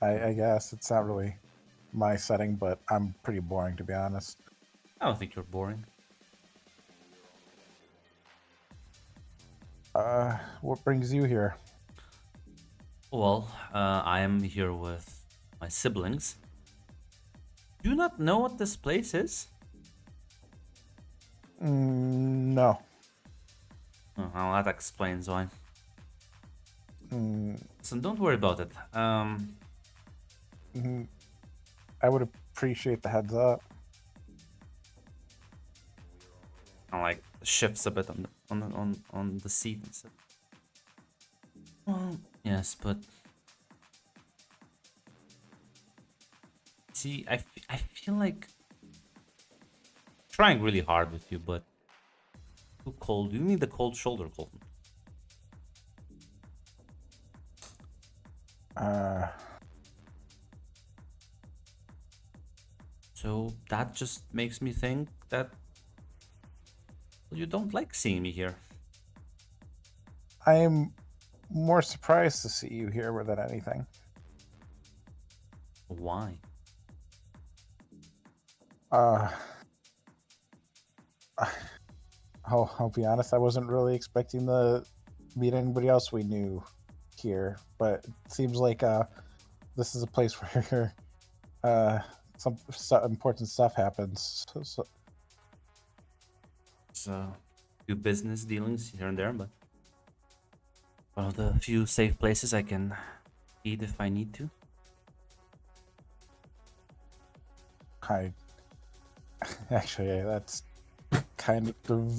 I guess it's not really my setting, but I'm pretty boring, to be honest. I don't think you're boring. What brings you here? Well, I am here with my siblings. Do you not know what this place is? No. Oh, well, that explains why. Mm, So don't worry about it. mhm. I would appreciate the heads up. I like shifts a bit on the seat and stuff. Well, yes, but see, I feel like trying really hard with you, but too cold. You need the cold shoulder, Colton. So that just makes me think that you don't like seeing me here. I am more surprised to see you here than anything. Why? I'll be honest. I wasn't really expecting to meet anybody else we knew here, but it seems like this is a place where some important stuff happens. So, few business dealings here and there, but one of the few safe places I can eat if I need to. I actually, that's kind of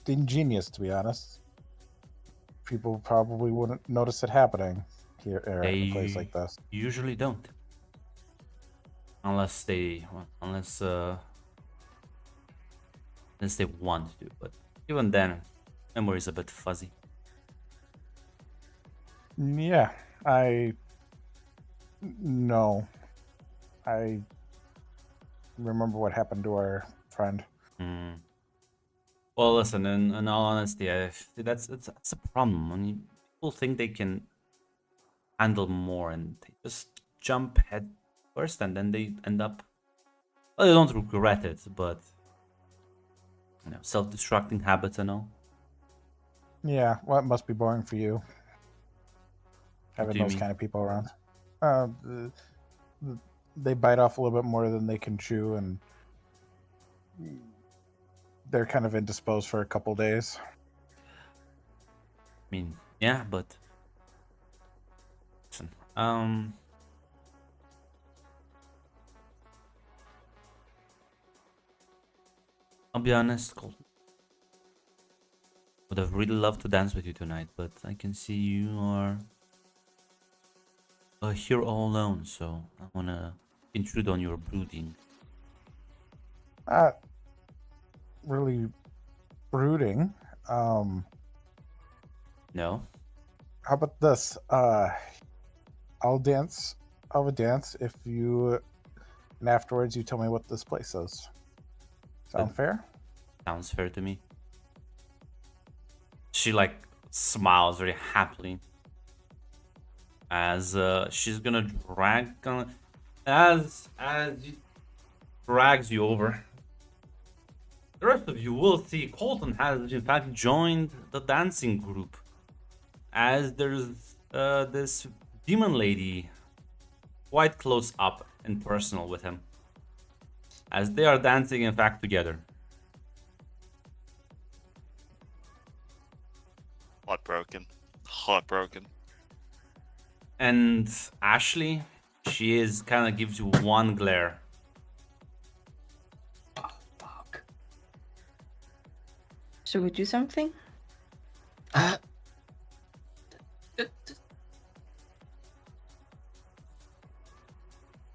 ingenious, to be honest. People probably wouldn't notice it happening here at a place like this. Usually don't, unless they want to. But even then, memory is a bit fuzzy. Yeah, I know. I remember what happened to our friend. Well, listen. In all honesty, that's a problem. When people think they can handle more and they just jump head first, and then they end up. Well, they don't regret it, but self-destructing habits and all. Yeah, well, it must be boring for you. Having do you those mean? kind of people around. They bite off a little bit more than they can chew, and they're kind of indisposed for a couple days. I mean, yeah, but listen, I'll be honest, Colton. Would have really loved to dance with you tonight, but I can see you are here all alone, so I wanna intrude on your brooding. really brooding. How No? about this? I'll dance. I'll have a dance if you, and afterwards you tell me what this place is. Sound fair? Sounds fair to me. She like smiles very happily as she's gonna as she drags you over. The rest of you will see Colton has in fact joined the dancing group, as there's this demon lady quite close up and personal with him, as they are dancing in fact together. Heartbroken. And Ashley, she is kind of gives you one glare. Oh, fuck. Should we do something?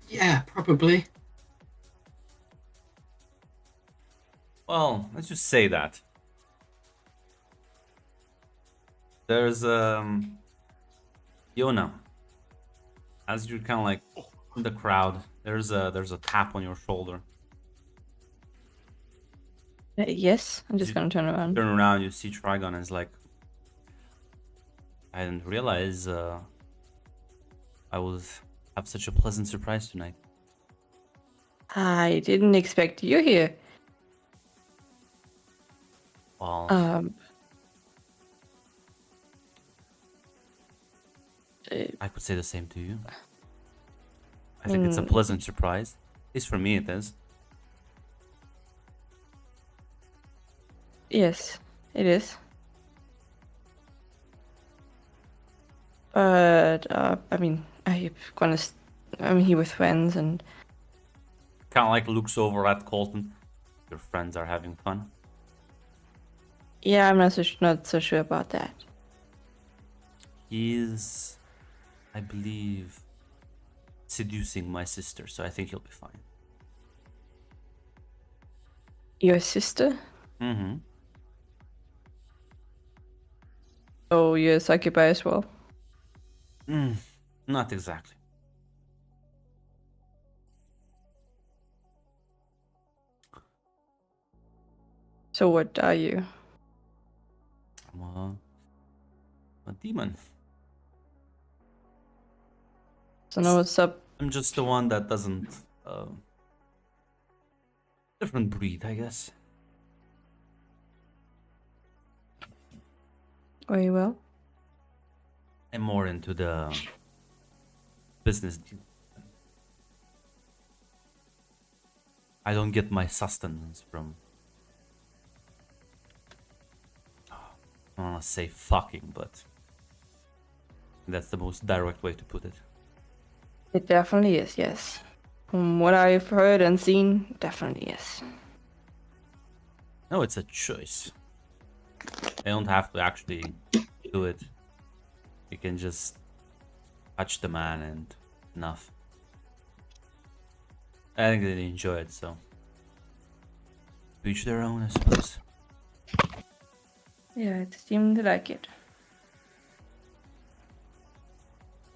Yeah, probably. Well, let's just say that. There's Yona. As you're kind of like in the crowd, there's a tap on your shoulder. Yes, I'm just You gonna turn around. Turn around, you see Trigon, and is like, I didn't realize I will have such a pleasant surprise tonight. I didn't expect you here. Well, I could say the same to you. I think it's a pleasant surprise. At least for me it is. Yes, it is. But I mean, I'm here with friends, and Kind of like looks over at Colton. Your friends are having fun. yeah, I'm not so sure about that. He's, I believe, seducing my sister, so I think he'll be fine. Your sister? Mm-hmm. Oh, you're a succubi as well. Not exactly. So what are you? I'm a demon. So know what's up? I'm just the one that doesn't. Different breed, I guess. Very well. I'm more into the business deal. I don't get my sustenance from, I don't want to say fucking, but that's the most direct way to put it. It definitely is, yes. From what I've heard and seen, definitely is. No, it's a choice. I don't have to actually do it. You can just touch the man and enough. I think they enjoy it, so to each their own, I suppose. Yeah, it seemed like it.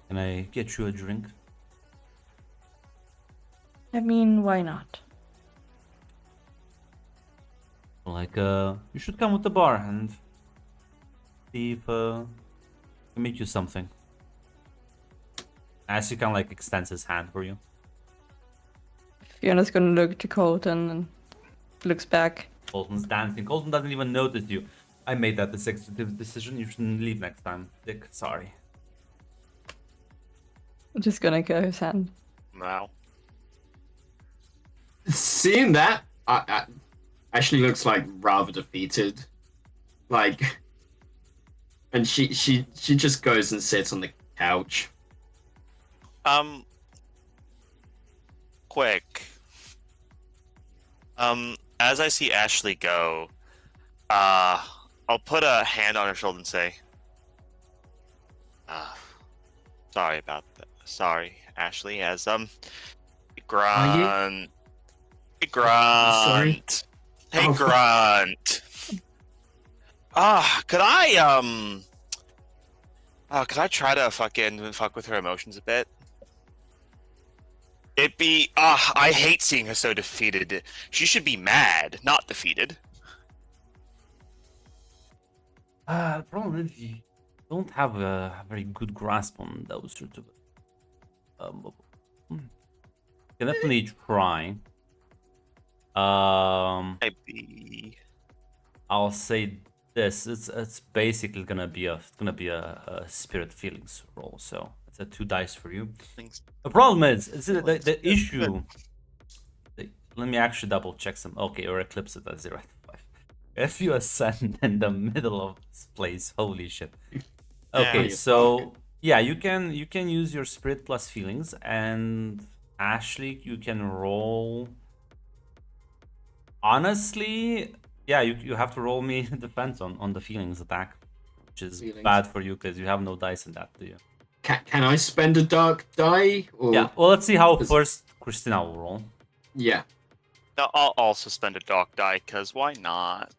Can I get you a drink? I mean, why not? Like, you should come with the bar and see if can make you something. As he kind of like extends his hand for you. Fiona's gonna look to Colton and looks back. Colton's dancing. Colton doesn't even notice you. I made that executive decision. You shouldn't leave next time. Dick, sorry. I'm just gonna go his hand. Wow. Seeing that, I Ashley looks like rather defeated. Like, and she just goes and sits on the couch. Quick. As I see Ashley go, I'll put a hand on her shoulder and say, sorry about that. Sorry, Ashley, as, Sorry? Hey, Oh. Grunt. Could I try to fuck with her emotions a bit? I hate seeing her so defeated. She should be mad, not defeated. The problem is you don't have a very good grasp on those sorts of. You can definitely try. Maybe. I'll say this: it's basically gonna be a spirit feelings roll. So it's a 2 dice for you. Things. The problem is the issue. Let me actually double check some. Okay, or eclipse it at 0 to 5. If you ascend in the middle of this place, holy shit. Okay, Yeah. so yeah, you can use your spirit plus feelings, and Ashley, you can roll. Honestly, yeah, you have to roll me defense on the feelings attack, which is Feelings. bad for you because you have no dice in that, do you? Can I spend a dark die? Or... Yeah. Well, let's see how Does- first Christina will roll. Yeah. No, I'll also spend a dark die, because why not?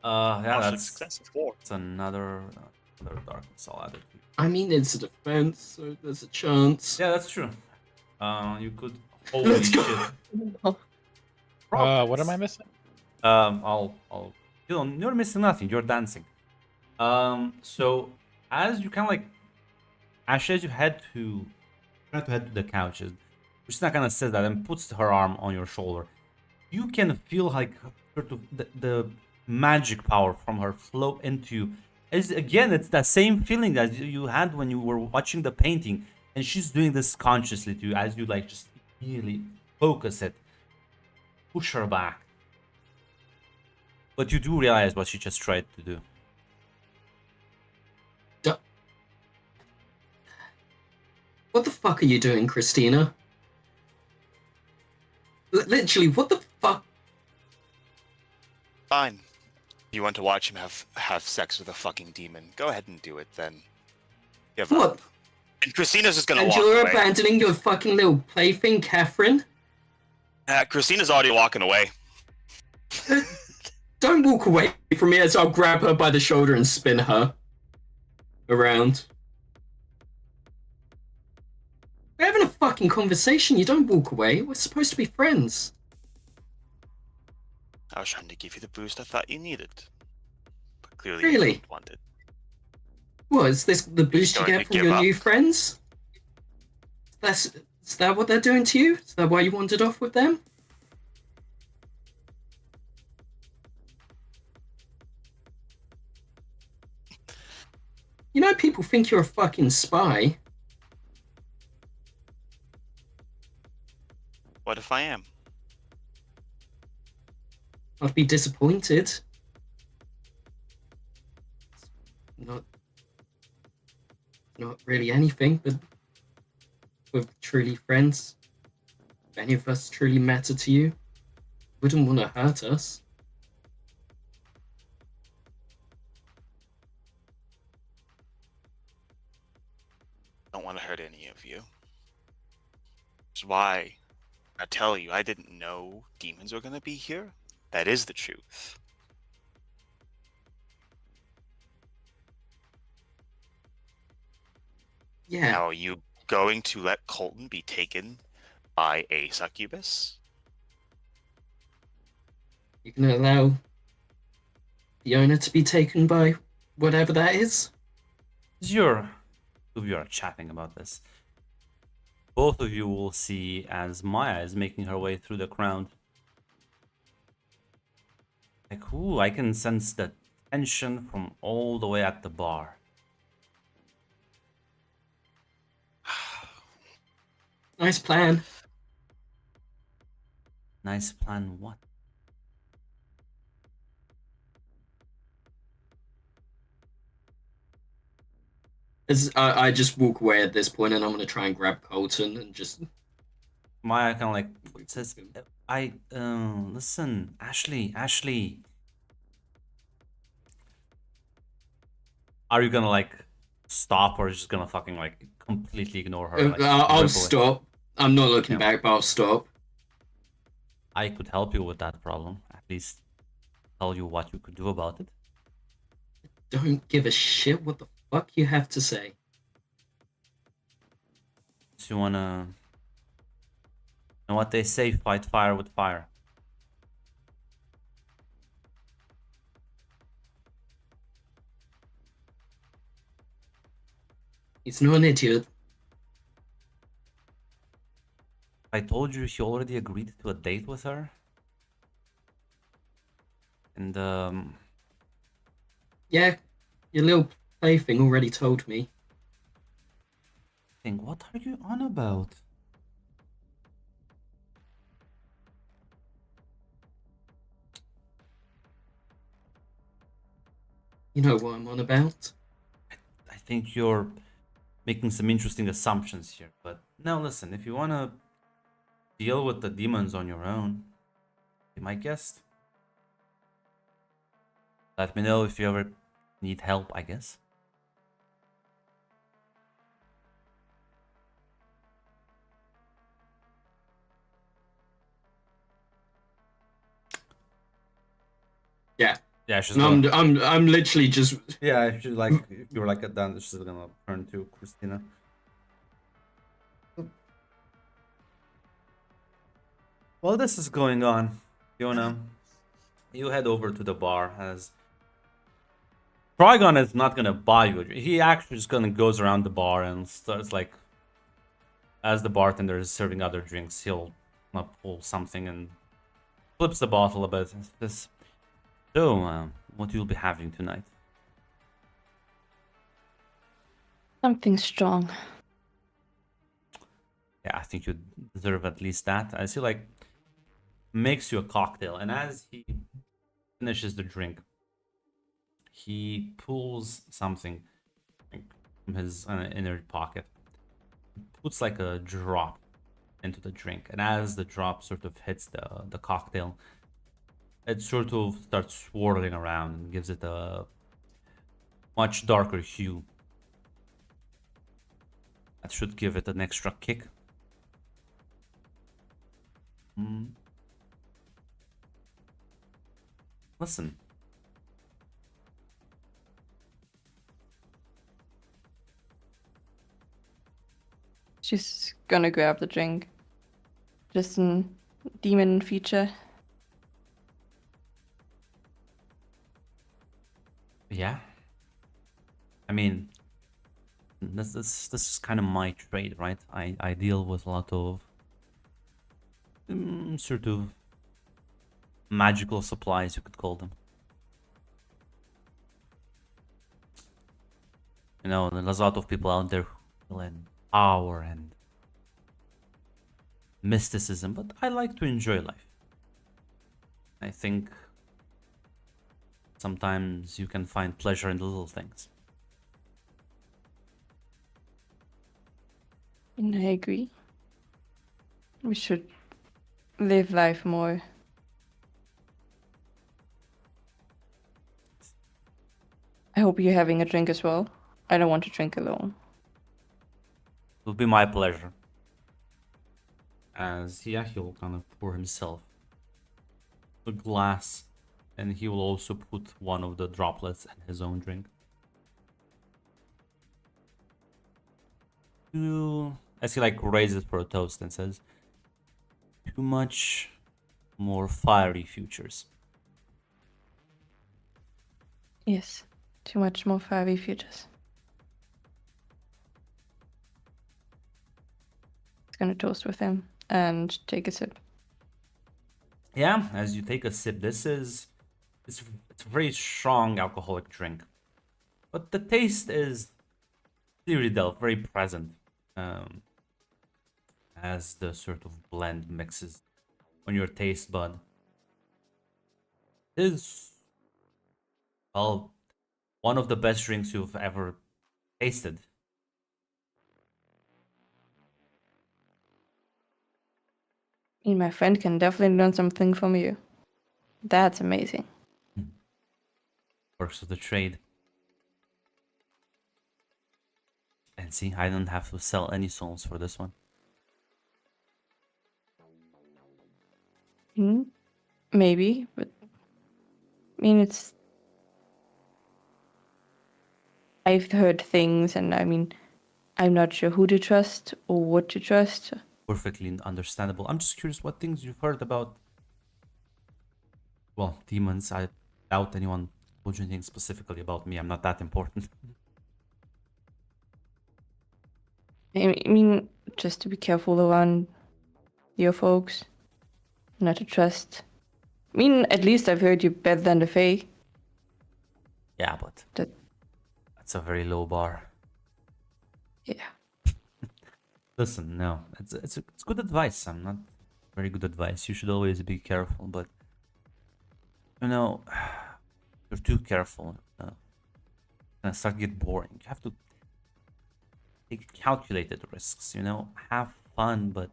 Yeah, Partial that's success is 4. another darkness. I'll add it. I mean, it's a defense, so there's a chance. Yeah, that's true. You could. Holy Let's go. shit. What am I missing? I'll. You're missing nothing. You're dancing. So as you kind of like, Ashley, as you head to the couches, Christina kind of says that and puts her arm on your shoulder. You can feel like sort of the magic power from her flow into you. Again, it's that same feeling that you had when you were watching the painting, and she's doing this consciously to you as you like just really focus it, push her back. But you do realize what she just tried to do. What the fuck are you doing, Christina? Literally, what the fuck? Fine. You want to watch him have sex with a fucking demon? Go ahead and do it then. Give What? up. And Christina's just gonna And walk you're away. abandoning your fucking little plaything, Catherine? Christina's already walking away. Don't walk away from me as I'll grab her by the shoulder and spin her around. We're having a fucking conversation. You don't walk away. We're supposed to be friends. I was trying to give you the boost I thought you needed. But clearly Really? you don't want it. What, is this the boost you going get to from give your up. new friends? Is that what they're doing to you? Is that why you wandered off with them? You know, people think you're a fucking spy. What if I am? I'd be disappointed. Not really anything, but we're truly friends. If any of us truly matter to you, wouldn't want to hurt us. Don't want to hurt any of you. That's why I tell you, I didn't know demons were gonna be here. That is the truth. Yeah, Now, are you going to let Colton be taken by a succubus? you can allow the owner to be taken by whatever that is. As two of you are chatting about this, both of you will see as Maya is making her way through the crowd. Like, ooh, I can sense the tension from all the way at the bar. Nice plan. Nice plan, what? As I just walk away at this point, and I'm gonna try and grab Colton and just. Maya kind of like says, listen, Ashley. Are you gonna like stop or just gonna fucking like completely ignore her? Like, I'll rip away? stop. I'm not looking Yeah. back, but I'll stop. I could help you with that problem. At least tell you what you could do about it. Don't give a shit what the fuck you have to say. So you wanna know what they say, fight fire with fire. He's not an idiot. I told you she already agreed to a date with her. And Yeah, your little plaything already told me. think, what are you on about? You know what I'm on about. I think you're making some interesting assumptions here. But now listen, if you wanna deal with the demons on your own, be my guest. Let me know if you ever need help, I guess. Yeah. Yeah, she's No, gonna... I'm literally just. Yeah, if you like, if you're like a done, she's gonna turn to Christina. While this is going on, Fiona, you head over to the bar as Trigon is not gonna buy you a drink. He actually just gonna goes around the bar and starts like, as the bartender is serving other drinks, he'll pull something and flips the bottle a bit. Says, so, what you'll be having tonight? Something strong. Yeah, I think you deserve at least that. As he like makes you a cocktail, and as he finishes the drink, he pulls something from his inner pocket, puts like a drop into the drink, and as the drop sort of hits the cocktail, it sort of starts swirling around and gives it a much darker hue. That should give it an extra kick. Listen. She's gonna grab the drink. Just a demon feature. Yeah. I mean, this is kind of my trade, right? I deal with a lot of sort of magical supplies, you could call them. You know, there's a lot of people out there who believe in power and mysticism, but I like to enjoy life. I think sometimes you can find pleasure in the little things. And I agree. We should live life more. I hope you're having a drink as well. I don't want to drink alone. It'll be my pleasure. As yeah, he'll kind of pour himself a glass, and he will also put one of the droplets in his own drink. As he like raises for a toast and says, "Too much more fiery futures." Yes, too much more fiery futures. It's gonna toast with him and take a sip. Yeah, as you take a sip, it's a very strong alcoholic drink, but the taste is clearly dealt, very present, as the sort of blend mixes on your taste bud. It is, well, one of the best drinks you've ever tasted. I mean, my friend can definitely learn something from you. That's amazing. Works of the trade. And see, I don't have to sell any souls for this one. Maybe, but I mean, it's. I've heard things, and I mean, I'm not sure who to trust or what to trust. Perfectly understandable. I'm just curious what things you've heard about. Well, demons. I doubt anyone told you anything specifically about me. I'm not that important. I mean, just to be careful around your folks, not to trust. I mean, at least I've heard you better than the Fae. Yeah, but That- that's a very low bar. Yeah. Listen, no, it's good advice. I'm not very good advice. You should always be careful, but you know, you're too careful. And start to get boring. You have to take calculated risks. You know, have fun, but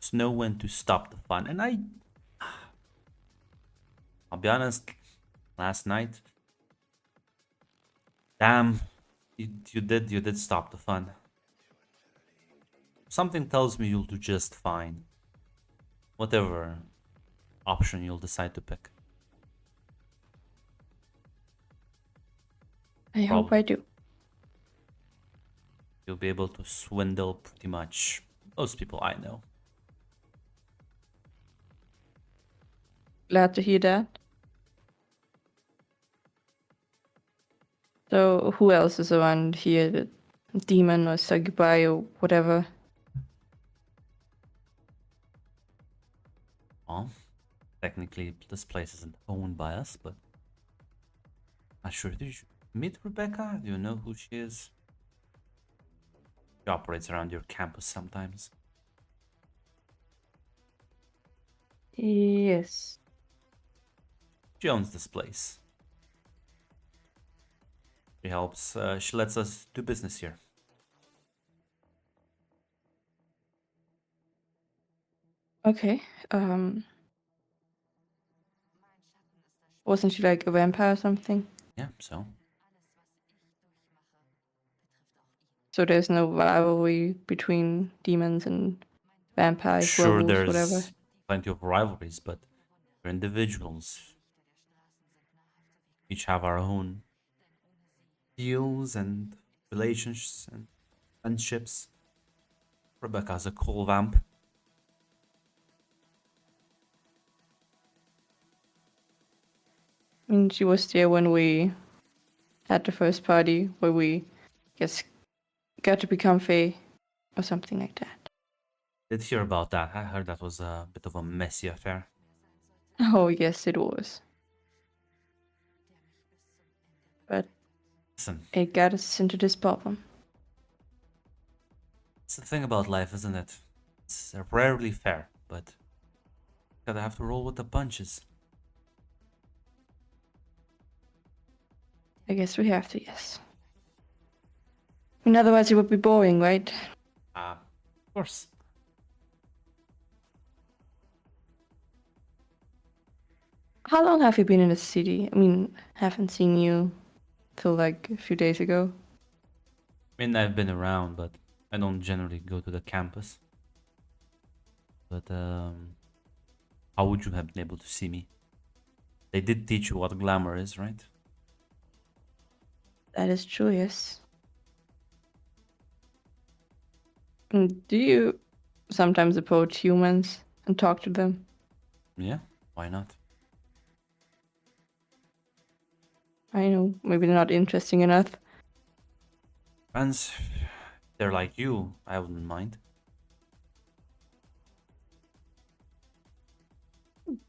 just know when to stop the fun. And I'll be honest. Last night, damn, you did stop the fun. Something tells me you'll do just fine. Whatever option you'll decide to pick. I hope I do. You'll be able to swindle pretty much most people I know. Glad to hear that. So, who else is around here? The demon or Succubi or whatever? Well, technically, this place isn't owned by us, but not sure. Did you meet Rebecca? Do you know who she is? She operates around your campus sometimes. Yes. She owns this place. She helps. She lets us do business here. Okay. Wasn't she like a vampire or something? Yeah, so So there's no rivalry between demons and vampires, sure werewolves, there's whatever. plenty of rivalries, but we're individuals. Each have our own deals and relationships and friendships. Rebecca's a cool vamp. I mean, she was there when we had the first party where we, guess, got to become Fae or something like that. Did hear about that. I heard that was a bit of a messy affair. Oh, yes, it was. But Listen, it got us into this problem. it's the thing about life, isn't it? It's rarely fair, but gotta have to roll with the punches. I guess we have to, yes. I mean, otherwise it would be boring, right? Of course. How long have you been in the city? I mean, haven't seen you till like a few days ago. I mean, I've been around, but I don't generally go to the campus. But, how would you have been able to see me? They did teach you what glamour is, right? That is true, yes. Do you sometimes approach humans and talk to them? Yeah, why not? I know, maybe they're not interesting enough. Friends, they're like you, I wouldn't mind.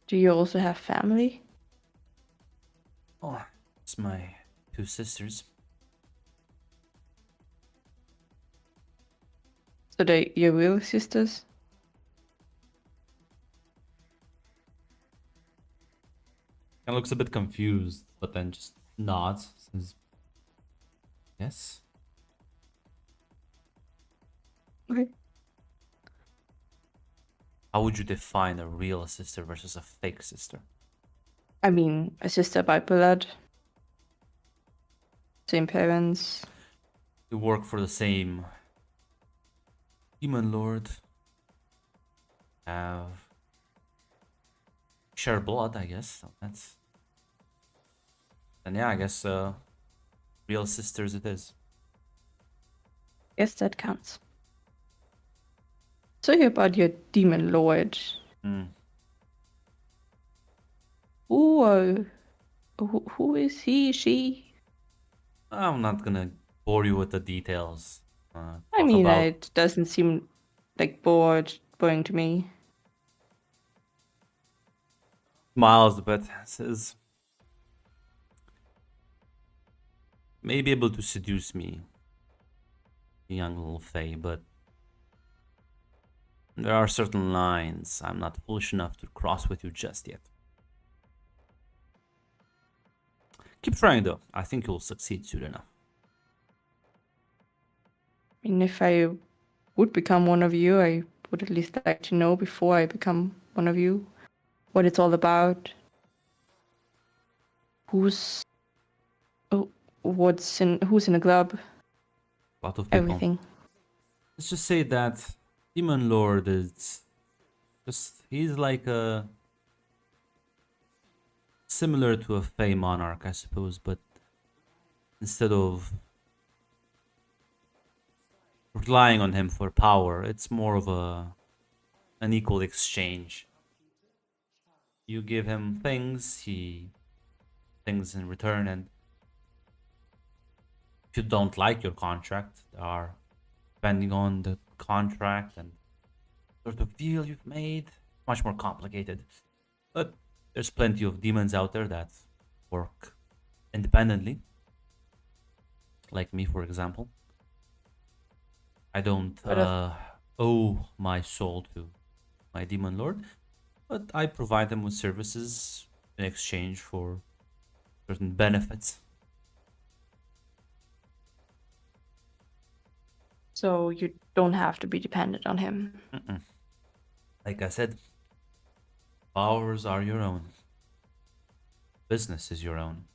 Do you also have family? Oh, it's my two sisters. So they're your real sisters? And looks a bit confused, but then just nods. Says, yes. Okay. How would you define a real sister versus a fake sister? I mean, a sister by blood. Same parents. You work for the same demon lord. Have share blood, I guess. So that's. And yeah, I guess real sisters it is. Yes, that counts. So here about your demon lord. Hmm. Who is he, she? I'm not gonna bore you with the details. I Talk mean, about it doesn't seem like boring to me. Miles a bit. Says may be able to seduce me, young little Faye, but there are certain lines I'm not foolish enough to cross with you just yet. Keep trying though. I think you'll succeed soon enough. I mean, if I would become one of you, I would at least like to know before I become one of you what it's all about. Who's who's in the club? A lot of people. Everything. Let's just say that Demon Lord is he's like a similar to a Fey Monarch, I suppose, but instead of relying on him for power, it's more of an equal exchange. You give him things, he things in return, and if you don't like your contract, there are, depending on the contract and sort of deal you've made, much more complicated. But there's plenty of demons out there that work independently, like me, for example. I don't owe my soul to my demon lord, but I provide them with services in exchange for certain benefits. So you don't have to be dependent on him. Mm-mm. Like I said, powers are your own. Business is your own.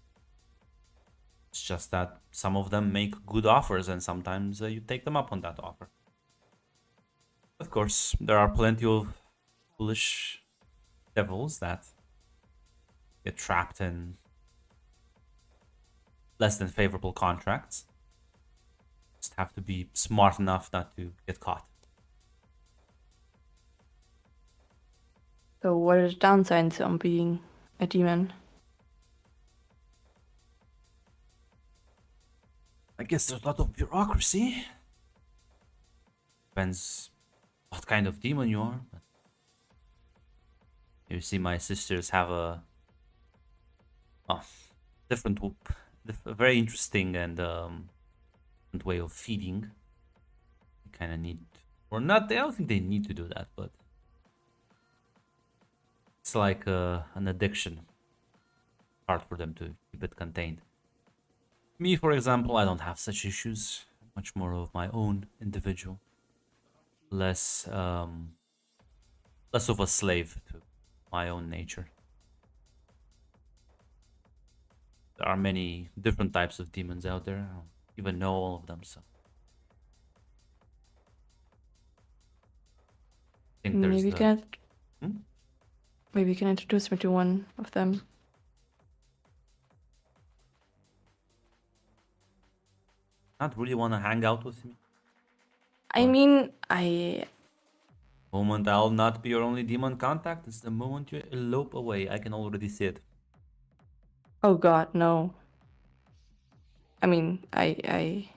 It's just that some of them make good offers and sometimes you take them up on that offer. Of course, there are plenty of foolish devils that get trapped in less than favorable contracts. Just have to be smart enough not to get caught. So what are the downsides on being a demon? I guess there's a lot of bureaucracy. Depends what kind of demon you are. But you see, my sisters have a different, very interesting and different way of feeding. They kind of need, or not. I don't think they need to do that, but it's like an addiction. Hard for them to keep it contained. Me, for example, I don't have such issues. Much more of my own individual. Less of a slave to my own nature. There are many different types of demons out there. I don't even know all of them, so I think there's Maybe you can introduce me to one of them. not really want to hang out with me. I mean, I Moment I'll not be your only demon contact is the moment you elope away. I can already see it. oh god, no. I mean, I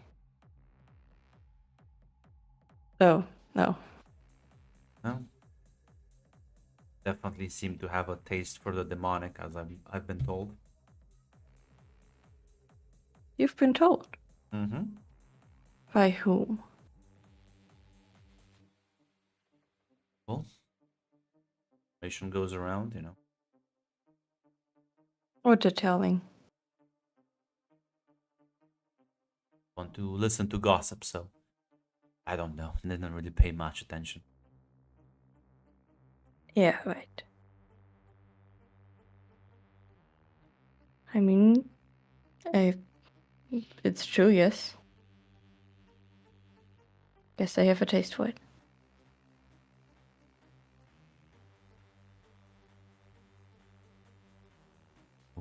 no. No? Definitely seem to have a taste for the demonic, as I've been told. You've been told. Mm-hmm. By whom? Well, information goes around, you know. What they're telling. Want to listen to gossip, so I don't know. Didn't really pay much attention. Yeah, right. I mean, it's true, yes. Guess I have a taste for it.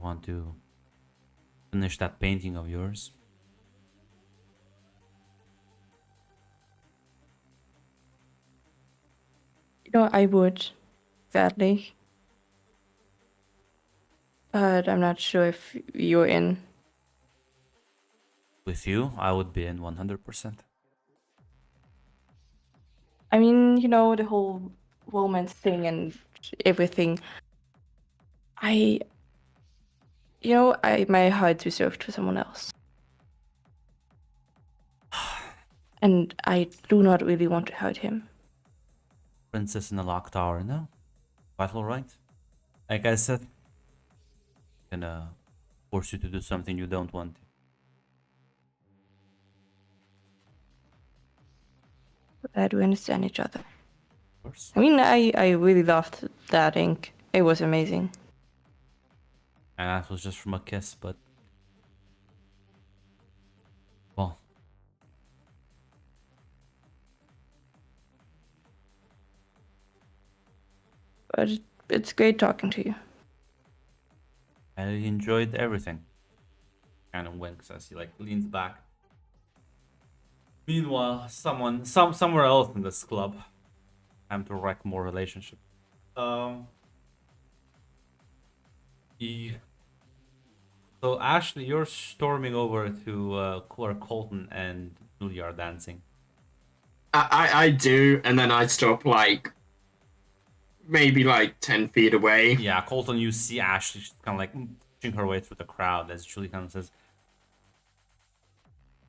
You want to finish that painting of yours? You know, I would, gladly. But I'm not sure if you're in. With you, I would be in 100%. I mean, you know, the whole romance thing and everything. My heart's reserved for someone else. And I do not really want to hurt him. Princess in the Lock Tower, no? Quite alright. Like I said, gonna force you to do something you don't want to. Glad we understand each other. Of course. I mean, I really loved that ink. It was amazing. And that was just from a kiss, but... Well. But it's great talking to you. I enjoyed everything. Kind of winks as he like leans back. Meanwhile, somewhere else in this club, time to wreck more relationship. So Ashley, you're storming over to where Colton and Julie are dancing. I do, and then I stop like maybe like 10 feet away. Yeah, Colton, you see Ashley, she's kind of like pushing her way through the crowd as Julie kind of says,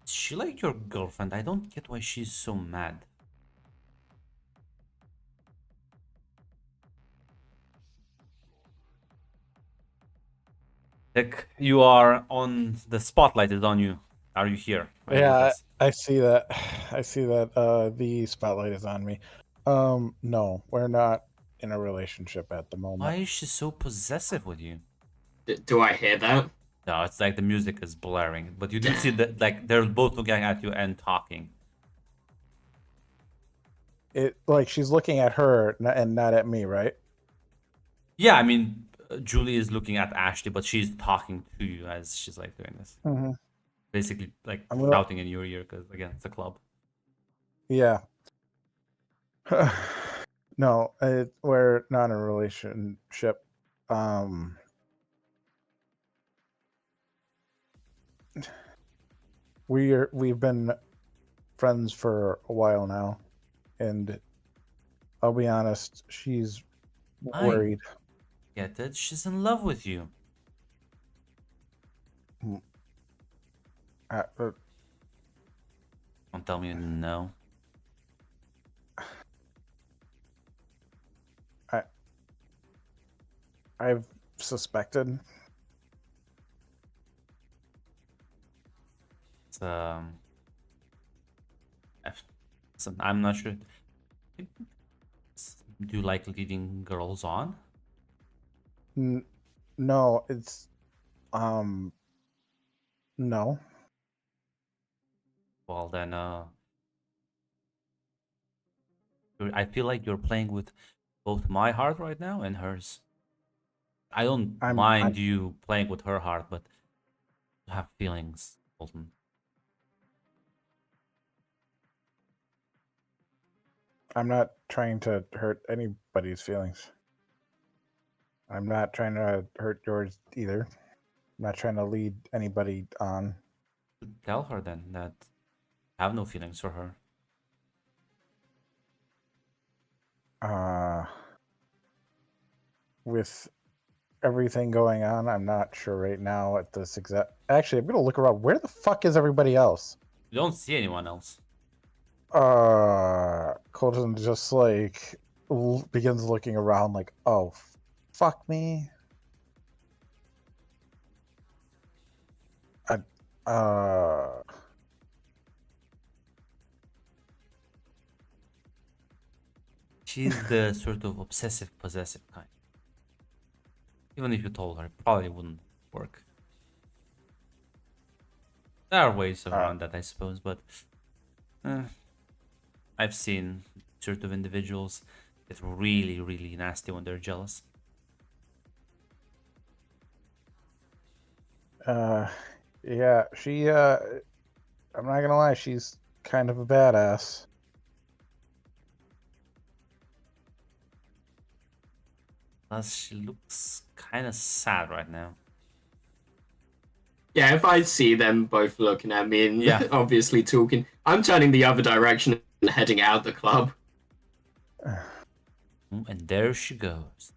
"Is she like your girlfriend? I don't get why she's so mad." Like, you are on, the spotlight is on you. Are you here? Are you with Yeah, us? I see that. I see that. The spotlight is on me. No, we're not in a relationship at the moment. Why is she so possessive with you? Do I hear that? No, it's like the music is blaring, but you do see that like they're both looking at you and talking. It like she's looking at her and not at me, right? Yeah, I mean, Julie is looking at Ashley, but she's talking to you as she's like doing this. Mm-hmm. Basically, like I'm gonna- shouting in your ear because again, it's a club. Yeah. No, we're not in a relationship. We've been friends for a while now, and I'll be honest, she's I- worried. Get it? She's in love with you. Don't tell me no. I've suspected. It's, listen, I'm not sure. Do you like leading girls on? No, it's no. Well then, I feel like you're playing with both my heart right now and hers. I don't mind you playing with her heart, but you have feelings, Colton. I'm not trying to hurt anybody's feelings. I'm not trying to hurt yours either. I'm not trying to lead anybody on. Tell her then that I have no feelings for her. With everything going on, I'm not sure right now at this exact. Actually, I'm gonna look around. Where the fuck is everybody else? You don't see anyone else. Colton just like begins looking around, like, oh, fuck me. She's the sort of obsessive possessive kind. Even if you told her, it probably wouldn't work. There are ways around that, I suppose, but I've seen sort of individuals get really, really nasty when they're jealous. Yeah, she, I'm not gonna lie, she's kind of a badass. Plus, she looks kind of sad right now. Yeah, if I see them both looking at me and Yeah. obviously talking, I'm turning the other direction and heading out the club. And there she goes.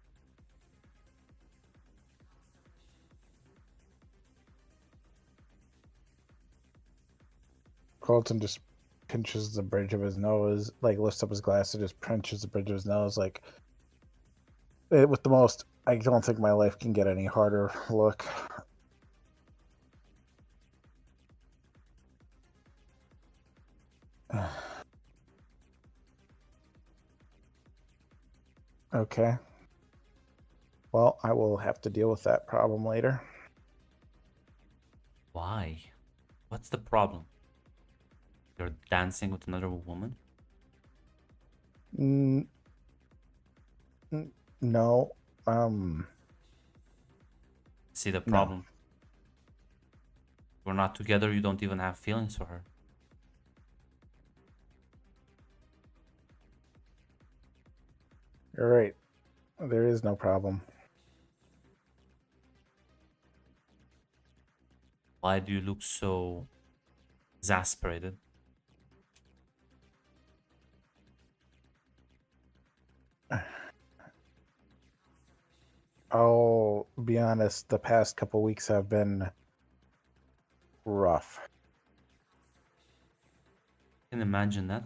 Colton just pinches the bridge of his nose, like lifts up his glass and just pinches the bridge of his nose, like with the most. I don't think my life can get any harder look. Okay. Well, I will have to deal with that problem later. Why? What's the problem? You're dancing with another woman? No. See the problem? We're not together, you don't even have feelings for her. You're right. There is no problem. Why do you look so exasperated? I'll be honest, the past couple weeks have been rough. I can imagine that.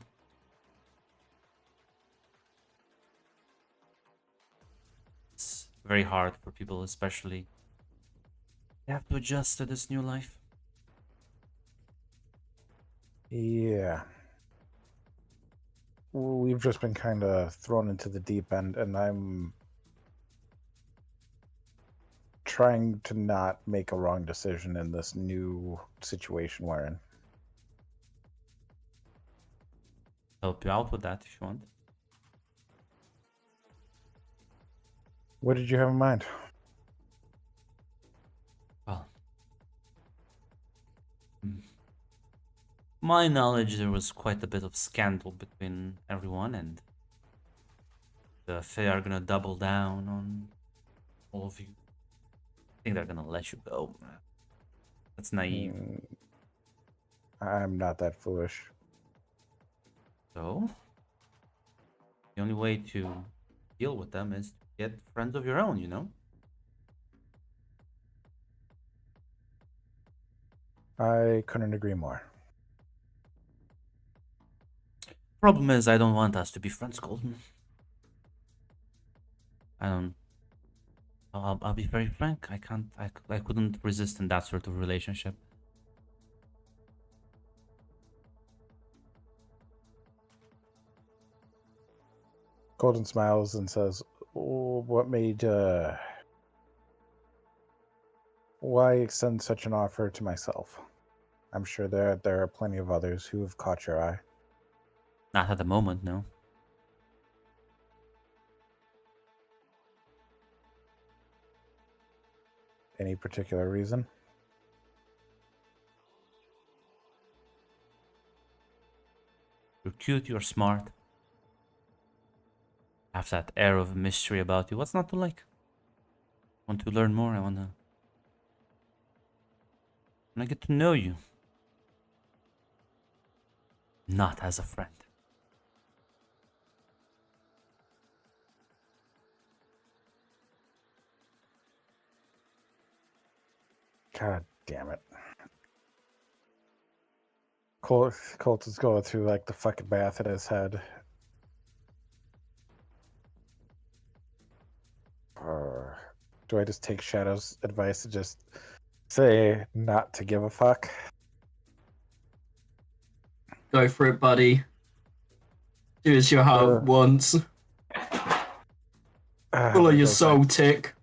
It's very hard for people, especially. They have to adjust to this new life. Yeah. We've just been kind of thrown into the deep end, and I'm trying to not make a wrong decision in this new situation we're in. Help you out with that if you want. What did you have in mind? Well, my knowledge, there was quite a bit of scandal between everyone, and the Fae are gonna double down on all of you. I think they're gonna let you go. That's naive. I'm not that foolish. So, the only way to deal with them is to get friends of your own, you know? I couldn't agree more. Problem is, I don't want us to be friends, Golden. I don't. I'll be very frank. I can't. I couldn't resist in that sort of relationship. Golden smiles and says, "What made? Why extend such an offer to myself? I'm sure there are plenty of others who have caught your eye." Not at the moment, no. Any particular reason? You're cute. You're smart. Have that air of mystery about you. What's not to like? Want to learn more? I wanna get to know you. Not as a friend. God damn it. Colt is going through like the fucking bath in his head. Do I just take Shadow's advice and just say not to give a fuck? Go for it, buddy. Do as your heart wants. Follow your soul tick.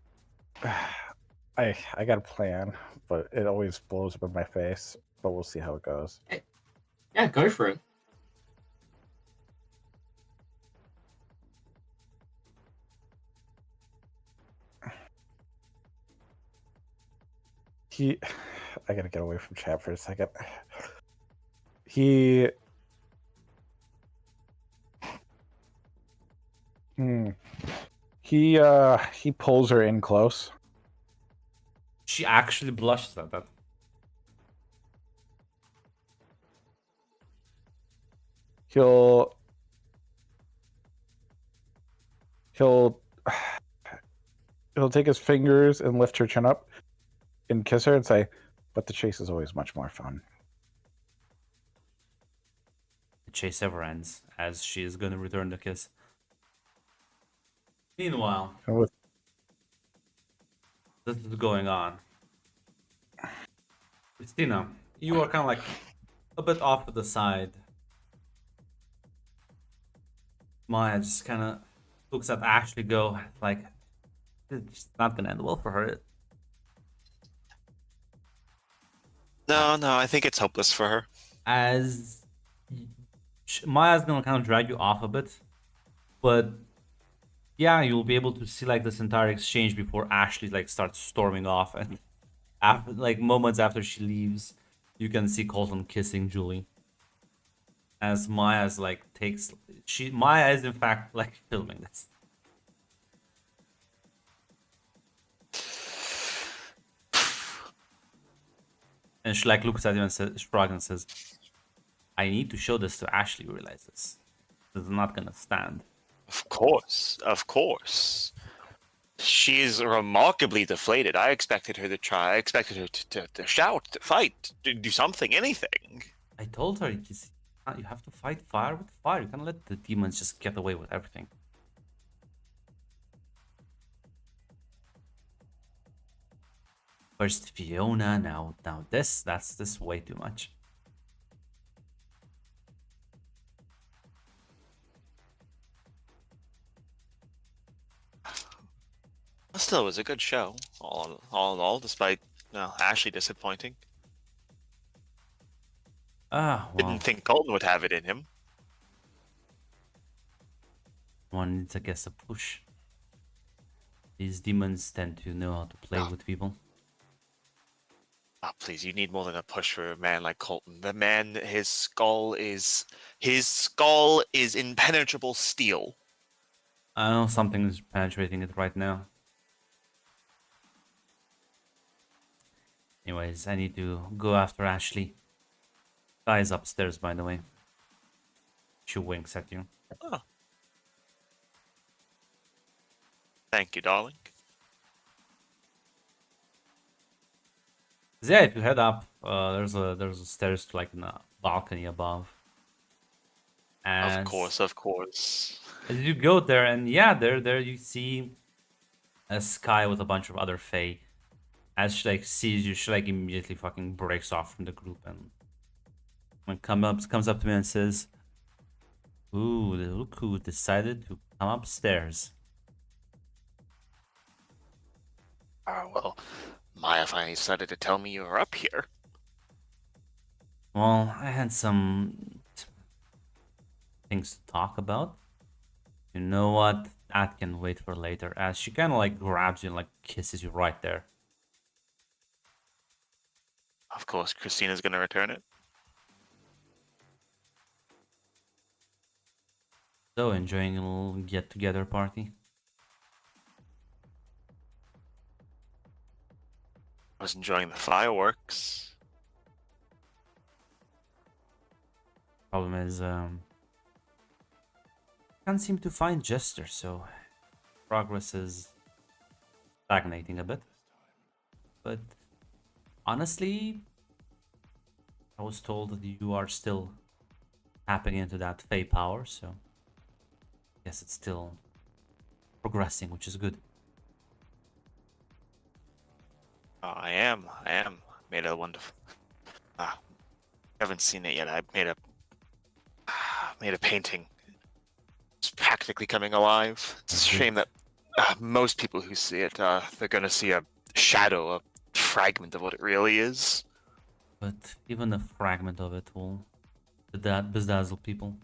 I got a plan, but it always blows up in my face. But we'll see how it goes. Yeah, go for it. I gotta get away from chat for a second. He he pulls her in close. She actually blushes at that. He'll take his fingers and lift her chin up and kiss her and say, "But the chase is always much more fun." The chase ever ends as she is going to return the kiss. Meanwhile, And with this is going on. Christina, you are kind of like a bit off to the side. Maya just kind of looks at Ashley, go like, it's not gonna end well for her. No, I think it's hopeless for her. As Maya's gonna kind of drag you off a bit, but yeah, you'll be able to see like this entire exchange before Ashley like starts storming off, and after like moments after she leaves, you can see Colton kissing Julie. As Maya's like Maya is in fact like filming this. And she like looks at him and says, shrugs and says, "I need to show this to Ashley. Realize this. This is not gonna stand." Of course. She is remarkably deflated. I expected her to try. I expected her to shout, to fight, to do something, anything. I told her, you have to fight fire with fire. You can't let the demons just get away with everything. First Fiona, now that's this way too much. Still, it was a good show, all in all, despite Ashley disappointing. Well, Didn't think Colton would have it in him. one needs, I guess, a push. These demons tend to know how to play with people. Oh, please, you need more than a push for a man like Colton. The man, his skull is impenetrable steel. I know something is penetrating it right now. Anyways, I need to go after Ashley. Guy's upstairs, by the way. She winks at you. Oh. Thank you, darling. Yeah, if you head up, there's a stairs to like a balcony above. And Of course. as you go there, and yeah, there you see a Sky with a bunch of other Fae. As she like sees you, she like immediately fucking breaks off from the group and comes up to me and says, "Ooh, look who decided to come upstairs." Well, Maya finally decided to tell me you were up here. Well, I had some things to talk about. You know what? That can wait for later. As she kind of like grabs you and like kisses you right there. Of course, Christina's gonna return it. So, enjoying a little get-together party? I was enjoying the fireworks. Problem is, can't seem to find Jester, so progress is stagnating a bit. But honestly, I was told that you are still tapping into that Fey power, so I guess it's still progressing, which is good. I am. Made a wonderful. Haven't seen it yet. I made a painting. It's practically coming alive. It's a shame that most people who see it, they're gonna see a shadow, a fragment of what it really is. But even a fragment of it will bedazzle people.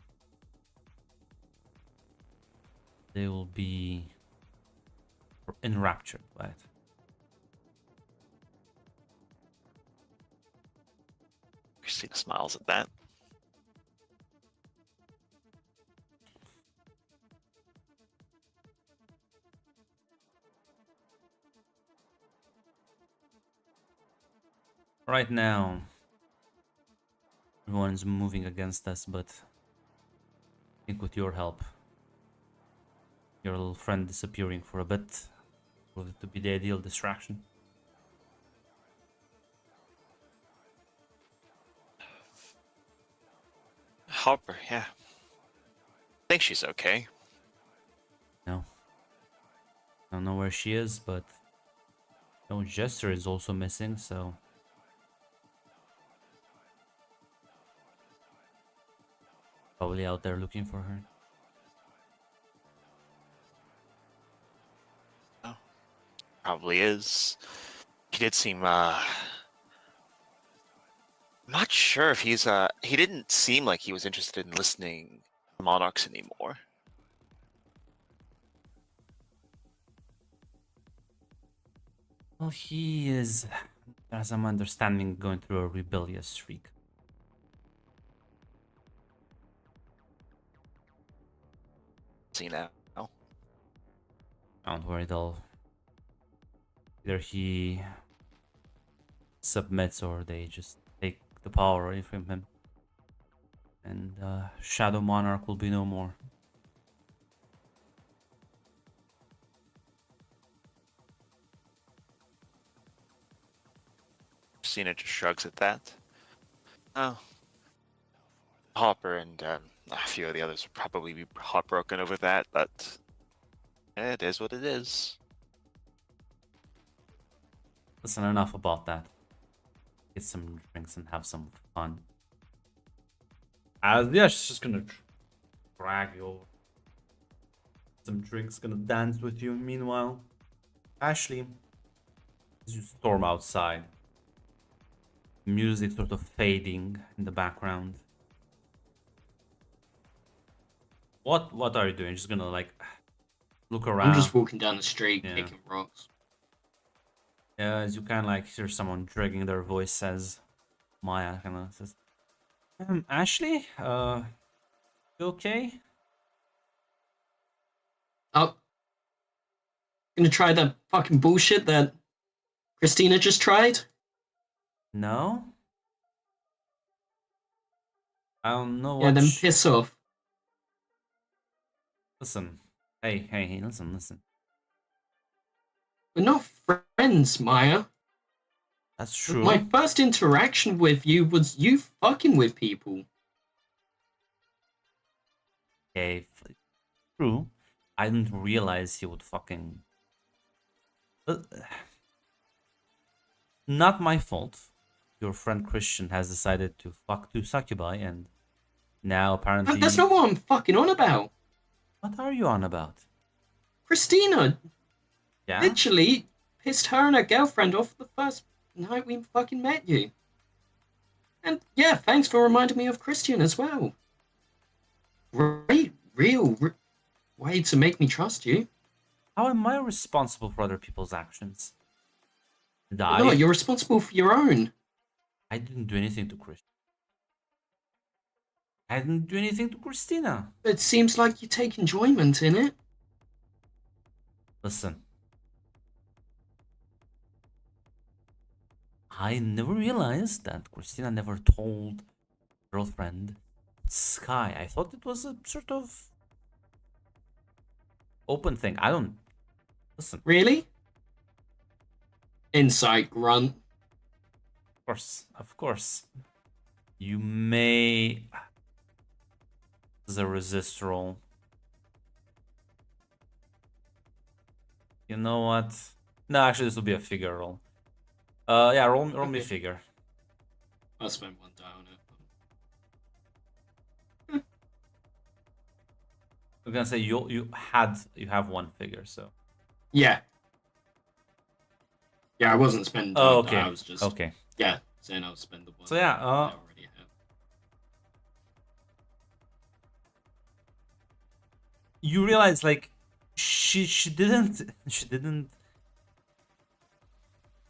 They will be enraptured by it. Christina smiles at that. Right now, everyone's moving against us, but I think with your help, your little friend disappearing for a bit proved to be the ideal distraction. Hopper, yeah. I think she's okay. No. I don't know where she is, but no, Jester is also missing, so probably out there looking for her. Oh, probably is. He did seem I'm not sure if he's he didn't seem like he was interested in listening to Monarchs anymore. Well, he is, as I'm understanding, going through a rebellious streak. See now. Don't worry, they'll either he submits or they just take the power away from him, and Shadow Monarch will be no more. Christina just shrugs at that. Oh. Hopper and a few of the others would probably be heartbroken over that, but it is what it is. Listen, enough about that. Get some drinks and have some fun. Yeah, she's just gonna drag you over. Some drinks, gonna dance with you. Meanwhile, Ashley, as you storm outside, music sort of fading in the background. What are you doing? Just gonna like look around? I'm just walking down the street, Yeah. kicking rocks. Yeah, as you kind of like hear someone dragging their voice, says Maya, kind of says, Ashley, you okay? Oh, gonna try that fucking bullshit that Christina just tried? No? I don't know Yeah, what... then piss off. Listen. Hey, listen. We're not friends, Maya. That's true. My first interaction with you was you fucking with people. Okay, true. I didn't realize he would fucking... Not my fault. Your friend Christian has decided to fuck two succubi, and now apparently... That's not what I'm fucking on about. What are you on about? Christina Yeah? literally pissed her and her girlfriend off the first night we fucking met you. And yeah, thanks for reminding me of Christian as well. Great, real way to make me trust you. How am I responsible for other people's actions? Did No, you're responsible for your own. I didn't do anything to Christian. I didn't do anything to Christina. It seems like you take enjoyment in it. Listen. I never realized that Christina never told girlfriend Sky. I thought it was a sort of open thing. I don't... Listen. Really? Insight, grunt. Of course. You may... This is a resist roll. You know what? No, actually, this will be a figure roll. Yeah, roll me figure. I'll spend one die on it. I'm gonna say you have one figure, so. Yeah. Yeah, I wasn't spending Oh, time, okay. I was just Okay. yeah, saying I'll spend the one. So yeah, I already have. you realize like she didn't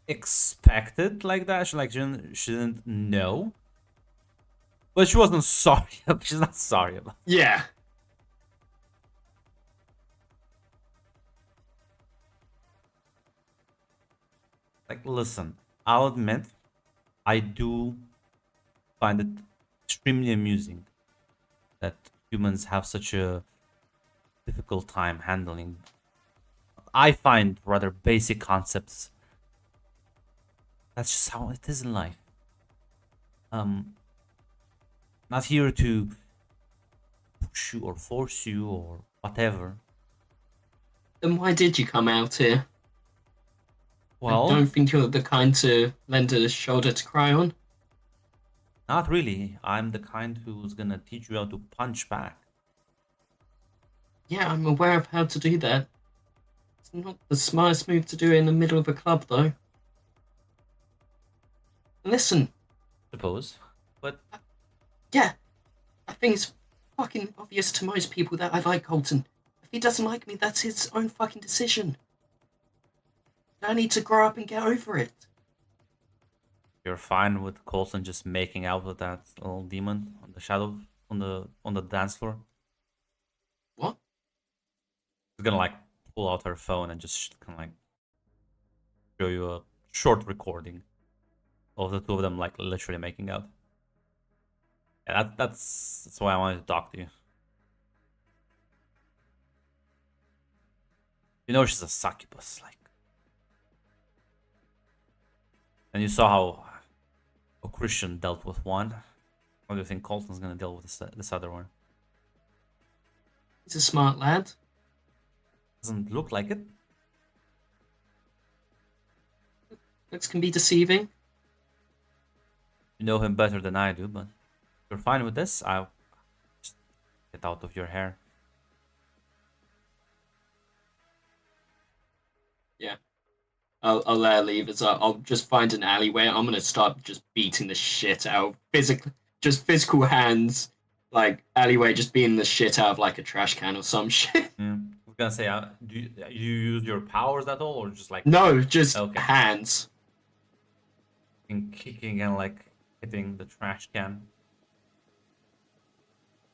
expect it like that. She didn't know. But she wasn't sorry. She's not sorry about it. Yeah. Like, listen, I'll admit, I do find it extremely amusing that humans have such a difficult time handling, I find, rather basic concepts. That's just how it is in life. Not here to push you or force you or whatever. Then why did you come out here? I Well, don't think you're the kind to lend a shoulder to cry on. not really. I'm the kind who's gonna teach you how to punch back. Yeah, I'm aware of how to do that. It's not the smartest move to do in the middle of a club, though. Listen, Suppose. But yeah, I think it's fucking obvious to most people that I like Colton. If he doesn't like me, that's his own fucking decision. I need to grow up and get over it. you're fine with Colton just making out with that little demon on the shadow on the dance floor? What? She's gonna like pull out her phone and just kind of like show you a short recording of the two of them like literally making out. Yeah, that's why I wanted to talk to you. You know she's a succubus, like. And you saw how a Christian dealt with one. How do you think Colton's gonna deal with this other one? He's a smart lad. Doesn't look like it. Looks can be deceiving. You know him better than I do, but if you're fine with this, I'll just get out of your hair. Yeah. I'll let her leave. I'll just find an alleyway. I'm gonna start just beating the shit out. Physical hands. Like, alleyway, just beating the shit out of like a trash can or some shit. Yeah. I was gonna say, do you use your powers at all, or just like No, just Okay. hands. kicking and like hitting the trash can?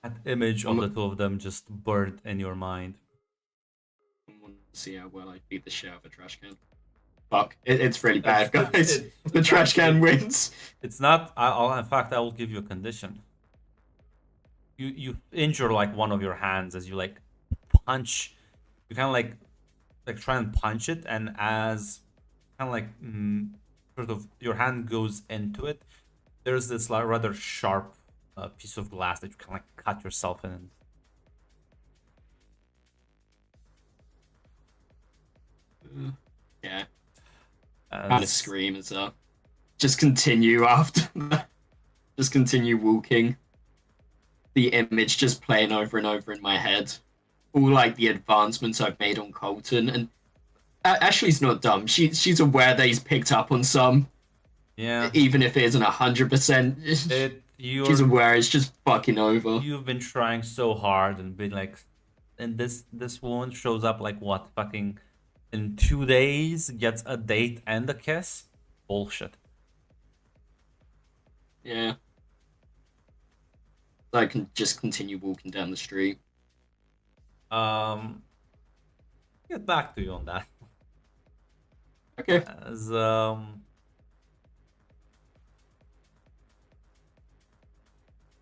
That image of the two of them just burned in your mind. I want to see how well I beat the shit out of a trash can. Fuck, it's really bad, It's- guys. it's The trash can actually- wins. It's not. In fact, I will give you a condition. You injure like one of your hands as you like punch. You kind of like try and punch it, and as kind of like sort of your hand goes into it, there's this like rather sharp piece of glass that you can like cut yourself in. Yeah, kind of As- scream as up. Just continue after that. Just continue walking. The image just playing over and over in my head. All like the advancements I've made on Colton, and Ashley's not dumb. She's aware that he's picked up on some, Yeah. even if it isn't 100%. She's aware it's just fucking over. You've been trying so hard and been like, and this woman shows up like what, fucking in 2 days, gets a date and a kiss? Bullshit. Yeah. I can just continue walking down the street. Get back to you on that. Okay. As about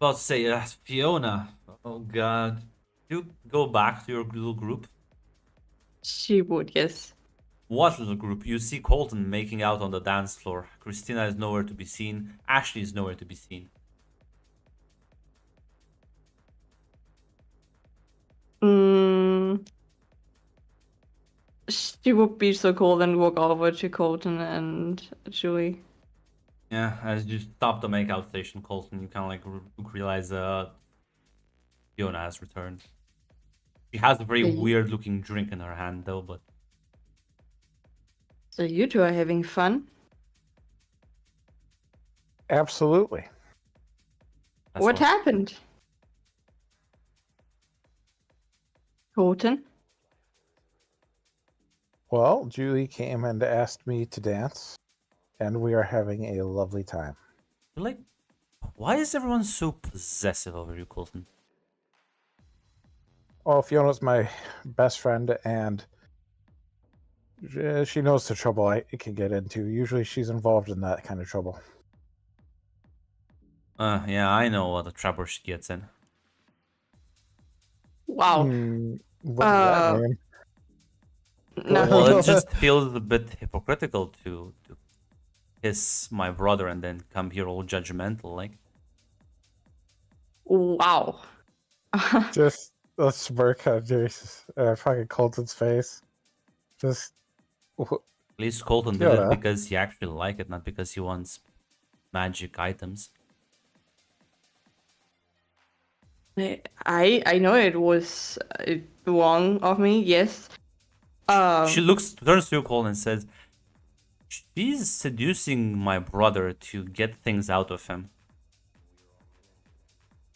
to say, Fiona. Oh god, you go back to your little group. She would, yes. What little group? You see Colton making out on the dance floor. Christina is nowhere to be seen. Ashley is nowhere to be seen. She would be so cool and walk over to Colton and Julie. Yeah, as you stop the makeout station, Colton, you kind of like realize Fiona has returned. She has a very Mhm. weird looking drink in her hand though, but So you two are having fun? Absolutely. that's What all. happened? Colton? Well, Julie came and asked me to dance, and we are having a lovely time. You like Why is everyone so possessive over you, Colton? Well, Fiona's my best friend, and she knows the trouble I can get into. Usually she's involved in that kind of trouble. Yeah, I know what the trouble she gets in. Wow. What does that Uh, mean? Nothing. Well, it just feels a bit hypocritical to kiss my brother and then come here all judgmental, like. Wow. Just a smirk on fucking Colton's face. Just At least Colton did it Fiona. because he actually liked it, not because he wants magic items. I know it was wrong of me. Yes. She turns to you, Colton, and says, "She's seducing my brother to get things out of him.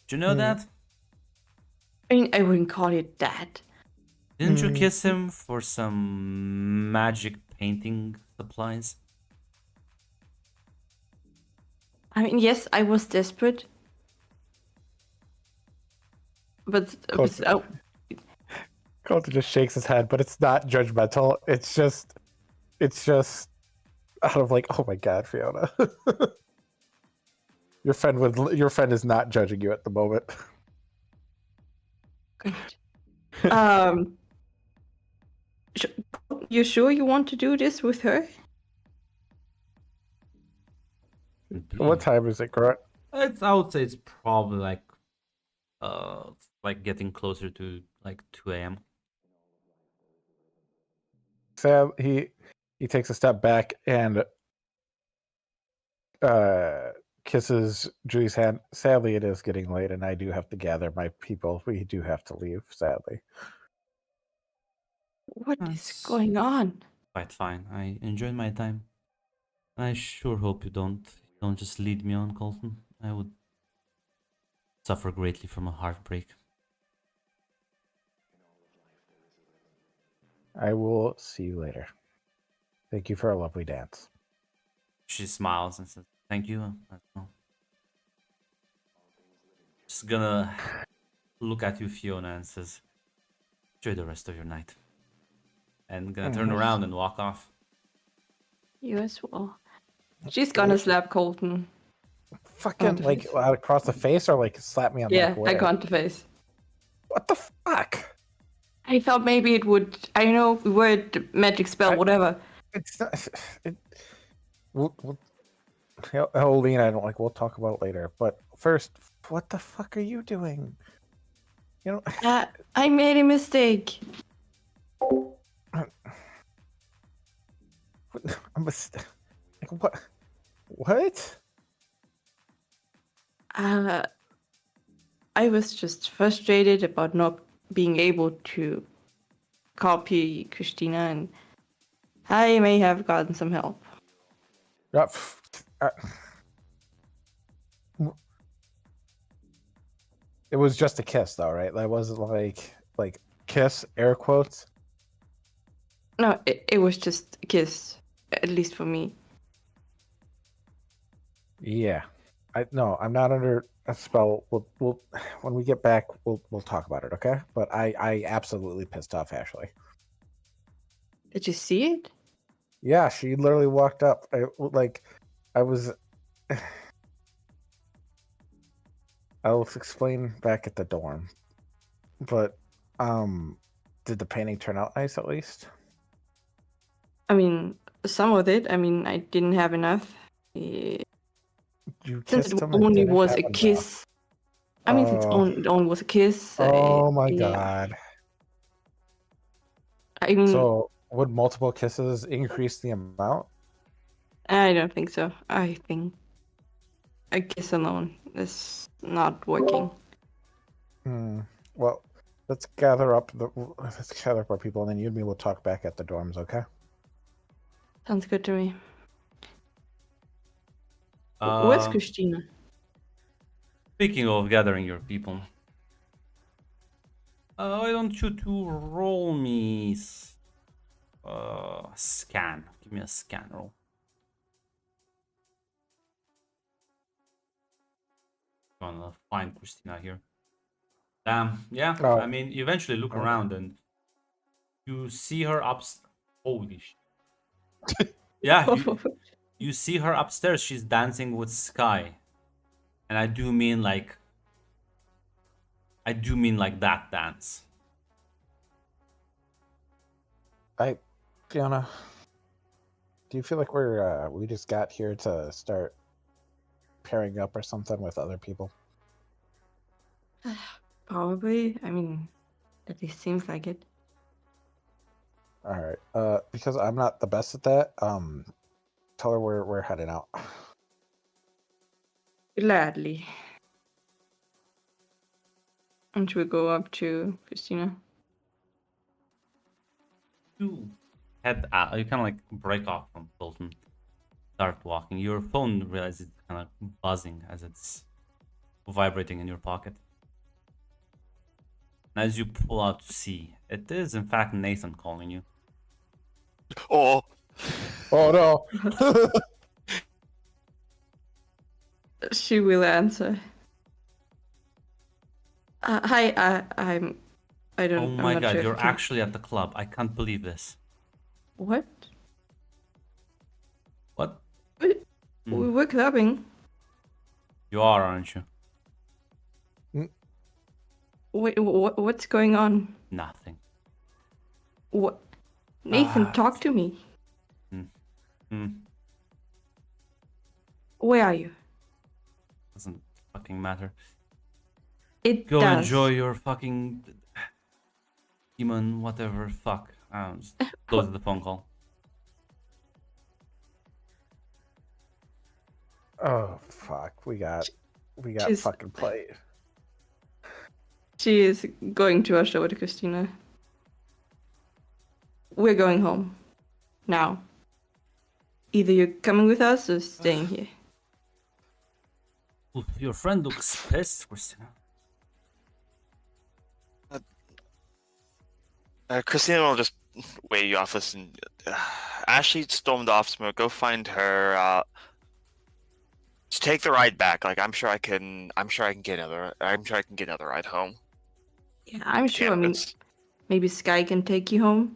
Do you know that? I mean, I wouldn't call it that. Didn't you kiss him for some magic painting supplies?" I mean, yes, I was desperate. But Colton just shakes his head, but it's not judgmental. It's just out of like, oh my god, Fiona. Your friend is not judging you at the moment. good. You sure you want to do this with her? What time is it, Grant? I would say it's probably like getting closer to like 2 a.m. Sam, he takes a step back and kisses Julie's hand. Sadly, it is getting late, and I do have to gather my people. We do have to leave, sadly. What is That's going on? quite fine. I enjoyed my time. I sure hope you don't just lead me on, Colton. I would suffer greatly from a heartbreak. I will see you later. Thank you for a lovely dance. She smiles and says, "Thank you." Just gonna look at you, Fiona, and says, "Enjoy the rest of your night." And gonna turn around and walk off. You as well. She's gonna slap Colton. Fucking the like face. out across the face, or like slap me on Yeah, like I where? got the face. What the fuck? I thought maybe it would. I know word, magic spell, whatever. It's not. We'll Lee and I don't like. We'll talk about it later. But first, what the fuck are you doing? You know, I made a mistake. I'm like what? What? I was just frustrated about not being able to copy Christina, and I may have gotten some help. It was just a kiss, though, right? That wasn't like kiss air quotes. No, it was just a kiss, at least for me. Yeah, I'm not under a spell. We'll when we get back, we'll talk about it, okay? But I absolutely pissed off Ashley. Did you see it? Yeah, she literally walked up. I'll explain back at the dorm. But did the painting turn out nice at least? I mean, some of it. I mean, I didn't have enough. You Since kissed it him and only didn't was have a enough. kiss. I mean, since it only was a kiss. Oh my yeah. god. I mean, So would multiple kisses increase the amount? I don't think so. I think a kiss alone is not working. Well, let's gather up our people, and then you and me will talk back at the dorms, okay? Sounds good to me. Where's Um, Christina? Speaking of gathering your people, why don't you two roll me scan? Give me a scan roll. Gonna find Christina here. Yeah. Oh. I mean, you eventually look around and you see her Holy shit. Yeah, you see her upstairs. She's dancing with Sky, and I do mean like that dance. Fiona, do you feel like we just got here to start pairing up or something with other people? Probably. I mean, at least seems like it. All right. Because I'm not the best at that. Tell her we're heading out. Gladly. And we go up to Christina. You head out. You kind of like break off from Fulton. Start walking. Your phone realizes it's kind of buzzing as it's vibrating in your pocket. And as you pull out to see, it is in fact Nathan calling you. Oh, Oh no! She will answer. Hi, I don't. Oh I'm my not god, sure if you're you can- actually at the club. I can't believe this. What? What? We were clubbing. You are, aren't you? Wait, what's going on? Nothing. What? Nathan, talk to me. Hmm. Where are you? Doesn't fucking matter. It Go does. enjoy your fucking demon, whatever. Fuck. I don't know, just close the phone call. Oh fuck! We got She's- fucking played. She is going to rush over to Christina. We're going home. Now. Either you're coming with us or staying here. Ooh, your friend looks pissed, Christina. Christina will just wave you off. Listen, Ashley stormed off somewhere. Go find her. Just take the ride back. Like I'm sure I can get another ride home. Yeah, I'm sure. I mean, Campus. maybe Sky can take you home.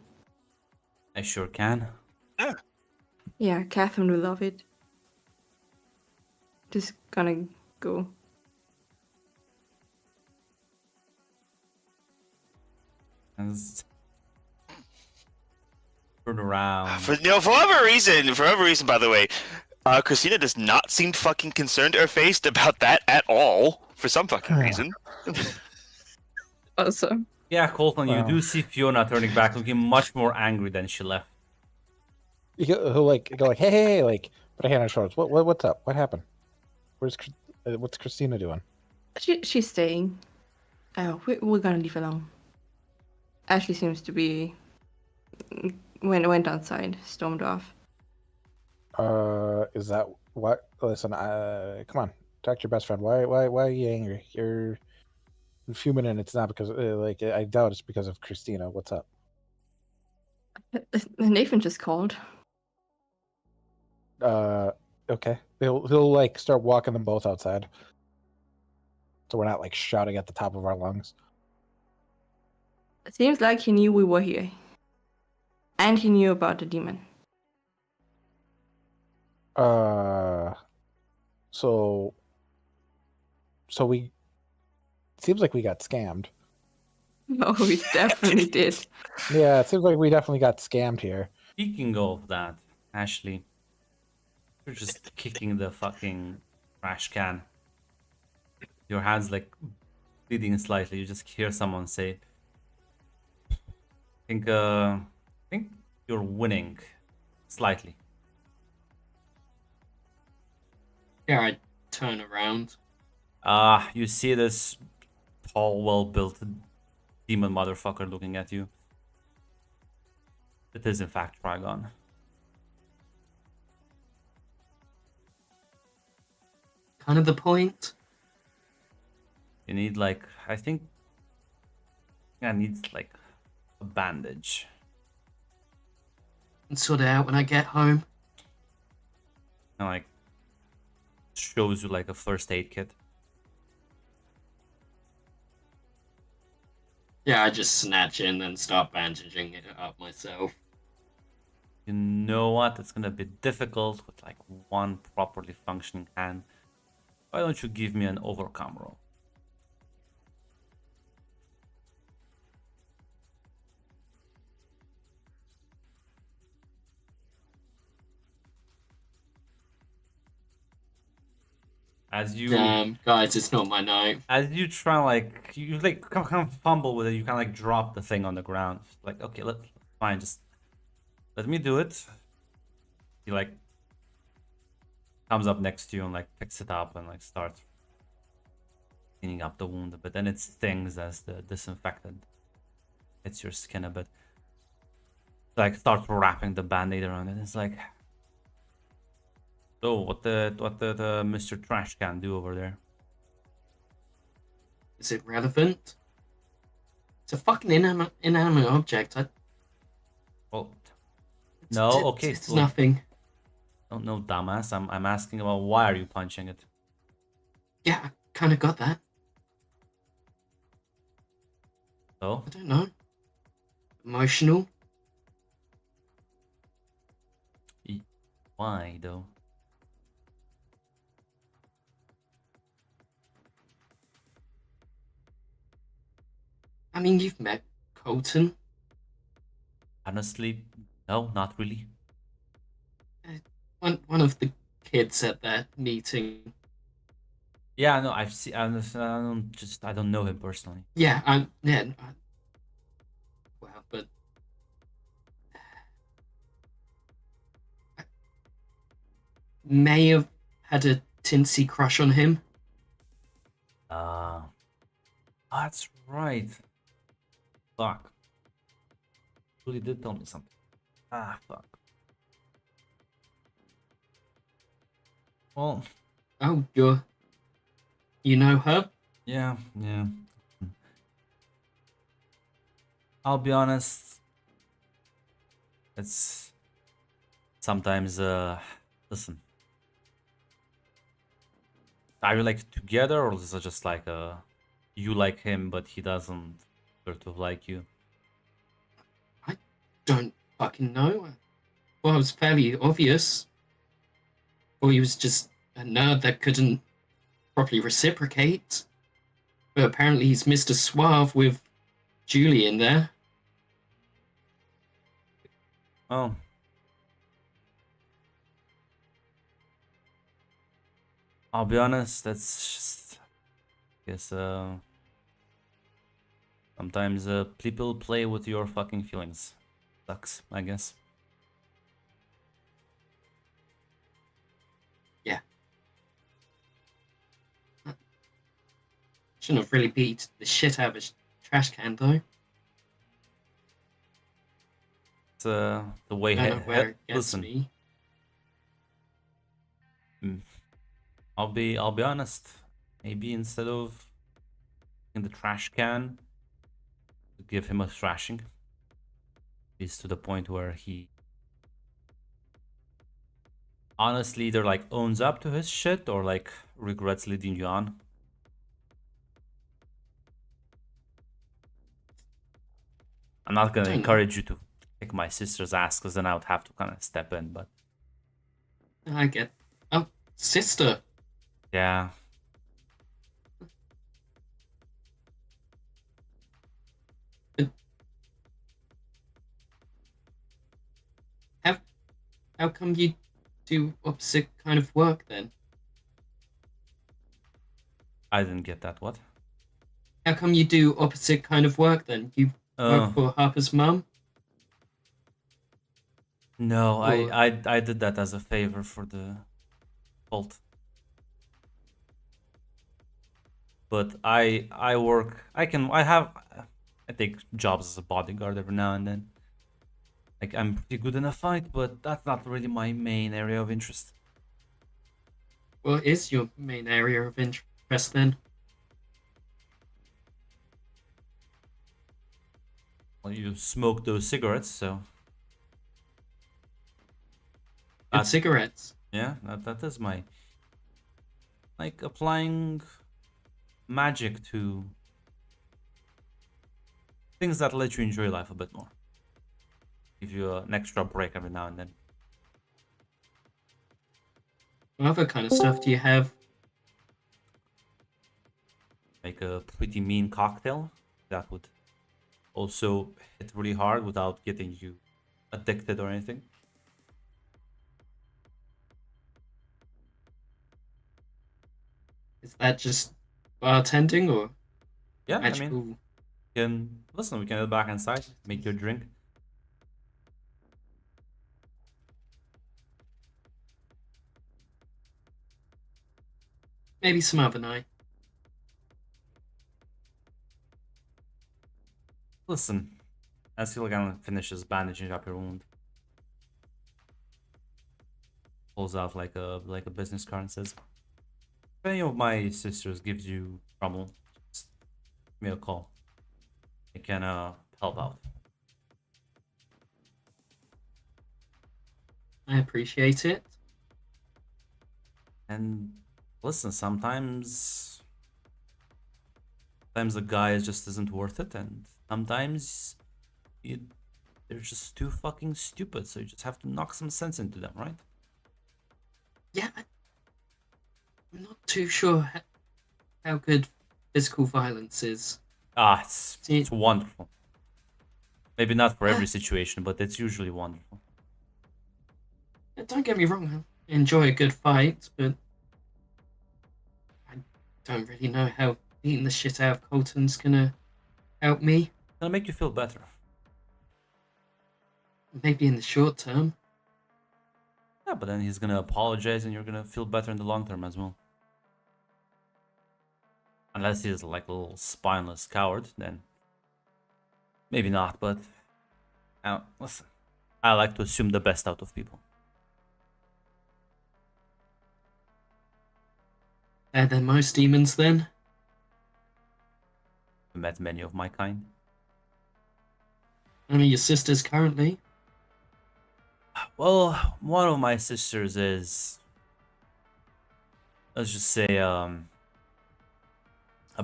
I sure can. Yeah, Catherine will love it. Just gonna go. And turn around. For whatever reason, by the way, Christina does not seem fucking concerned or faced about that at all. For some fucking reason. Awesome. Yeah, Colton, you Wow. do see Fiona turning back, looking much more angry than she left. He'll like go like, hey, like put a hand on her shoulders. What's up? What happened? What's Christina doing? She's staying. Oh, we're gonna leave alone. Ashley seems to be went outside, stormed off. Is that what? Listen, come on, talk to your best friend. Why are you angry? You're fuming, and it's not because like I doubt it's because of Christina. What's up? Nathan just called. Okay. He'll like start walking them both outside, so we're not like shouting at the top of our lungs. It seems like he knew we were here, and he knew about the demon. So we seems like we got scammed. No, we definitely did. Yeah, it seems like we definitely got scammed here. Speaking of that, Ashley, you're just kicking the fucking trash can. Your hand's like bleeding slightly. You just hear someone say, I think you're winning slightly. Yeah, I turn around. You see this tall, well-built demon motherfucker looking at you. It is in fact Trigon. Kind of the point. You need like, I think I need like a bandage. And sort it out when I get home. And like shows you like a first aid kit. Yeah, I just snatch it and then start bandaging it up myself. You know what? It's gonna be difficult with like one properly functioning hand. Why don't you give me an overcome roll? As you Guys, it's not my night. as you try like you like kind of fumble with it, you kind of like drop the thing on the ground. Like, okay, fine, just let me do it. He like comes up next to you and like picks it up and like starts cleaning up the wound a bit. Then it stings as the disinfectant hits your skin a bit. Like starts wrapping the band-aid around it. It's like, so what the Mr. Trash Can do over there? Is it relevant? It's a fucking inanimate object. Well, It's- no, it's- okay, It's well, nothing. no, dumbass. I'm asking about why are you punching it? Yeah, I kind of got that. So I don't know. Emotional. why though? I mean, you've met Colton. Honestly, no, not really. One of the kids at that meeting. Yeah, no, I've seen. I don't know him personally. Yeah, well, but may have had a tinsy crush on him. That's right. Fuck. Really did tell me something. Fuck. Well, Oh, you know her? yeah. I'll be honest. It's sometimes, listen. Are you like together, or is it just like you like him, but he doesn't sort of like you? Don't fucking know. Well, it was fairly obvious. Or he was just a nerd that couldn't properly reciprocate. But apparently he's Mr. Suave with Julie in there. Oh. I'll be honest, that's just, I guess, sometimes people play with your fucking feelings. Sucks, I guess. Yeah. Shouldn't have really beat the shit out of his trash can, though. It's the way. I don't know where it gets Listen, me. I'll be honest. Maybe instead of in the trash can, give him a thrashing. Is to the point where he honestly either like owns up to his shit or like regrets leading you on. I'm not gonna encourage you to kick my sister's ass, because then I would have to kind of step in, but I get. Oh, sister. yeah. How come you do opposite kind of work then? I didn't get that. What? How come you do opposite kind of work then? You work for Harper's mum? No, Or- I did that as a favor for the cult. But I take jobs as a bodyguard every now and then. Like, I'm pretty good in a fight, but that's not really my main area of interest. What is your main area of interest then? Well, you smoke those cigarettes, so Good cigarettes. yeah, that is my, like, applying magic to things that let you enjoy life a bit more. Give you an extra break every now and then. What other kind of stuff do you have? Make a pretty mean cocktail that would also hit really hard without getting you addicted or anything. Is that just bartending or Yeah, I magical? mean, we can head back inside, make your drink. Maybe some other night. Listen, as Hilgan finishes bandaging up your wound, pulls out like a business card and says, "If any of my sisters gives you trouble, just give me a call. I can help out." I appreciate it. And listen, sometimes the guy just isn't worth it, and sometimes they're just too fucking stupid. So you just have to knock some sense into them, right? Yeah, I'm not too sure how good physical violence is. Ah, it's See- wonderful. Maybe not for every situation, but it's usually wonderful. Don't get me wrong, I enjoy a good fight, but I don't really know how beating the shit out of Colton's gonna help me. It'll make you feel better. Maybe in the short term. Yeah, but then he's gonna apologize and you're gonna feel better in the long term as well. Unless he's like a little spineless coward, then maybe not, but listen, I like to assume the best out of people. Better than most demons, then. I met many of my kind. I mean, your sisters currently. Well, one of my sisters is, let's just say, a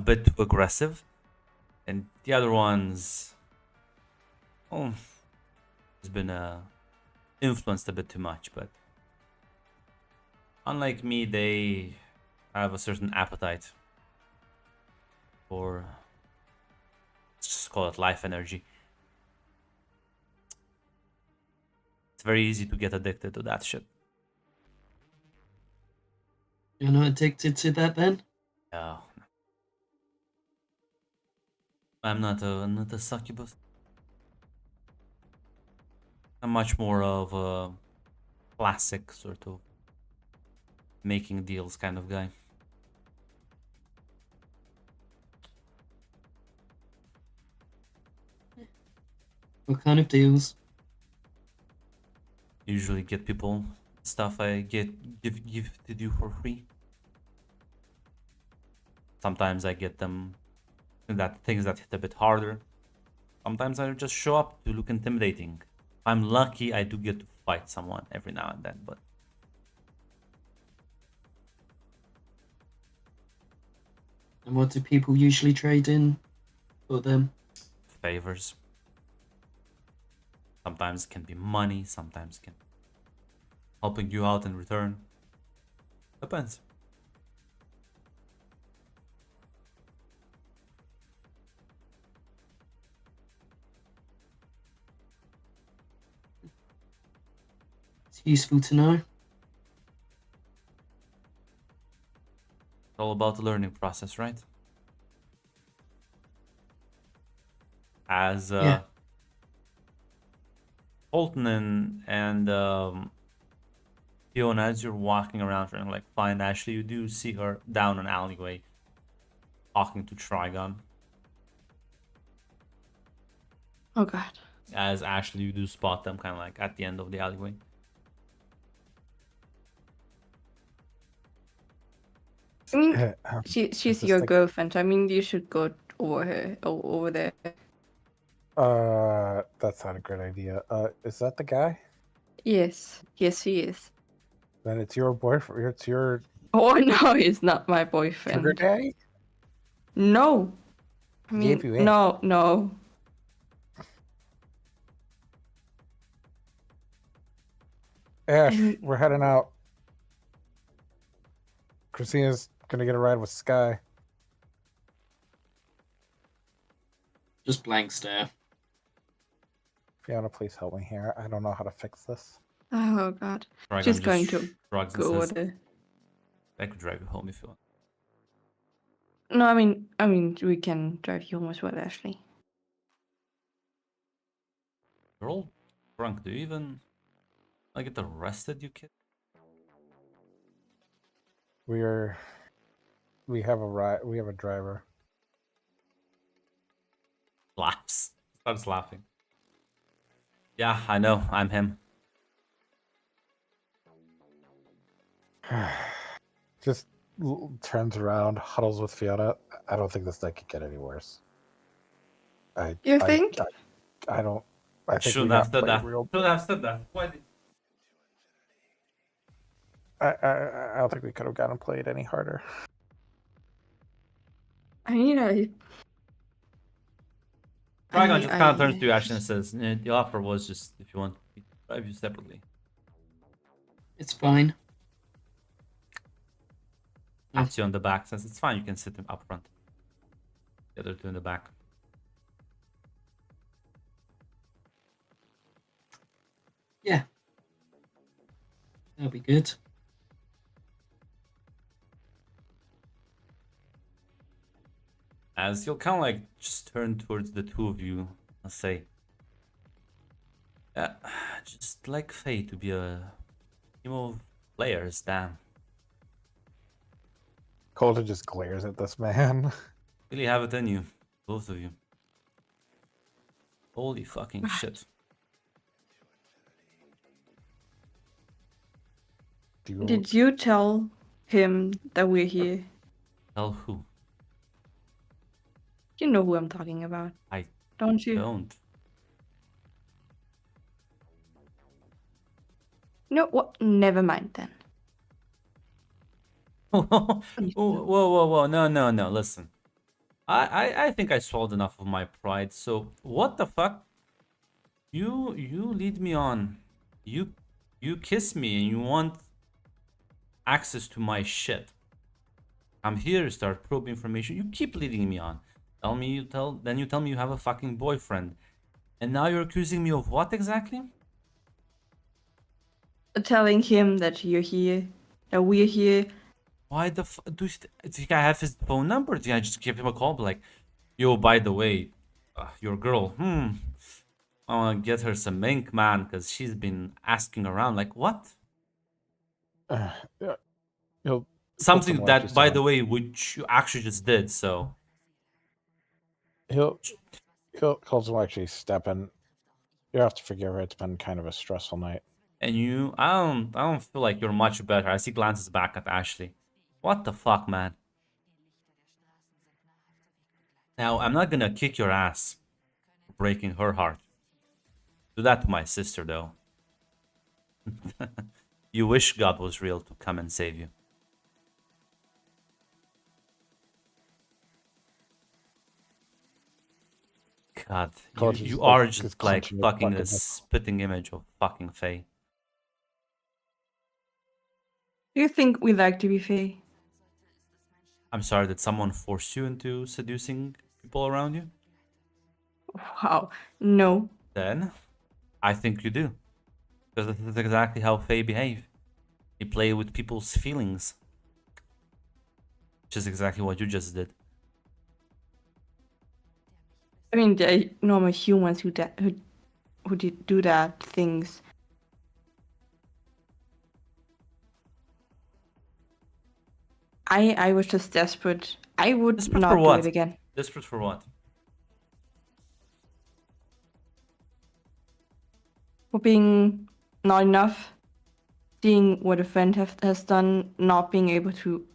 bit too aggressive, and the other one's, oh, has been influenced a bit too much. But unlike me, they have a certain appetite for, let's just call it life energy. It's very easy to get addicted to that shit. You're not addicted to that, then? No. I'm not a succubus. I'm much more of a classic sort of making deals kind of guy. What kind of deals? Usually get people stuff I give to do for free. Sometimes I get them things that hit a bit harder. Sometimes I just show up to look intimidating. If I'm lucky, I do get to fight someone every now and then, but And what do people usually trade in for them? favors. Sometimes it can be money, sometimes it can be helping you out in return. Depends. It's useful to know. It's all about the learning process, right? As Yeah. Colton and Fiona, as you're walking around trying to like find Ashley, you do see her down an alleyway talking to Trigon. Oh god. As Ashley, you do spot them kind of like at the end of the alleyway. I mean, Um, she's this your like- girlfriend. I mean, you should go over there. That's not a good idea. Is that the guy? Yes, yes, he is. Then it's your boyfriend. It's your Oh no, he's not my sugar boyfriend. daddy. No. I mean, Gave you in. no. Ash, And- we're heading out. Christina's gonna get a ride with Sky. Just blank stare. Fiona, please help me here. I don't know how to fix this. Oh god. Dragon She's going just to shrugs and go says, with it. I could drive you home if you want. No, I mean, we can drive you home as well, Ashley. You're all drunk. Do you even like get arrested, you kid? We have a ride. We have a driver. Laughs. Starts laughing. Yeah, I know. I'm him. Just turns around, huddles with Fiona. I don't think this night could get any worse. You think? I don't. I think Should we have got said played that. real. Should have said that. Why did... I don't think we could have gotten played any harder. I mean, Dragon just kind of turns to you actually and says, the offer was just if you want me to drive you separately. It's fine. Pats you on the back, says it's fine, you can sit up front. The other two in the back. Yeah. That'll be good. As you'll kind of like just turn towards the two of you and say, just like Faye to be a team of players, damn. Colton just glares at this man. Really have it in you, both of you. Holy fucking shit. Did you tell him that we're here? Tell who? You know who I'm talking about. I don't you? don't. No, what? Never mind then. Whoa, whoa, whoa, no, listen. I think I swallowed enough of my pride, so what the fuck? You lead me on. You kiss me and you want access to my shit. I'm here to start probing information. You keep leading me on. Then you tell me you have a fucking boyfriend. And now you're accusing me of what exactly? Telling him that you're here, that we're here. Why the do you think I have his phone number? Do I just give him a call? Be like, yo, by the way, your girl, I want to get her some ink, man, because she's been asking around. Like, what? Something that, by the way, which you actually just did, so. He'll actually step in. You have to forgive her. It's been kind of a stressful night. And I don't feel like you're much better. I see glances back at Ashley. What the fuck, man? Now, I'm not gonna kick your ass for breaking her heart. Do that to my sister, though. You wish God was real to come and save you. God, you are just like fucking a spitting image of fucking Faye. Do you think we like to be Faye? I'm sorry, did someone force you into seducing people around you? Wow, no. Then, I think you do. Because this is exactly how Faye behave. You play with people's feelings. Which is exactly what you just did. I mean, there are normal humans who did do that things. I was just desperate. I would Desperate not for do what? it again. Desperate for what? For being not enough. Seeing what a friend has done, not being able to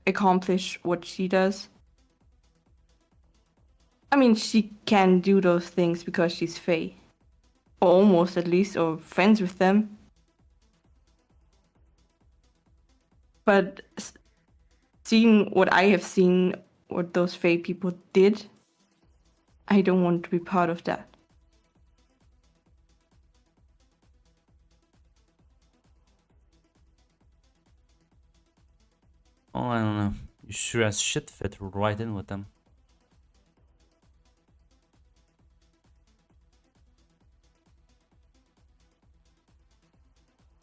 accomplish what she does. I mean, she can do those things because she's Faye. Or almost at least, or friends with them. But seeing what I have seen, what those Faye people did, I don't want to be part of that. Oh, I don't know. You sure as shit fit right in with them.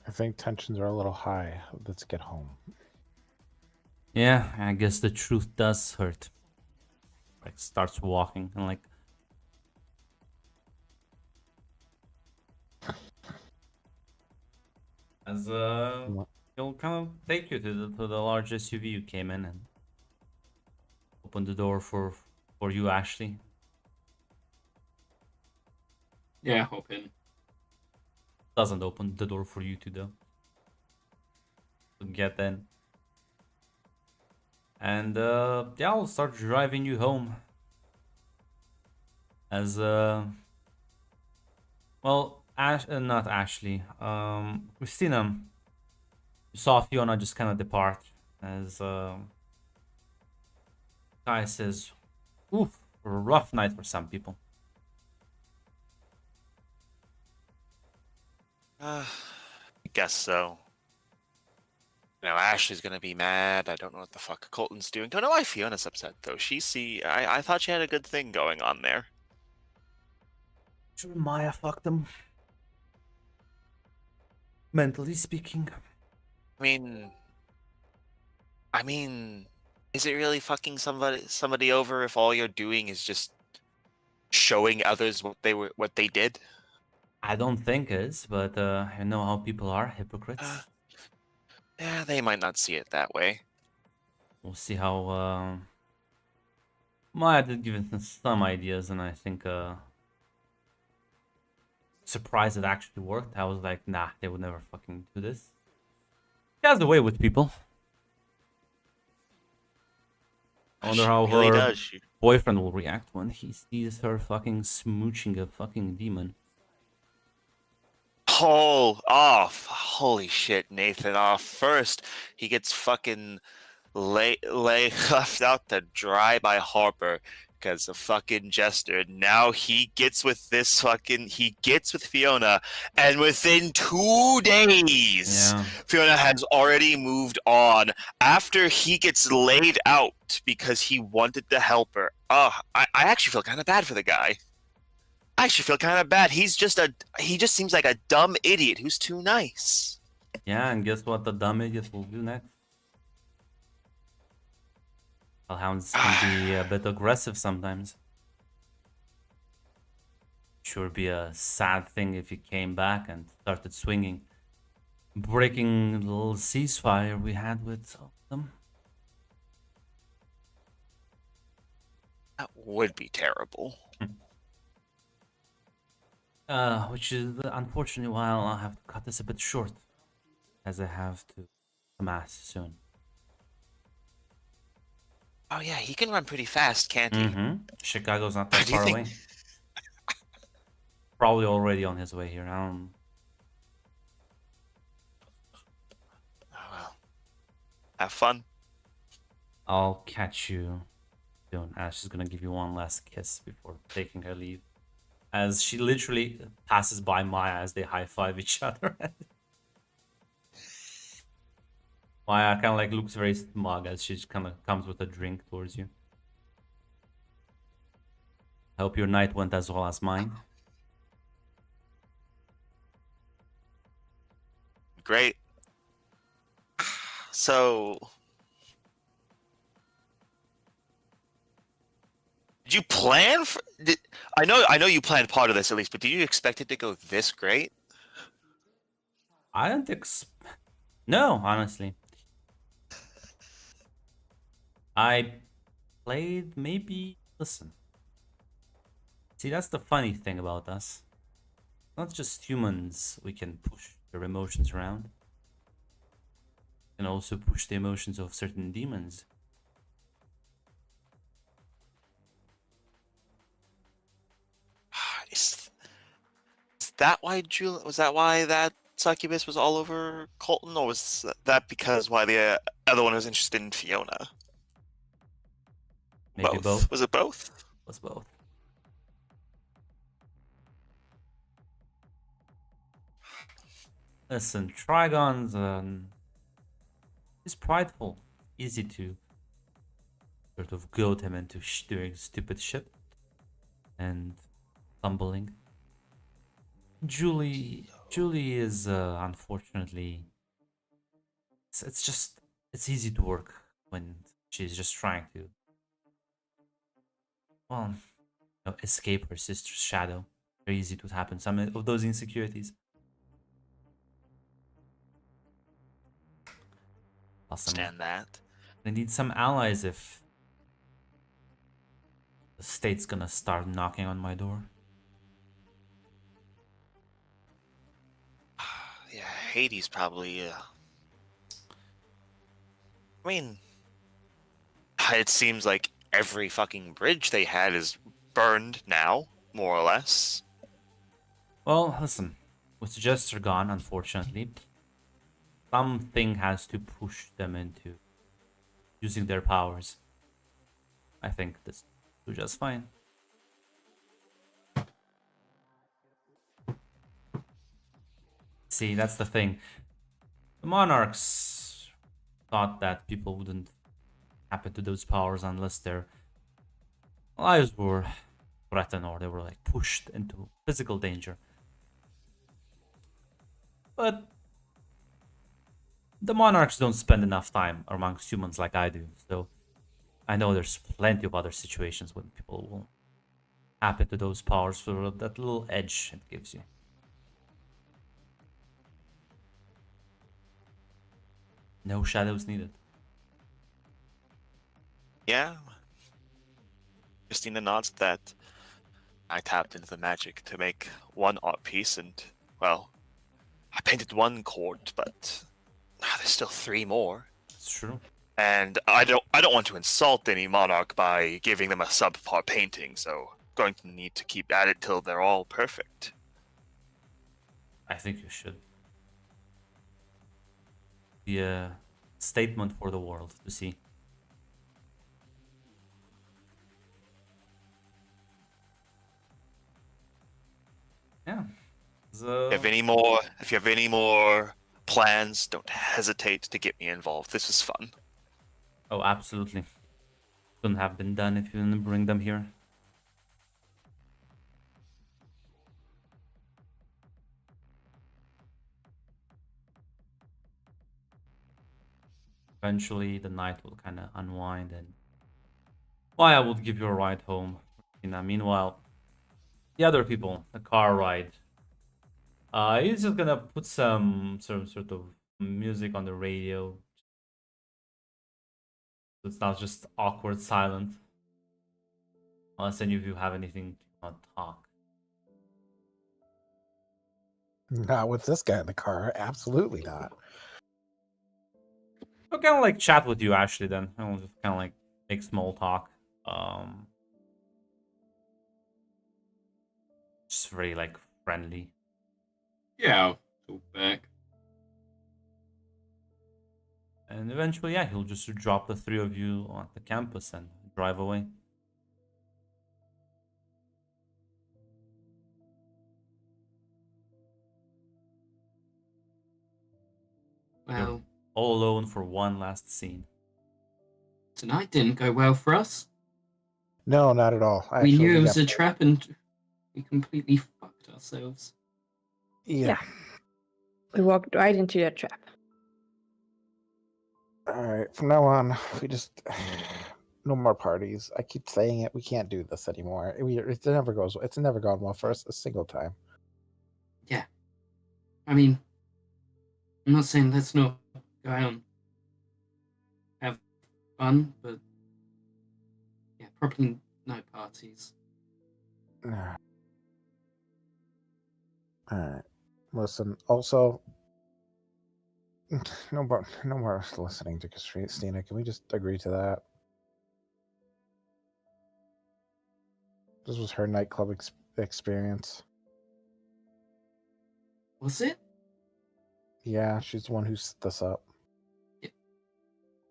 I think tensions are a little high. Let's get home. Yeah, I guess the truth does hurt. Like, starts walking and like... As he'll kind of take you to the large SUV you came in and open the door for you, Ashley. Yeah, hop in. Doesn't open the door for you to though. To get in. And yeah, I'll start driving you home. As well, not Ashley. Christina, you saw Fiona just kind of depart as Kai says, "Oof, a rough night for some people." I guess so. You know, Ashley's gonna be mad. I don't know what the fuck Colton's doing. Don't know why Fiona's upset though. I thought she had a good thing going on there. Sure, Maya fucked them. Mentally speaking. I mean, is it really fucking somebody over if all you're doing is just showing others what they did? I don't think is, but I know how people are, hypocrites. Yeah, they might not see it that way. We'll see how Maya did give us some ideas, and I think surprised it actually worked. I was like, nah, they would never fucking do this. She has the way with people. I wonder how She really her does. boyfriend will react when he sees her fucking smooching a fucking demon. Holy shit, Nathan. First, he gets fucking left out to dry by Harper because of fucking Jester. Now he gets with Fiona, and within 2 days, Yeah. Fiona has already moved on after he gets laid out because he wanted to help her. I actually feel kind of bad for the guy. I actually feel kind of bad. He just seems like a dumb idiot who's too nice. Yeah, and guess what the dumb idiot will do next? Hellhounds can be a bit aggressive sometimes. Sure be a sad thing if he came back and started swinging. Breaking the little ceasefire we had with them. That would be terrible. Which is unfortunately why I'll have to cut this a bit short, as I have to mass soon. Oh yeah, he can run pretty fast, can't he? Chicago's not that Do you far think- away. Probably already on his way here. I don't. Oh well. Have fun. I'll catch you soon. She's gonna give you one last kiss before taking her leave. As she literally passes by Maya as they high-five each other. Maya kind of like looks very smug as she kind of comes with a drink towards you. Hope your night went as well as mine. Great. So, did you plan for? I know you planned part of this at least, but did you expect it to go this great? I don't No, honestly. I played maybe... Listen. See, that's the funny thing about us. Not just humans we can push their emotions around. We can also push the emotions of certain demons. Is that why was that why that succubus was all over Colton, or was that because why the other one was interested in Fiona? Maybe both. Was it both? Was both. Listen, Trigon's he's prideful. easy to sort of goad him into doing stupid shit and tumbling. Julie is unfortunately, it's easy to work when she's just trying to, well, escape her sister's shadow. Very easy to happen. Some of those insecurities. Awesome. Understand that. They need some allies if the state's gonna start knocking on my door. Yeah, Hades probably. I mean, it seems like every fucking bridge they had is burned now, more or less. Well, listen, with Jester gone, unfortunately, something has to push them into using their powers. I think this will just fine. See, that's the thing. The monarchs thought that people wouldn't happen to those powers unless their lives were threatened or they were like pushed into physical danger. But the monarchs don't spend enough time amongst humans like I do, so I know there's plenty of other situations when people will happen to those powers for that little edge it gives you. No shadows needed. Yeah. Christina nods that I tapped into the magic to make one art piece, and, well, I painted one court, but there's still 3 more. It's true. And I don't want to insult any monarch by giving them a subpar painting, so I'm going to need to keep at it till they're all perfect. I think you should. Be a statement for the world to see. Yeah. So, If you have any more plans, don't hesitate to get me involved. This is fun. oh, absolutely. Couldn't have been done if you didn't bring them here. Eventually, the night will kind of unwind, and I would give you a ride home. Meanwhile, the other people, the car ride. He's just gonna put some sort of music on the radio. So it's not just awkward silent. Unless any of you have anything to talk. Not with this guy in the car. Absolutely not. I'll kind of like chat with you, Ashley. Then I'll just kind of like make small talk. Just very like friendly. Yeah, I'll talk back. And eventually, yeah, he'll just drop the 3 of you on the campus and drive away. Well, All alone for one last scene. tonight didn't go well for us. No, not at all. We knew Actually, it was got- a trap and we completely fucked ourselves. Yeah. We walked right into that trap. All right. From now on, we just no more parties. I keep saying it. We can't do this anymore. It never goes. It's never gone well for us a single time. Yeah. I mean, I'm not saying let's not go out and have fun, but yeah, probably no parties. All right. Listen. Also, no more listening to Christina. Can we just agree to that? This was her nightclub experience. Was it? Yeah, she's the one who set this up.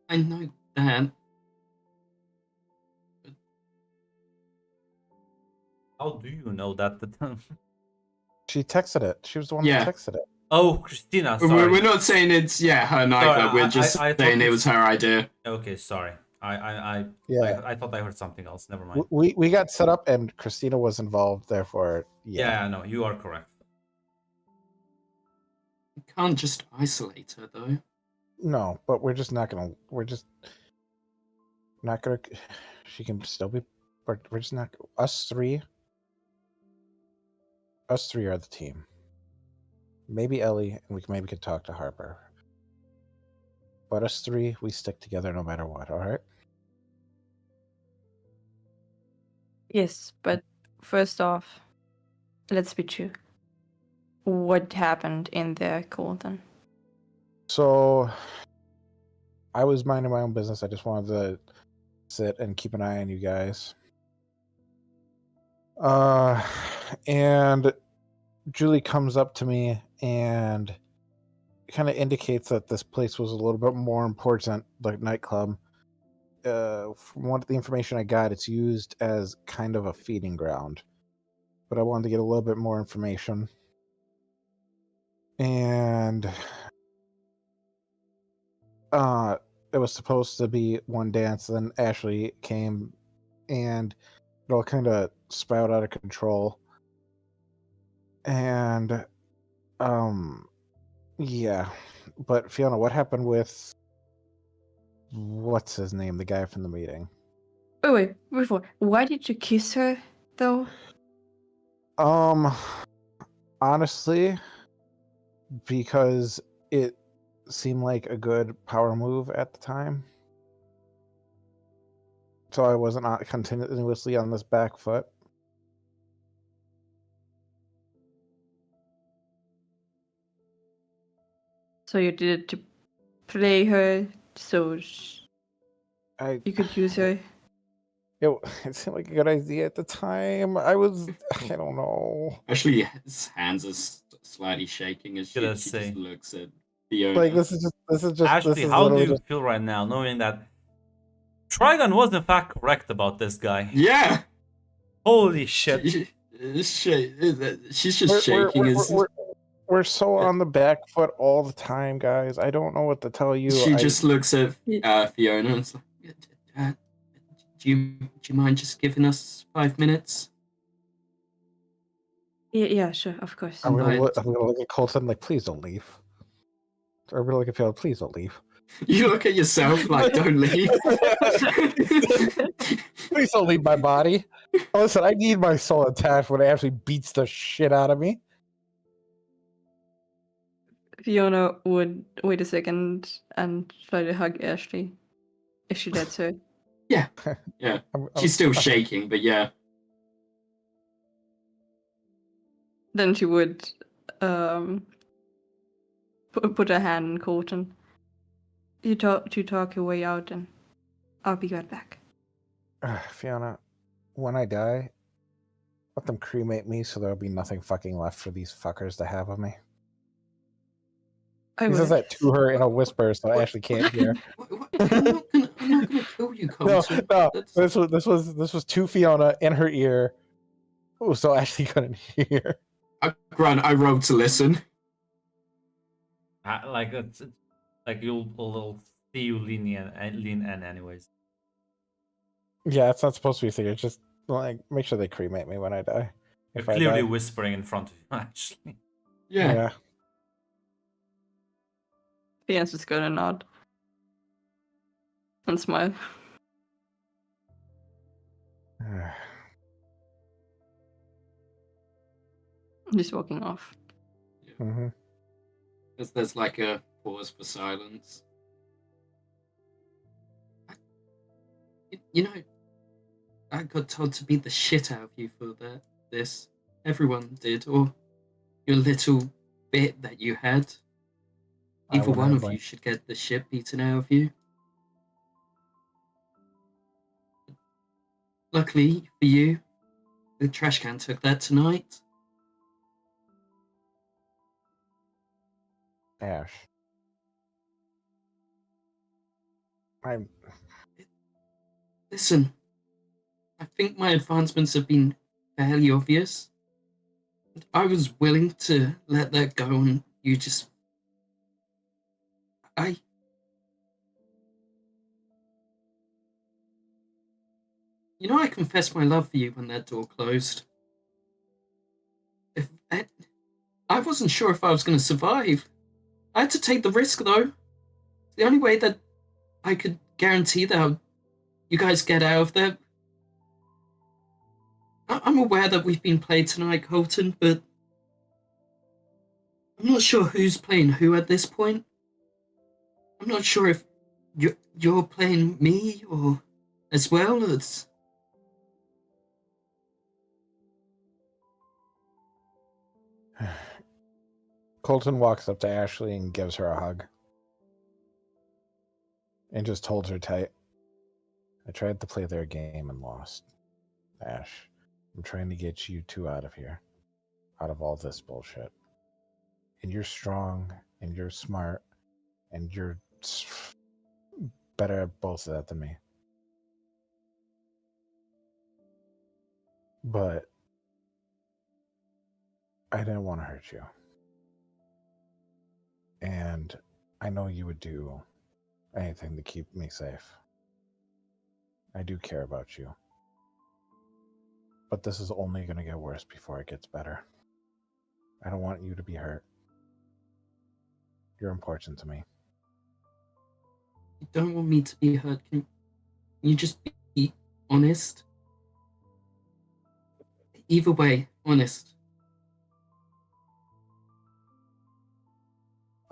I know that. How do you know that? She texted it. She was the one Yeah. that texted it. Oh, Christina, We're sorry. not saying it's her nightclub. Sorry, We're just I thought saying it you was her idea. Okay, sorry. Yeah. I thought I heard something else. Never mind. We got set up and Christina was involved, therefore, Yeah, no, you are correct. You can't just isolate her though. No, but we're just not gonna. We're just not gonna. She can still be. We're just not. Us three. Us three are the team. Maybe Ellie, and maybe could talk to Harper. But us three, we stick together no matter what. All right. Yes, but first off, let's be true. What happened in their call then? So, I was minding my own business. I just wanted to sit and keep an eye on you guys. And Julie comes up to me and kind of indicates that this place was a little bit more important, like nightclub. From what the information I got, it's used as kind of a feeding ground. But I wanted to get a little bit more information. And it was supposed to be one dance, then Ashley came and it all kind of spiraled out of control. And yeah. But Fiona, what happened with what's his name, the guy from the meeting? Wait, before, why did you kiss her though? Honestly, because it seemed like a good power move at the time. So I wasn't continuously on this back foot. So you did it to play her, so you could use her. It seemed like a good idea at the time. I don't know. Actually, his hands are slightly shaking as she just looks at Fiona. Like this is just. Actually, how do you feel right now, knowing that Trigon was in fact correct about this guy? Yeah. Holy shit. She's just shaking. We're so on the back foot all the time, guys. I don't know what to tell you. She just looks at Fiona and is like, do you mind just giving us 5 minutes? Yeah, sure, of course. I'm gonna look at Colton like, please don't leave. I'm gonna look at Fiona, please don't leave. You look at yourself like, don't leave. Please don't leave my body. Listen, I need my soul attached when it actually beats the shit out of me. Fiona would wait a second and try to hug Ashley if she lets her. Yeah. She's still shaking, but yeah. Then she would put her hand on Colton. You talk your way out, and I'll be right back. Fiona, when I die, let them cremate me so there'll be nothing fucking left for these fuckers to have of me. He says that to her in a whisper, so Ashley can't hear. I'm not gonna kill you, Colton. No. This was to Fiona in her ear. Oh, so Ashley couldn't hear. Grant, I rolled to listen. It's like you'll see you lean in anyways. Yeah, it's not supposed to be a secret. Just like make sure they cremate me when I die. You're clearly whispering in front of you, actually. Yeah. Fiona's just gonna nod and smile. Just walking off. Mm-hmm. There's like a pause for silence. You know, I got told to beat the shit out of you for this. Everyone did, or your little bit that you had. Either one of you should get the shit beaten out of you. Luckily for you, the trash can took that tonight. Ash. Listen, I think my advancements have been fairly obvious. I was willing to let that go on you just... I confessed my love for you when that door closed. I wasn't sure if I was going to survive. I had to take the risk, though. The only way that I could guarantee that you guys get out of there... I'm aware that we've been played tonight, Colton, but I'm not sure who's playing who at this point. I'm not sure if you're playing me or as well as... Colton walks up to Ashley and gives her a hug. And just holds her tight. I tried to play their game and lost. Ash, I'm trying to get you two out of here. Out of all this bullshit. And you're strong, and you're smart, and you're better at both of that than me. But I didn't want to hurt you. And I know you would do anything to keep me safe. I do care about you. But this is only going to get worse before it gets better. I don't want you to be hurt. You're important to me. You don't want me to be hurt. Can you just be honest? Either way, honest.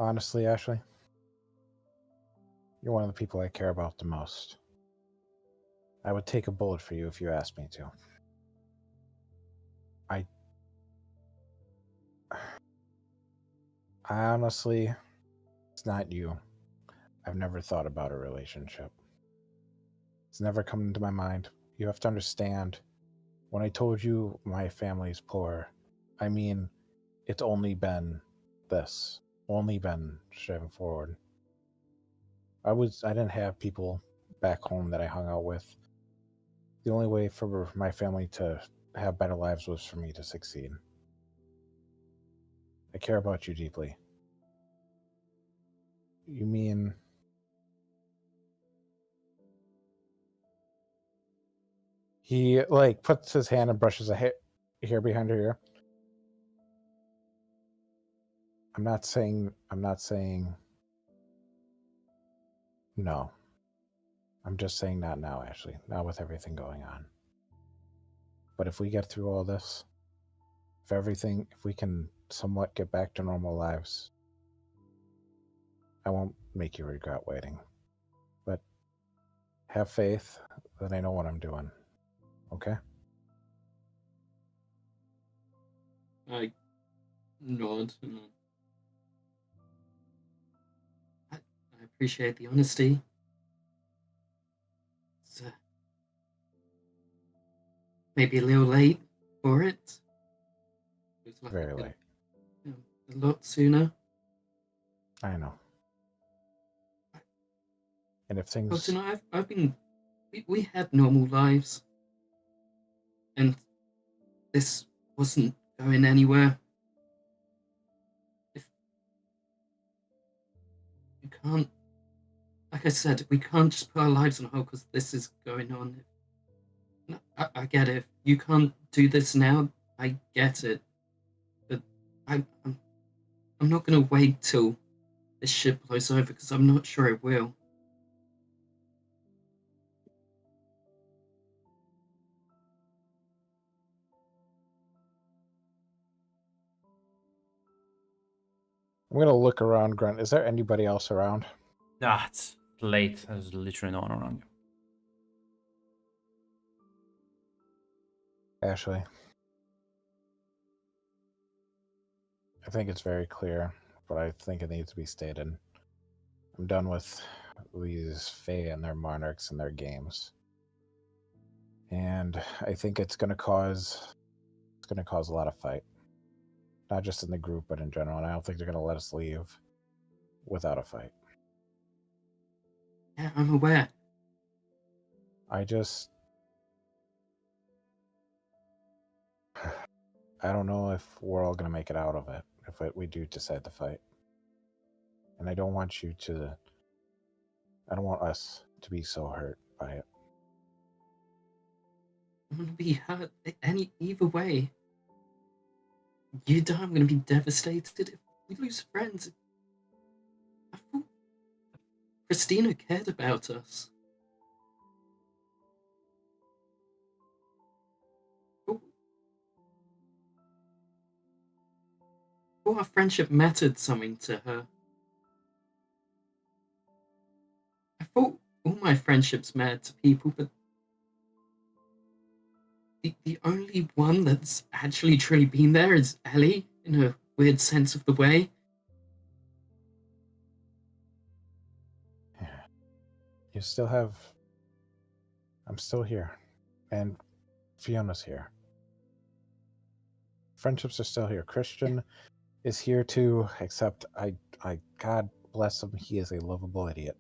Honestly, Ashley, you're one of the people I care about the most. I would take a bullet for you if you asked me to. I honestly, it's not you. I've never thought about a relationship. It's never come into my mind. You have to understand, when I told you my family's poor, I mean, it's only been this. Only been striving forward. I didn't have people back home that I hung out with. The only way for my family to have better lives was for me to succeed. I care about you deeply. You mean... He, puts his hand and brushes a hair behind her ear. I'm not saying no. I'm just saying not now, Ashley. Not with everything going on. But if we get through all this, if we can somewhat get back to normal lives, I won't make you regret waiting. But have faith that I know what I'm doing. Okay? I nod. I appreciate the honesty. It's maybe a little late for it. It was like Very late. A lot sooner. I know. And if things... But tonight I've been... We had normal lives. And this wasn't going anywhere. If you can't... Like I said, we can't just put our lives on hold because this is going on. No, I get it. If you can't do this now, I get it. But I'm not going to wait till this shit blows over because I'm not sure it will. I'm going to look around, Grunt. Is there anybody else around? Ah, it's late. There's literally no one around you. Ashley, I think it's very clear, but I think it needs to be stated. I'm done with these Fae and their monarchs and their games. And I think it's going to cause a lot of fight. Not just in the group, but in general. And I don't think they're going to let us leave without a fight. Yeah, I'm aware. I don't know if we're all going to make it out of it. if we do decide to fight. And I don't want I don't want us to be so hurt by it. I'm gonna be hurt either way. You die, I'm gonna be devastated. If we lose friends, I thought Christina cared about us. I thought our friendship mattered something to her. I thought all my friendships mattered to people, but the only one that's actually truly been there is Ellie, in a weird sense of the way. You still have... I'm still here. And Fiona's here. Friendships are still here. Christian is here too, except I God bless him, he is a lovable idiot.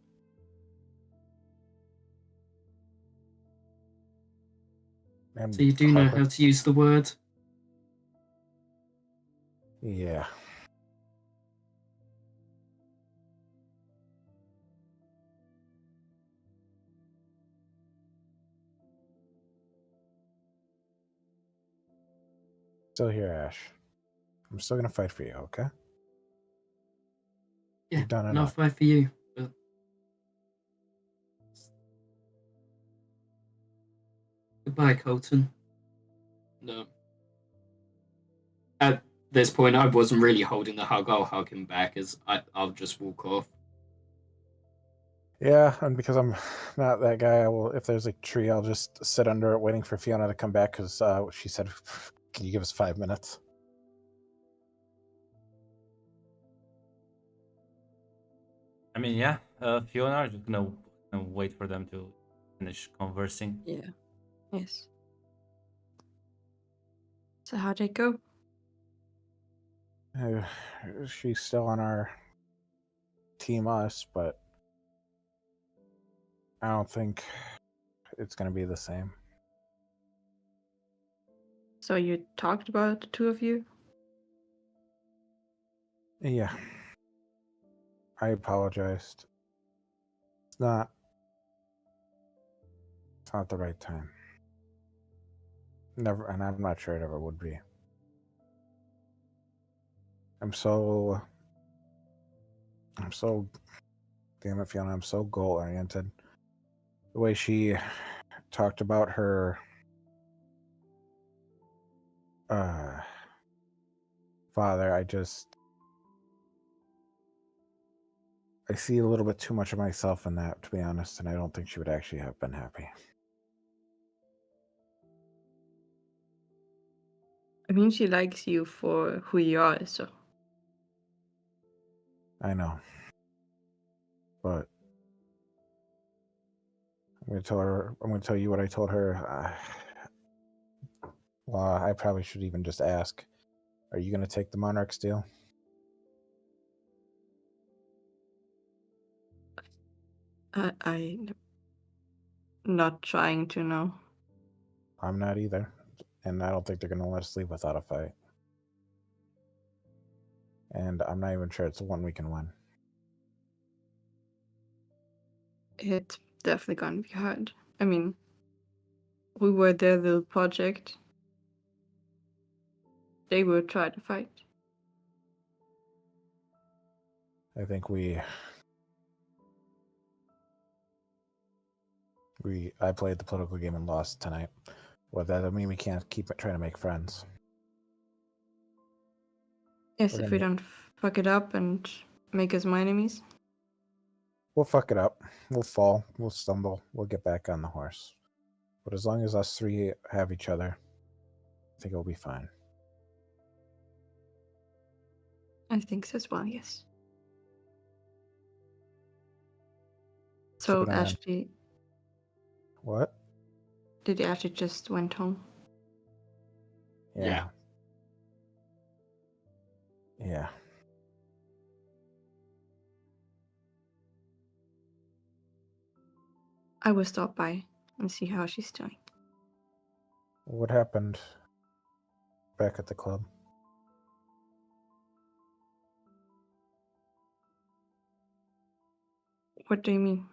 And So you do know how to use the word? Yeah. Still here, Ash. I'm still gonna fight for you, okay? Yeah, You've done and I'll enough. fight for you, but... Goodbye, Colton. No. At this point, I wasn't really holding the hug. I'll hug him back as I'll just walk off. Yeah, and because I'm not that guy, I will. If there's a tree, I'll just sit under it, waiting for Fiona to come back. Because she said, "Can you give us 5 minutes?" I mean, yeah, Fiona are just gonna wait for them to finish conversing. Yeah. Yes. So how'd it go? She's still on our team, us, but I don't think it's gonna be the same. So you talked about the two of you? Yeah, I apologized. It's not the right time. Never, and I'm not sure it ever would be. I'm so, damn it, Fiona, I'm so goal-oriented. The way she talked about her father, I see a little bit too much of myself in that, to be honest, and I don't think she would actually have been happy. I mean, she likes you for who you are, so. I know. But I'm going to tell you what I told her. Well, I probably should even just ask. Are you going to take the Monarch's deal? I'm not trying to know. I'm not either. And I don't think they're going to let us leave without a fight. And I'm not even sure it's the one we can win. It's definitely gonna be hard. I mean, we were their little project. They will try to fight. I think I played the political game and lost tonight. Well, that doesn't mean we can't keep trying to make friends. Yes, We're if we gonna- don't fuck it up and make us my enemies. We'll fuck it up. We'll fall. We'll stumble. We'll get back on the horse. But as long as us three have each other, I think it'll be fine. I think so as well, yes. So Keep an eye on- Ashley, What? did Ashley just went home? Yeah. Yeah. I will stop by and see how she's doing. What happened back at the club? What do you mean?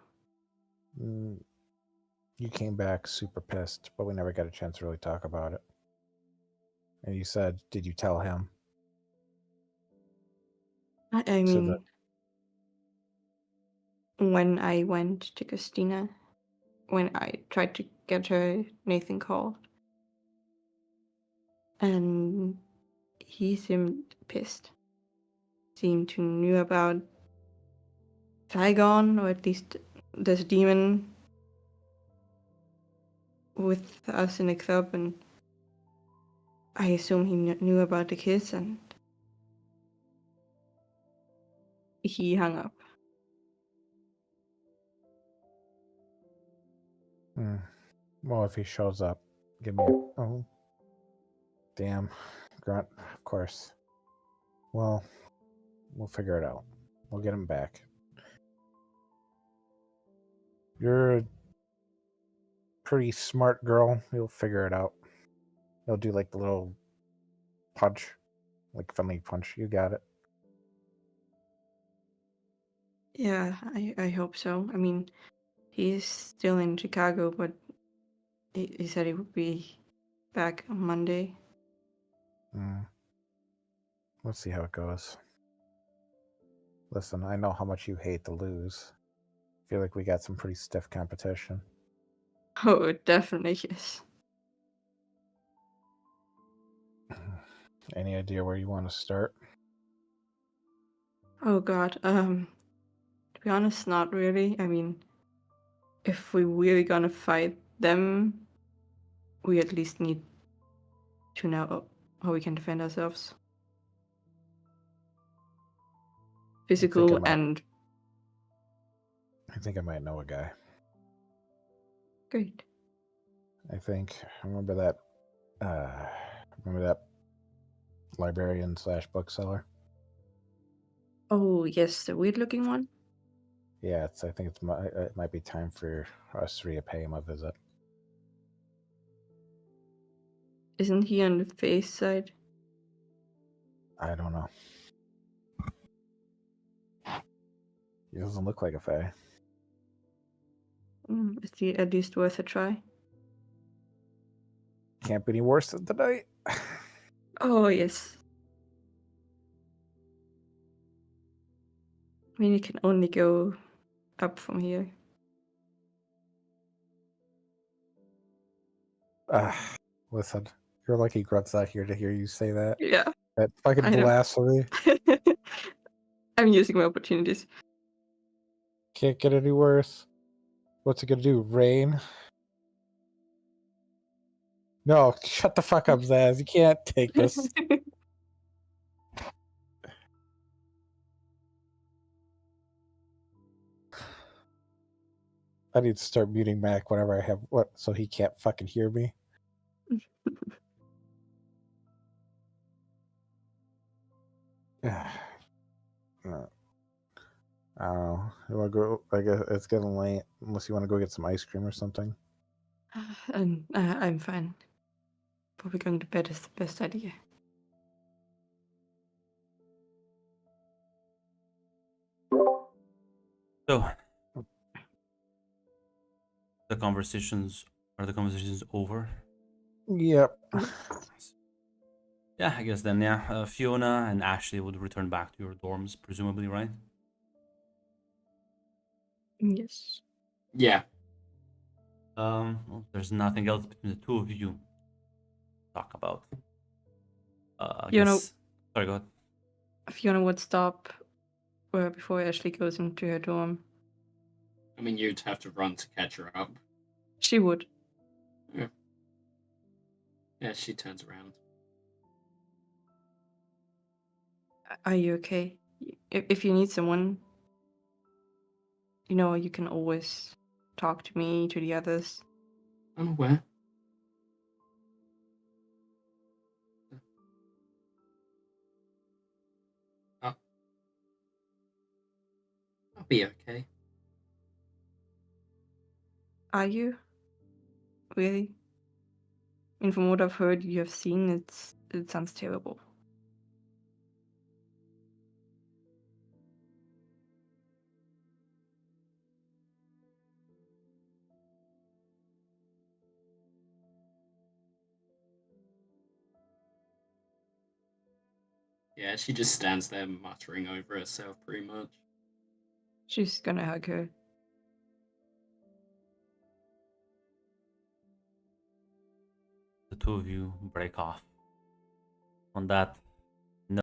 You came back super pissed, but we never got a chance to really talk about it. And you said, did you tell him? I So mean, when I went to Christina, when I tried to get her, Nathan called. And he seemed pissed. Seemed to knew about Tygon, or at least this demon with us in the club, and I assume he knew about the kids, and he hung up. Well, if he shows up, give me oh. Damn. Grunt, of course. Well, we'll figure it out. We'll get him back. You're a pretty smart girl. You'll figure it out. You'll do like the little punch, like friendly punch. You got it. Yeah, I hope so. I mean, he's still in Chicago, but he said he would be back on Monday. Let's see how it goes. Listen, I know how much you hate to lose. I feel like we got some pretty stiff competition. Oh, it definitely is. Any idea where you want to start? Oh God. To be honest, not really. I mean, if we're really gonna fight them, we at least need to know how we can defend ourselves. Physical and I think I might know a guy. great. Remember that librarian / bookseller? Oh yes, the weird looking one. Yeah, I think it might be time for us three to pay him a visit. Isn't he on the face side? I don't know. He doesn't look like a fae. Is he at least worth a try? Can't be any worse than tonight. Oh yes. I mean, you can only go up from here. Listen, you're lucky Grunt's not here to hear you say that. Yeah, That fucking I know. blasphemy. I'm using my opportunities. Can't get any worse. What's it gonna do? Rain? No, shut the fuck up, Zaz. You can't take this. I need to start muting Mac whenever I have so he can't fucking hear me. No. I don't know. You want to go? I guess it's getting late. Unless you want to go get some ice cream or something. And I'm fine. Probably going to bed is the best idea. So, are the conversations over? Yep. Yeah, I guess then, yeah. Fiona and Ashley would return back to your dorms, presumably, right? Yes. Yeah. Well, there's nothing else between the two of you to talk about. I You know- guess... Sorry, go ahead. Fiona would stop before Ashley goes into her dorm. I mean, you'd have to run to catch her up. She would. Yeah, she turns around. Are you okay? If you need someone, you know, you can always talk to me, to the others. I'm aware. I'll be okay. Are you? Really? I mean, from what I've heard, you have seen, it sounds terrible. Yeah, she just stands there muttering over herself, pretty much. She's gonna hug her. The two of you break off. On that